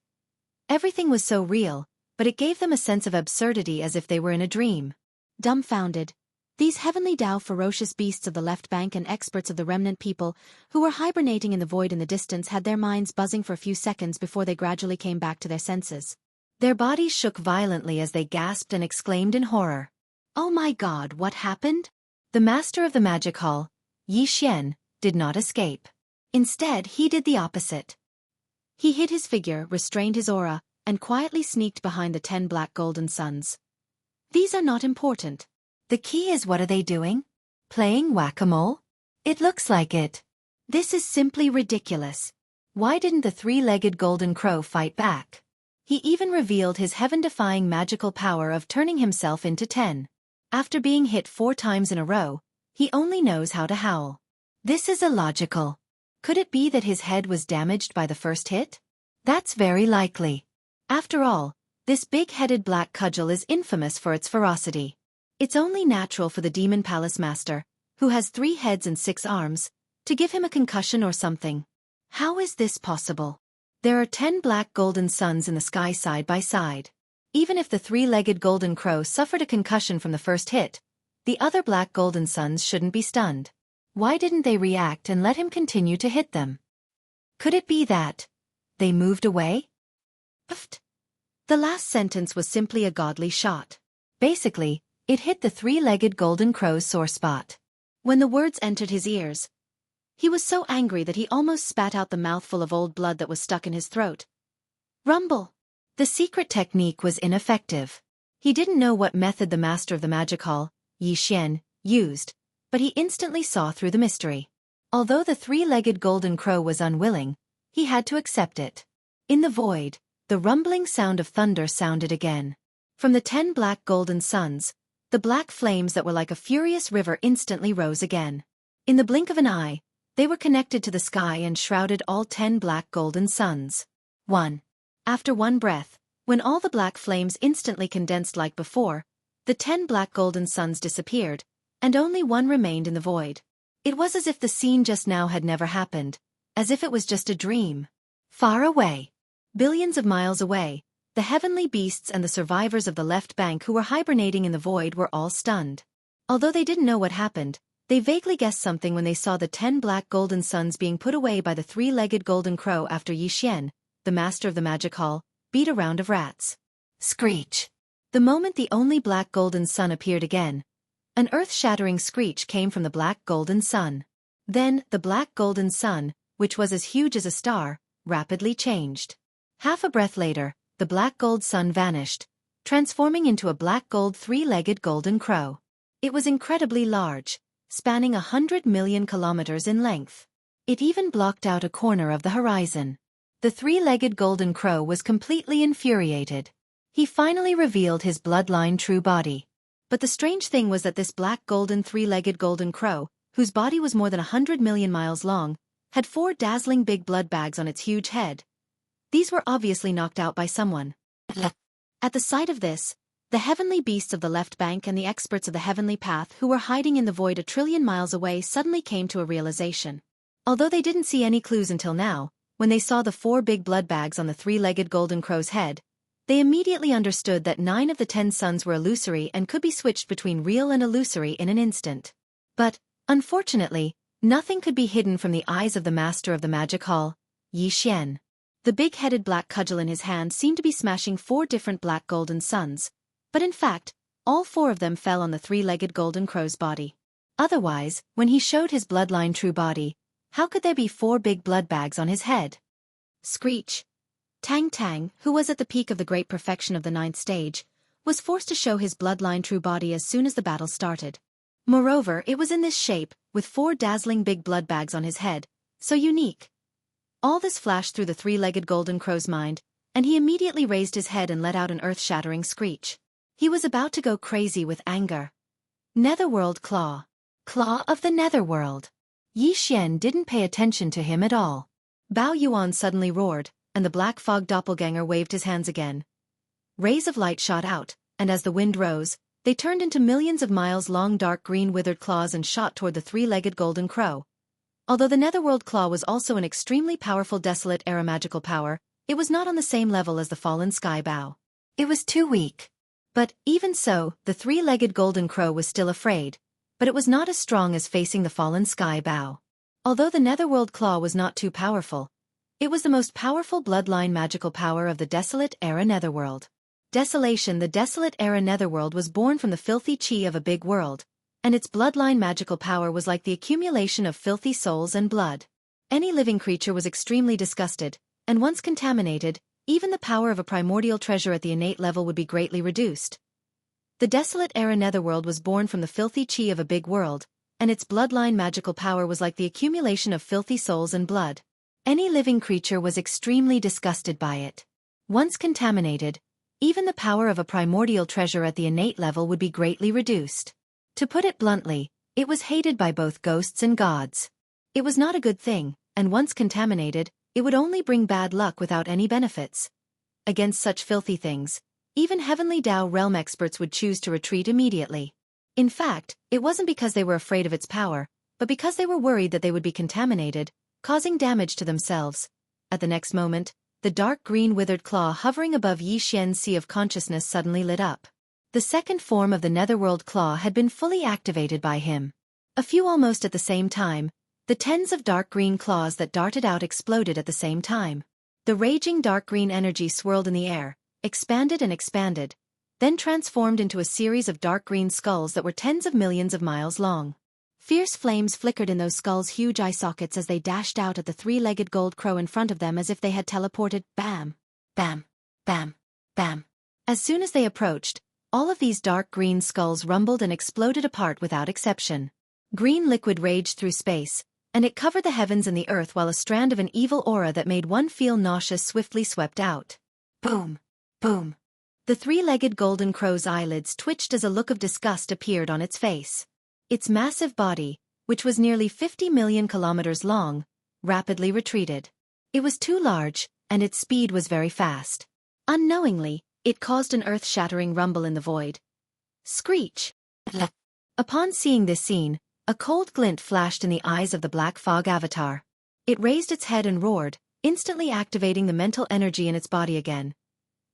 Everything was so real, but it gave them a sense of absurdity as if they were in a dream. Dumbfounded, these heavenly Tao ferocious beasts of the left bank and experts of the remnant people, who were hibernating in the void in the distance, had their minds buzzing for a few seconds before they gradually came back to their senses. Their bodies shook violently as they gasped and exclaimed in horror. Oh my God, what happened? The master of the magic hall, Yi Xian, did not escape. Instead, he did the opposite. He hid his figure, restrained his aura, and quietly sneaked behind the 10 black golden suns. These are not important. The key is, what are they doing? Playing whack-a-mole? It looks like it. This is simply ridiculous. Why didn't the three-legged golden crow fight back? He even revealed his heaven-defying magical power of turning himself into 10. After being hit 4 times in a row, he only knows how to howl. This is illogical. Could it be that his head was damaged by the first hit? That's very likely. After all, this big-headed black cudgel is infamous for its ferocity. It's only natural for the Demon Palace Master, who has 3 heads and 6 arms, to give him a concussion or something. How is this possible? There are 10 black golden suns in the sky side by side. Even if the three-legged golden crow suffered a concussion from the first hit, the other black golden suns shouldn't be stunned. Why didn't they react and let him continue to hit them? Could it be that they moved away? Pfft. The last sentence was simply a godly shot. Basically, it hit the three-legged golden crow's sore spot. When the words entered his ears, he was so angry that he almost spat out the mouthful of old blood that was stuck in his throat. Rumble! The secret technique was ineffective. He didn't know what method the master of the magic hall, Yi Xian, used, but he instantly saw through the mystery. Although the three-legged golden crow was unwilling, he had to accept it. In the void, the rumbling sound of thunder sounded again. From the 10 black golden suns, the black flames that were like a furious river instantly rose again. In the blink of an eye, they were connected to the sky and shrouded all 10 black golden suns. 1. After one breath, when all the black flames instantly condensed like before, the 10 black golden suns disappeared, and only one remained in the void. It was as if the scene just now had never happened, as if it was just a dream. Far away, billions of miles away, the heavenly beasts and the survivors of the left bank who were hibernating in the void were all stunned. Although they didn't know what happened, they vaguely guessed something when they saw the 10 black golden suns being put away by the three-legged golden crow after Yi Xian, the master of the magic hall, beat a round of rats. Screech! The moment the only black golden sun appeared again, an earth-shattering screech came from the black golden sun. Then, the black golden sun, which was as huge as a star, rapidly changed. Half a breath later, the black gold sun vanished, transforming into a black gold three-legged golden crow. It was incredibly large, spanning 100 million kilometers in length. It even blocked out a corner of the horizon. The three-legged golden crow was completely infuriated. He finally revealed his bloodline true body. But the strange thing was that this black golden three-legged golden crow, whose body was more than 100 million miles long, had 4 dazzling big blood bags on its huge head. These were obviously knocked out by someone. At the sight of this, the heavenly beasts of the left bank and the experts of the heavenly path who were hiding in the void a trillion miles away suddenly came to a realization. Although they didn't see any clues until now, when they saw the 4 big blood bags on the three-legged golden crow's head, they immediately understood that 9 of the 10 suns were illusory and could be switched between real and illusory in an instant. But, unfortunately, nothing could be hidden from the eyes of the master of the magic hall, Yi Xian. The big-headed black cudgel in his hand seemed to be smashing 4 different black golden suns, but in fact, all 4 of them fell on the three-legged golden crow's body. Otherwise, when he showed his bloodline true body, how could there be 4 big blood bags on his head? Screech! Tang Tang, who was at the peak of the great perfection of the 9th stage, was forced to show his bloodline true body as soon as the battle started. Moreover, it was in this shape, with 4 dazzling big blood bags on his head, so unique. All this flashed through the three-legged golden crow's mind, and he immediately raised his head and let out an earth-shattering screech. He was about to go crazy with anger. Netherworld Claw. Claw of the Netherworld. Yi Xian didn't pay attention to him at all. Bao Yuan suddenly roared, and the black fog doppelganger waved his hands again. Rays of light shot out, and as the wind rose, they turned into millions of miles-long dark green withered claws and shot toward the three-legged golden crow. Although the Netherworld Claw was also an extremely powerful Desolate Era magical power, it was not on the same level as the fallen Sky Bow. It was too weak. But, even so, the three-legged golden crow was still afraid, but it was not as strong as facing the fallen Sky Bow. Although the Netherworld Claw was not too powerful, it was the most powerful bloodline magical power of the Desolate Era Netherworld. Desolation. The Desolate Era Netherworld was born from the filthy chi of a big world, and its bloodline magical power was like the accumulation of filthy souls and blood. Any living creature was extremely disgusted, and once contaminated, even the power of a primordial treasure at the innate level would be greatly reduced. The Desolate Era Netherworld was born from the filthy chi of a big world, and its bloodline magical power was like the accumulation of filthy souls and blood. Any living creature was extremely disgusted by it. Once contaminated, even the power of a primordial treasure at the innate level would be greatly reduced. To put it bluntly, it was hated by both ghosts and gods. It was not a good thing, and once contaminated, it would only bring bad luck without any benefits. Against such filthy things, even Heavenly Dao realm experts would choose to retreat immediately. In fact, it wasn't because they were afraid of its power, but because they were worried that they would be contaminated, causing damage to themselves. At the next moment, the dark green withered claw hovering above Yi Xian's sea of consciousness suddenly lit up. The second form of the Netherworld Claw had been fully activated by him. A few almost at the same time, the tens of dark green claws that darted out exploded at the same time. The raging dark green energy swirled in the air, expanded and expanded, then transformed into a series of dark green skulls that were tens of millions of miles long. Fierce flames flickered in those skulls' huge eye sockets as they dashed out at the three-legged gold crow in front of them as if they had teleported. Bam! Bam! Bam! Bam! As soon as they approached, all of these dark green skulls rumbled and exploded apart without exception. Green liquid raged through space, and it covered the heavens and the earth while a strand of an evil aura that made one feel nauseous swiftly swept out. Boom! Boom! The three-legged golden crow's eyelids twitched as a look of disgust appeared on its face. Its massive body, which was nearly 50 million kilometers long, rapidly retreated. It was too large, and its speed was very fast. Unknowingly, it caused an earth-shattering rumble in the void. Screech! Upon seeing this scene, a cold glint flashed in the eyes of the black fog avatar. It raised its head and roared, instantly activating the mental energy in its body again.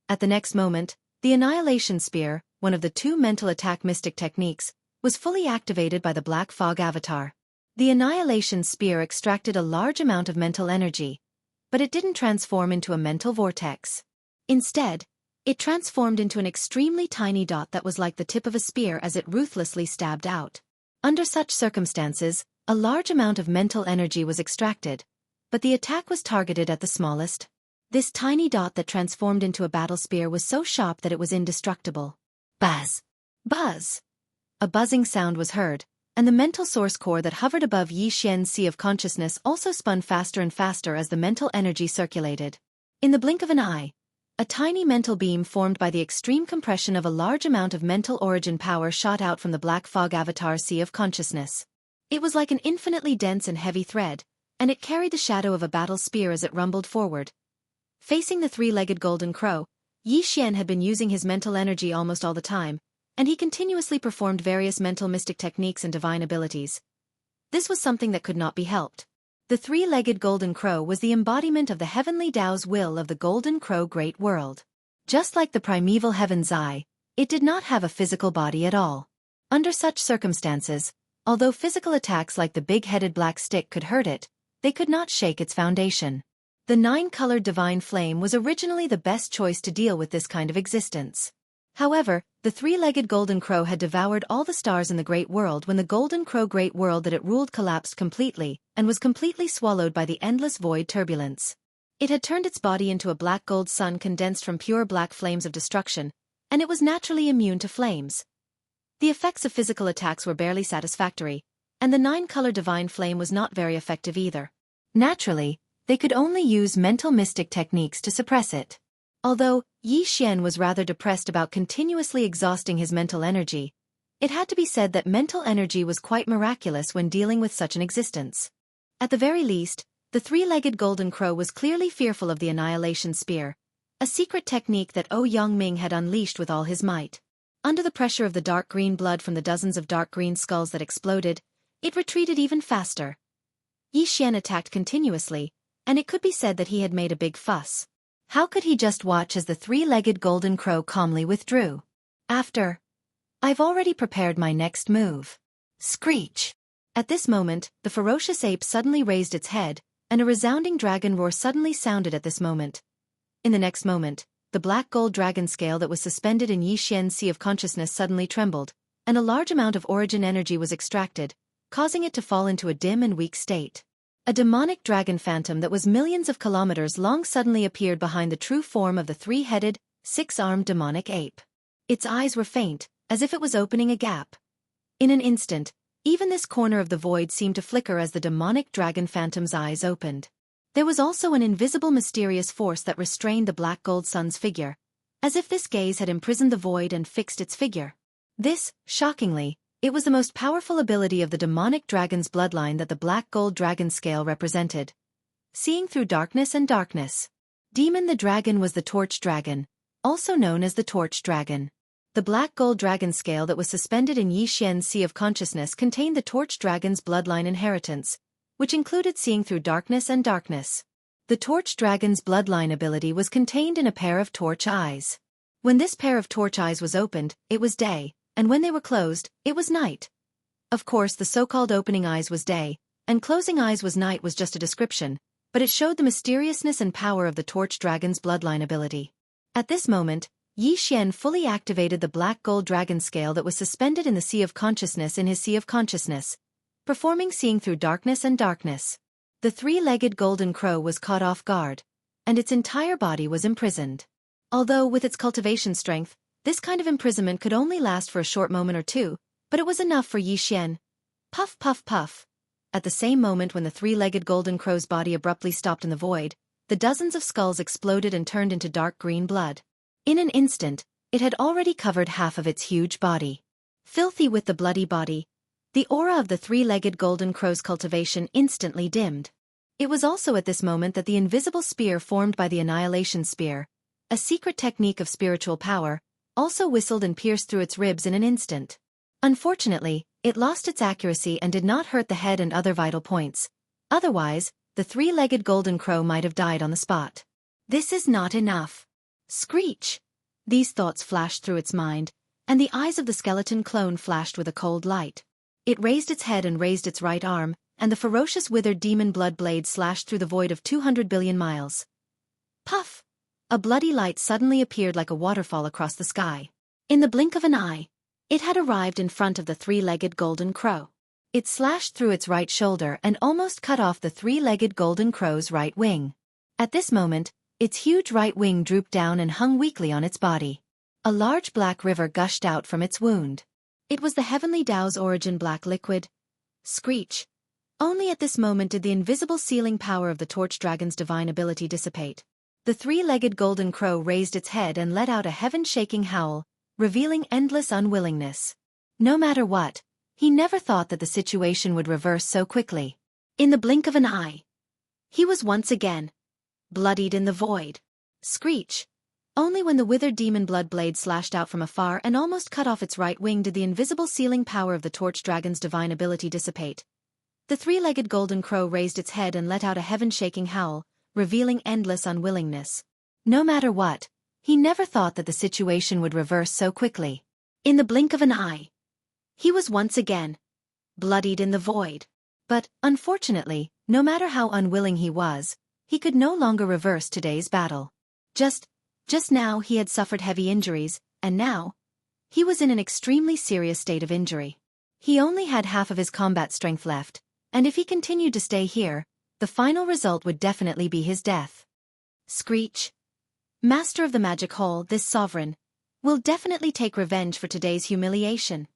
At the next moment, the Annihilation Spear, one of the two mental attack mystic techniques, was fully activated by the black fog avatar. The Annihilation Spear extracted a large amount of mental energy, but it didn't transform into a mental vortex. Instead, it transformed into an extremely tiny dot that was like the tip of a spear as it ruthlessly stabbed out. Under such circumstances, a large amount of mental energy was extracted, but the attack was targeted at the smallest. This tiny dot that transformed into a battle spear was so sharp that it was indestructible. Buzz! Buzz! A buzzing sound was heard, and the mental source core that hovered above Yi Xian's sea of consciousness also spun faster and faster as the mental energy circulated. In the blink of an eye, a tiny mental beam formed by the extreme compression of a large amount of mental origin power shot out from the black fog avatar's sea of consciousness. It was like an infinitely dense and heavy thread, and it carried the shadow of a battle spear as it rumbled forward. Facing the three-legged golden crow, Yi Xian had been using his mental energy almost all the time, and he continuously performed various mental mystic techniques and divine abilities. This was something that could not be helped. The three-legged golden crow was the embodiment of the heavenly Tao's will of the golden crow great world. Just like the primeval heaven's eye, it did not have a physical body at all. Under such circumstances, although physical attacks like the big-headed black stick could hurt it, they could not shake its foundation. The nine-colored divine flame was originally the best choice to deal with this kind of existence. However, the three-legged golden crow had devoured all the stars in the great world when the golden crow great world that it ruled collapsed completely, and was completely swallowed by the endless void turbulence. It had turned its body into a black gold sun condensed from pure black flames of destruction, and it was naturally immune to flames. The effects of physical attacks were barely satisfactory, and the nine-color divine flame was not very effective either. Naturally, they could only use mental mystic techniques to suppress it. Although Yi Xian was rather depressed about continuously exhausting his mental energy, It had to be said that mental energy was quite miraculous when dealing with such an existence. At the very least, the three-legged golden crow was clearly fearful of the annihilation spear, a secret technique that Yongming had unleashed with all his might. Under the pressure of the dark green blood from the dozens of dark green skulls that exploded, it retreated even faster. Yi Xian attacked continuously, and it could be said that he had made a big fuss. How could he just watch as the three-legged golden crow calmly withdrew? I've already prepared my next move. Screech! At this moment, the ferocious ape suddenly raised its head, and a resounding dragon roar suddenly sounded at this moment. In the next moment, the black gold dragon scale that was suspended in Yi Xian's sea of consciousness suddenly trembled, and a large amount of origin energy was extracted, causing it to fall into a dim and weak state. A demonic dragon phantom that was millions of kilometers long suddenly appeared behind the true form of the three-headed, six-armed demonic ape. Its eyes were faint, as if it was opening a gap. In an instant, even this corner of the void seemed to flicker as the demonic dragon phantom's eyes opened. There was also an invisible mysterious force that restrained the black gold sun's figure, as if this gaze had imprisoned the void and fixed its figure. This, shockingly, it was the most powerful ability of the demonic dragon's bloodline that the black gold dragon scale represented. Seeing through darkness and darkness. Demon the dragon was the torch dragon, also known as the torch dragon. The black gold dragon scale that was suspended in Yi Xian's sea of consciousness contained the torch dragon's bloodline inheritance, which included seeing through darkness and darkness. The torch dragon's bloodline ability was contained in a pair of torch eyes. When this pair of torch eyes was opened, it was day, and when they were closed, it was night. Of course, the so-called opening eyes was day, and closing eyes was night was just a description, but it showed the mysteriousness and power of the torch dragon's bloodline ability. At this moment, Yi Xian fully activated the black gold dragon scale that was suspended in the sea of consciousness in his sea of consciousness, performing seeing through darkness and darkness. The three-legged golden crow was caught off guard, and its entire body was imprisoned. Although with its cultivation strength, this kind of imprisonment could only last for a short moment or two, but it was enough for Yi Xian. Puff puff puff. At the same moment when the three-legged golden crow's body abruptly stopped in the void, the dozens of skulls exploded and turned into dark green blood. In an instant, it had already covered half of its huge body. Filthy with the bloody body, the aura of the three-legged golden crow's cultivation instantly dimmed. It was also at this moment that the invisible spear formed by the annihilation spear, a secret technique of spiritual power, also whistled and pierced through its ribs in an instant. Unfortunately, it lost its accuracy and did not hurt the head and other vital points. Otherwise, the three-legged golden crow might have died on the spot. This is not enough. Screech! These thoughts flashed through its mind, and the eyes of the skeleton clone flashed with a cold light. It raised its head and raised its right arm, and the ferocious withered demon blood blade slashed through the void of 200 billion miles. Puff! A bloody light suddenly appeared like a waterfall across the sky. In the blink of an eye, it had arrived in front of the three-legged golden crow. It slashed through its right shoulder and almost cut off the three-legged golden crow's right wing. At this moment, its huge right wing drooped down and hung weakly on its body. A large black river gushed out from its wound. It was the heavenly Tao's origin black liquid. Screech! Only at this moment did the invisible sealing power of the torch dragon's divine ability dissipate. The three-legged golden crow raised its head and let out a heaven-shaking howl, revealing endless unwillingness. No matter what, he never thought that the situation would reverse so quickly. In the blink of an eye, he was once again bloodied in the void. Screech! Only when the withered demon blood blade slashed out from afar and almost cut off its right wing did the invisible sealing power of the torch dragon's divine ability dissipate. The three-legged golden crow raised its head and let out a heaven-shaking howl, revealing endless unwillingness. No matter what, he never thought that the situation would reverse so quickly. In the blink of an eye, he was once again bloodied in the void. But, unfortunately, no matter how unwilling he was, he could no longer reverse today's battle. Just now he had suffered heavy injuries, and now, he was in an extremely serious state of injury. He only had half of his combat strength left, and if he continued to stay here, the final result would definitely be his death. Screech! Master of the Magic Hole, this sovereign, will definitely take revenge for today's humiliation.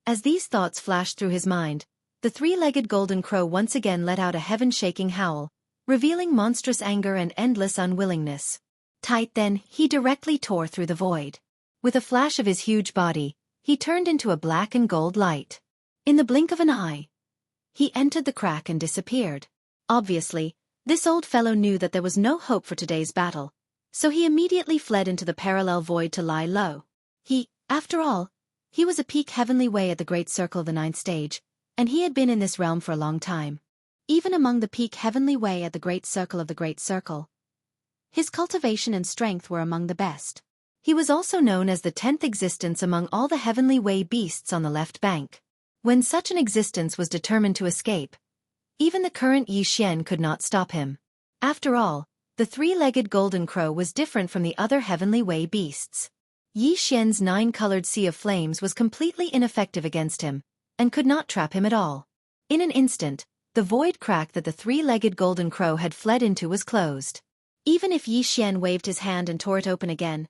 As these thoughts flashed through his mind, the three-legged golden crow once again let out a heaven-shaking howl, revealing monstrous anger and endless unwillingness. Tight then, he directly tore through the void. With a flash of his huge body, he turned into a black and gold light. In the blink of an eye, he entered the crack and disappeared. Obviously, this old fellow knew that there was no hope for today's battle, so he immediately fled into the parallel void to lie low. After all, he was a peak heavenly way at the Great Circle of the Ninth Stage, and he had been in this realm for a long time. Even among the peak heavenly way at the Great Circle of the Great Circle, his cultivation and strength were among the best. He was also known as the 10th existence among all the heavenly way beasts on the left bank. When such an existence was determined to escape, even the current Yi Xian could not stop him. After all, the three-legged golden crow was different from the other heavenly way beasts. Yi Xian's 9-colored sea of flames was completely ineffective against him, and could not trap him at all. In an instant, the void crack that the three-legged golden crow had fled into was closed. Even if Yi Xian waved his hand and tore it open again,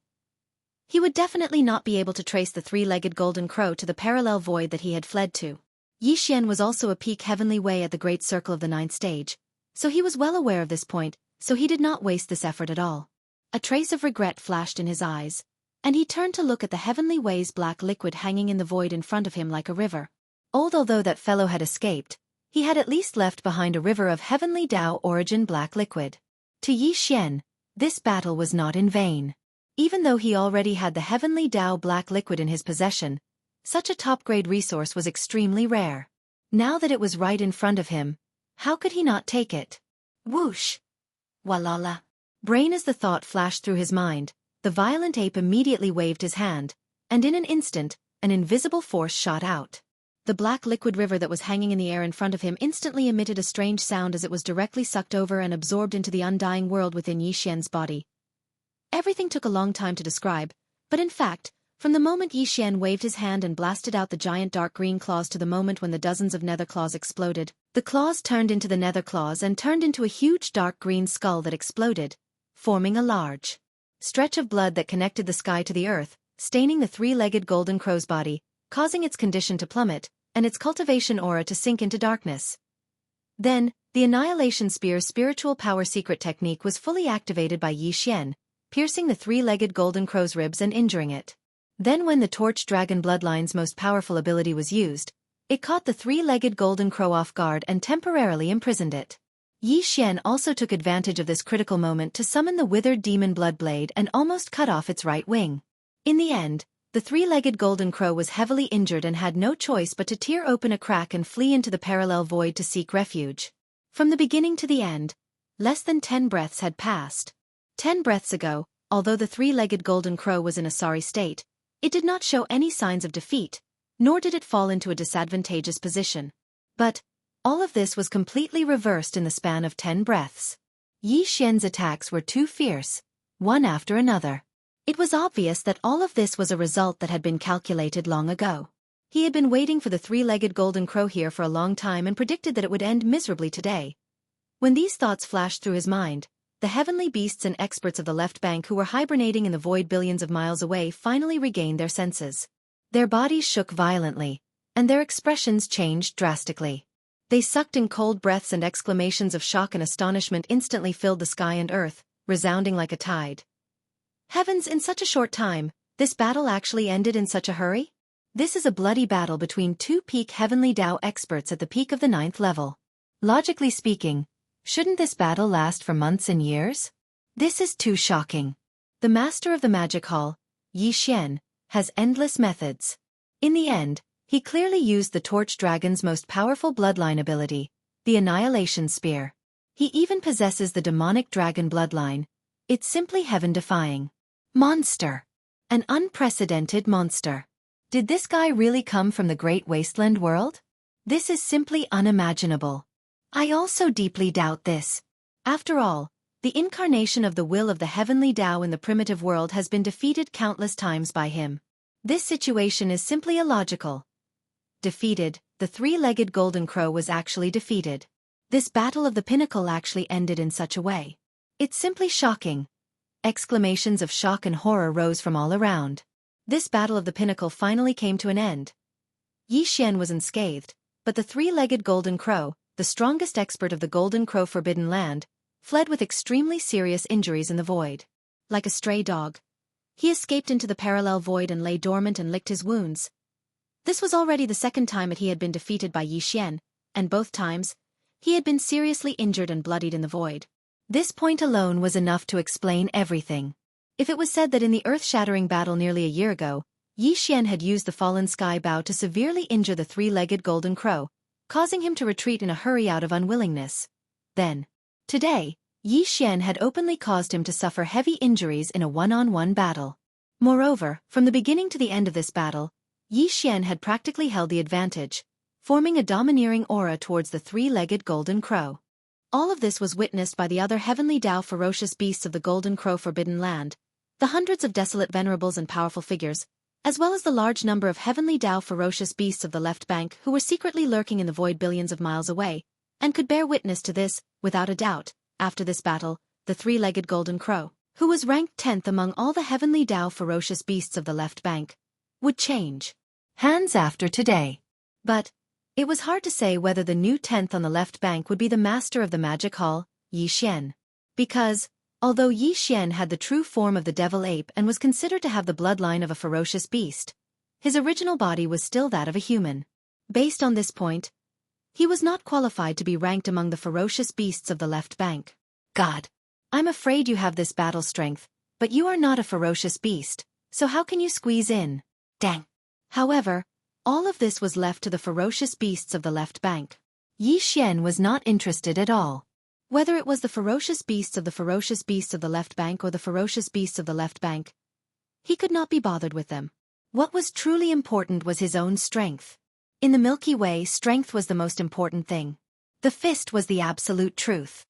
he would definitely not be able to trace the three-legged golden crow to the parallel void that he had fled to. Yi Xian was also a peak heavenly way at the Great Circle of the Ninth Stage, so he was well aware of this point, so he did not waste this effort at all. A trace of regret flashed in his eyes, and he turned to look at the heavenly way's black liquid hanging in the void in front of him like a river. Although that fellow had escaped, he had at least left behind a river of heavenly Tao origin black liquid. To Yi Xian, this battle was not in vain. Even though he already had the heavenly Tao black liquid in his possession, such a top-grade resource was extremely rare. Now that it was right in front of him, how could he not take it? Whoosh! Walala! Brain as the thought flashed through his mind, the violent ape immediately waved his hand, and in an instant, an invisible force shot out. The black liquid river that was hanging in the air in front of him instantly emitted a strange sound as it was directly sucked over and absorbed into the undying world within Yi Xian's body. Everything took a long time to describe, but in fact, from the moment Yi Xian waved his hand and blasted out the giant dark green claws to the moment when the dozens of nether claws exploded, the claws turned into the nether claws and turned into a huge dark green skull that exploded, forming a large stretch of blood that connected the sky to the earth, staining the three-legged golden crow's body, causing its condition to plummet, and its cultivation aura to sink into darkness. Then, the Annihilation Spear's spiritual power secret technique was fully activated by Yi Xian, piercing the three-legged golden crow's ribs and injuring it. Then when the Torch Dragon Bloodline's most powerful ability was used, it caught the three-legged golden crow off guard and temporarily imprisoned it. Yi Xian also took advantage of this critical moment to summon the withered demon Bloodblade and almost cut off its right wing. In the end, the three-legged golden crow was heavily injured and had no choice but to tear open a crack and flee into the parallel void to seek refuge. From the beginning to the end, less than 10 breaths had passed. 10 breaths ago, although the three-legged golden crow was in a sorry state, it did not show any signs of defeat, nor did it fall into a disadvantageous position. But all of this was completely reversed in the span of 10 breaths. Yi Xian's attacks were too fierce, one after another. It was obvious that all of this was a result that had been calculated long ago. He had been waiting for the three-legged golden crow here for a long time and predicted that it would end miserably today. When these thoughts flashed through his mind, the heavenly beasts and experts of the left bank who were hibernating in the void billions of miles away finally regained their senses. Their bodies shook violently, and their expressions changed drastically. They sucked in cold breaths and exclamations of shock and astonishment instantly filled the sky and earth, resounding like a tide. Heavens, in such a short time, this battle actually ended in such a hurry? This is a bloody battle between two peak heavenly Tao experts at the peak of the 9th level. Logically speaking, shouldn't this battle last for months and years? This is too shocking. The master of the magic hall, Yi Xian, has endless methods. In the end, he clearly used the Torch Dragon's most powerful bloodline ability, the Annihilation Spear. He even possesses the demonic dragon bloodline. It's simply heaven-defying. Monster. An unprecedented monster. Did this guy really come from the Great Wasteland world? This is simply unimaginable. I also deeply doubt this. After all, the incarnation of the will of the heavenly Tao in the primitive world has been defeated countless times by him. This situation is simply illogical. Defeated, the three-legged golden crow was actually defeated. This battle of the pinnacle actually ended in such a way. It's simply shocking. Exclamations of shock and horror rose from all around. This battle of the pinnacle finally came to an end. Yi Xian was unscathed, but the three-legged golden crow, the strongest expert of the Golden Crow Forbidden Land, fled with extremely serious injuries in the void. Like a stray dog, he escaped into the parallel void and lay dormant and licked his wounds, This was already the second time that he had been defeated by Yi Xian, and both times, he had been seriously injured and bloodied in the void. This point alone was enough to explain everything. If it was said that in the earth-shattering battle nearly a year ago, Yi Xian had used the fallen sky bow to severely injure the three-legged golden crow, causing him to retreat in a hurry out of unwillingness, then, today, Yi Xian had openly caused him to suffer heavy injuries in a one-on-one battle. Moreover, from the beginning to the end of this battle, Yi Xian had practically held the advantage, forming a domineering aura towards the three-legged golden crow. All of this was witnessed by the other heavenly Dao ferocious beasts of the Golden Crow Forbidden Land, the hundreds of desolate venerables and powerful figures, as well as the large number of heavenly Dao ferocious beasts of the left bank who were secretly lurking in the void billions of miles away, and could bear witness to this, without a doubt. After this battle, the three-legged golden crow, who was ranked 10th among all the heavenly Dao ferocious beasts of the left bank, would change hands after today. But it was hard to say whether the new 10th on the left bank would be the master of the magic hall, Yi Xian. Because, although Yi Xian had the true form of the devil ape and was considered to have the bloodline of a ferocious beast, his original body was still that of a human. Based on this point, he was not qualified to be ranked among the ferocious beasts of the left bank. God, I'm afraid you have this battle strength, but you are not a ferocious beast, so how can you squeeze in? Dang. However, all of this was left to the ferocious beasts of the left bank. Yi Xian was not interested at all. Whether it was the ferocious beasts of the left bank or the ferocious beasts of the left bank, he could not be bothered with them. What was truly important was his own strength. In the Milky Way, strength was the most important thing. The fist was the absolute truth.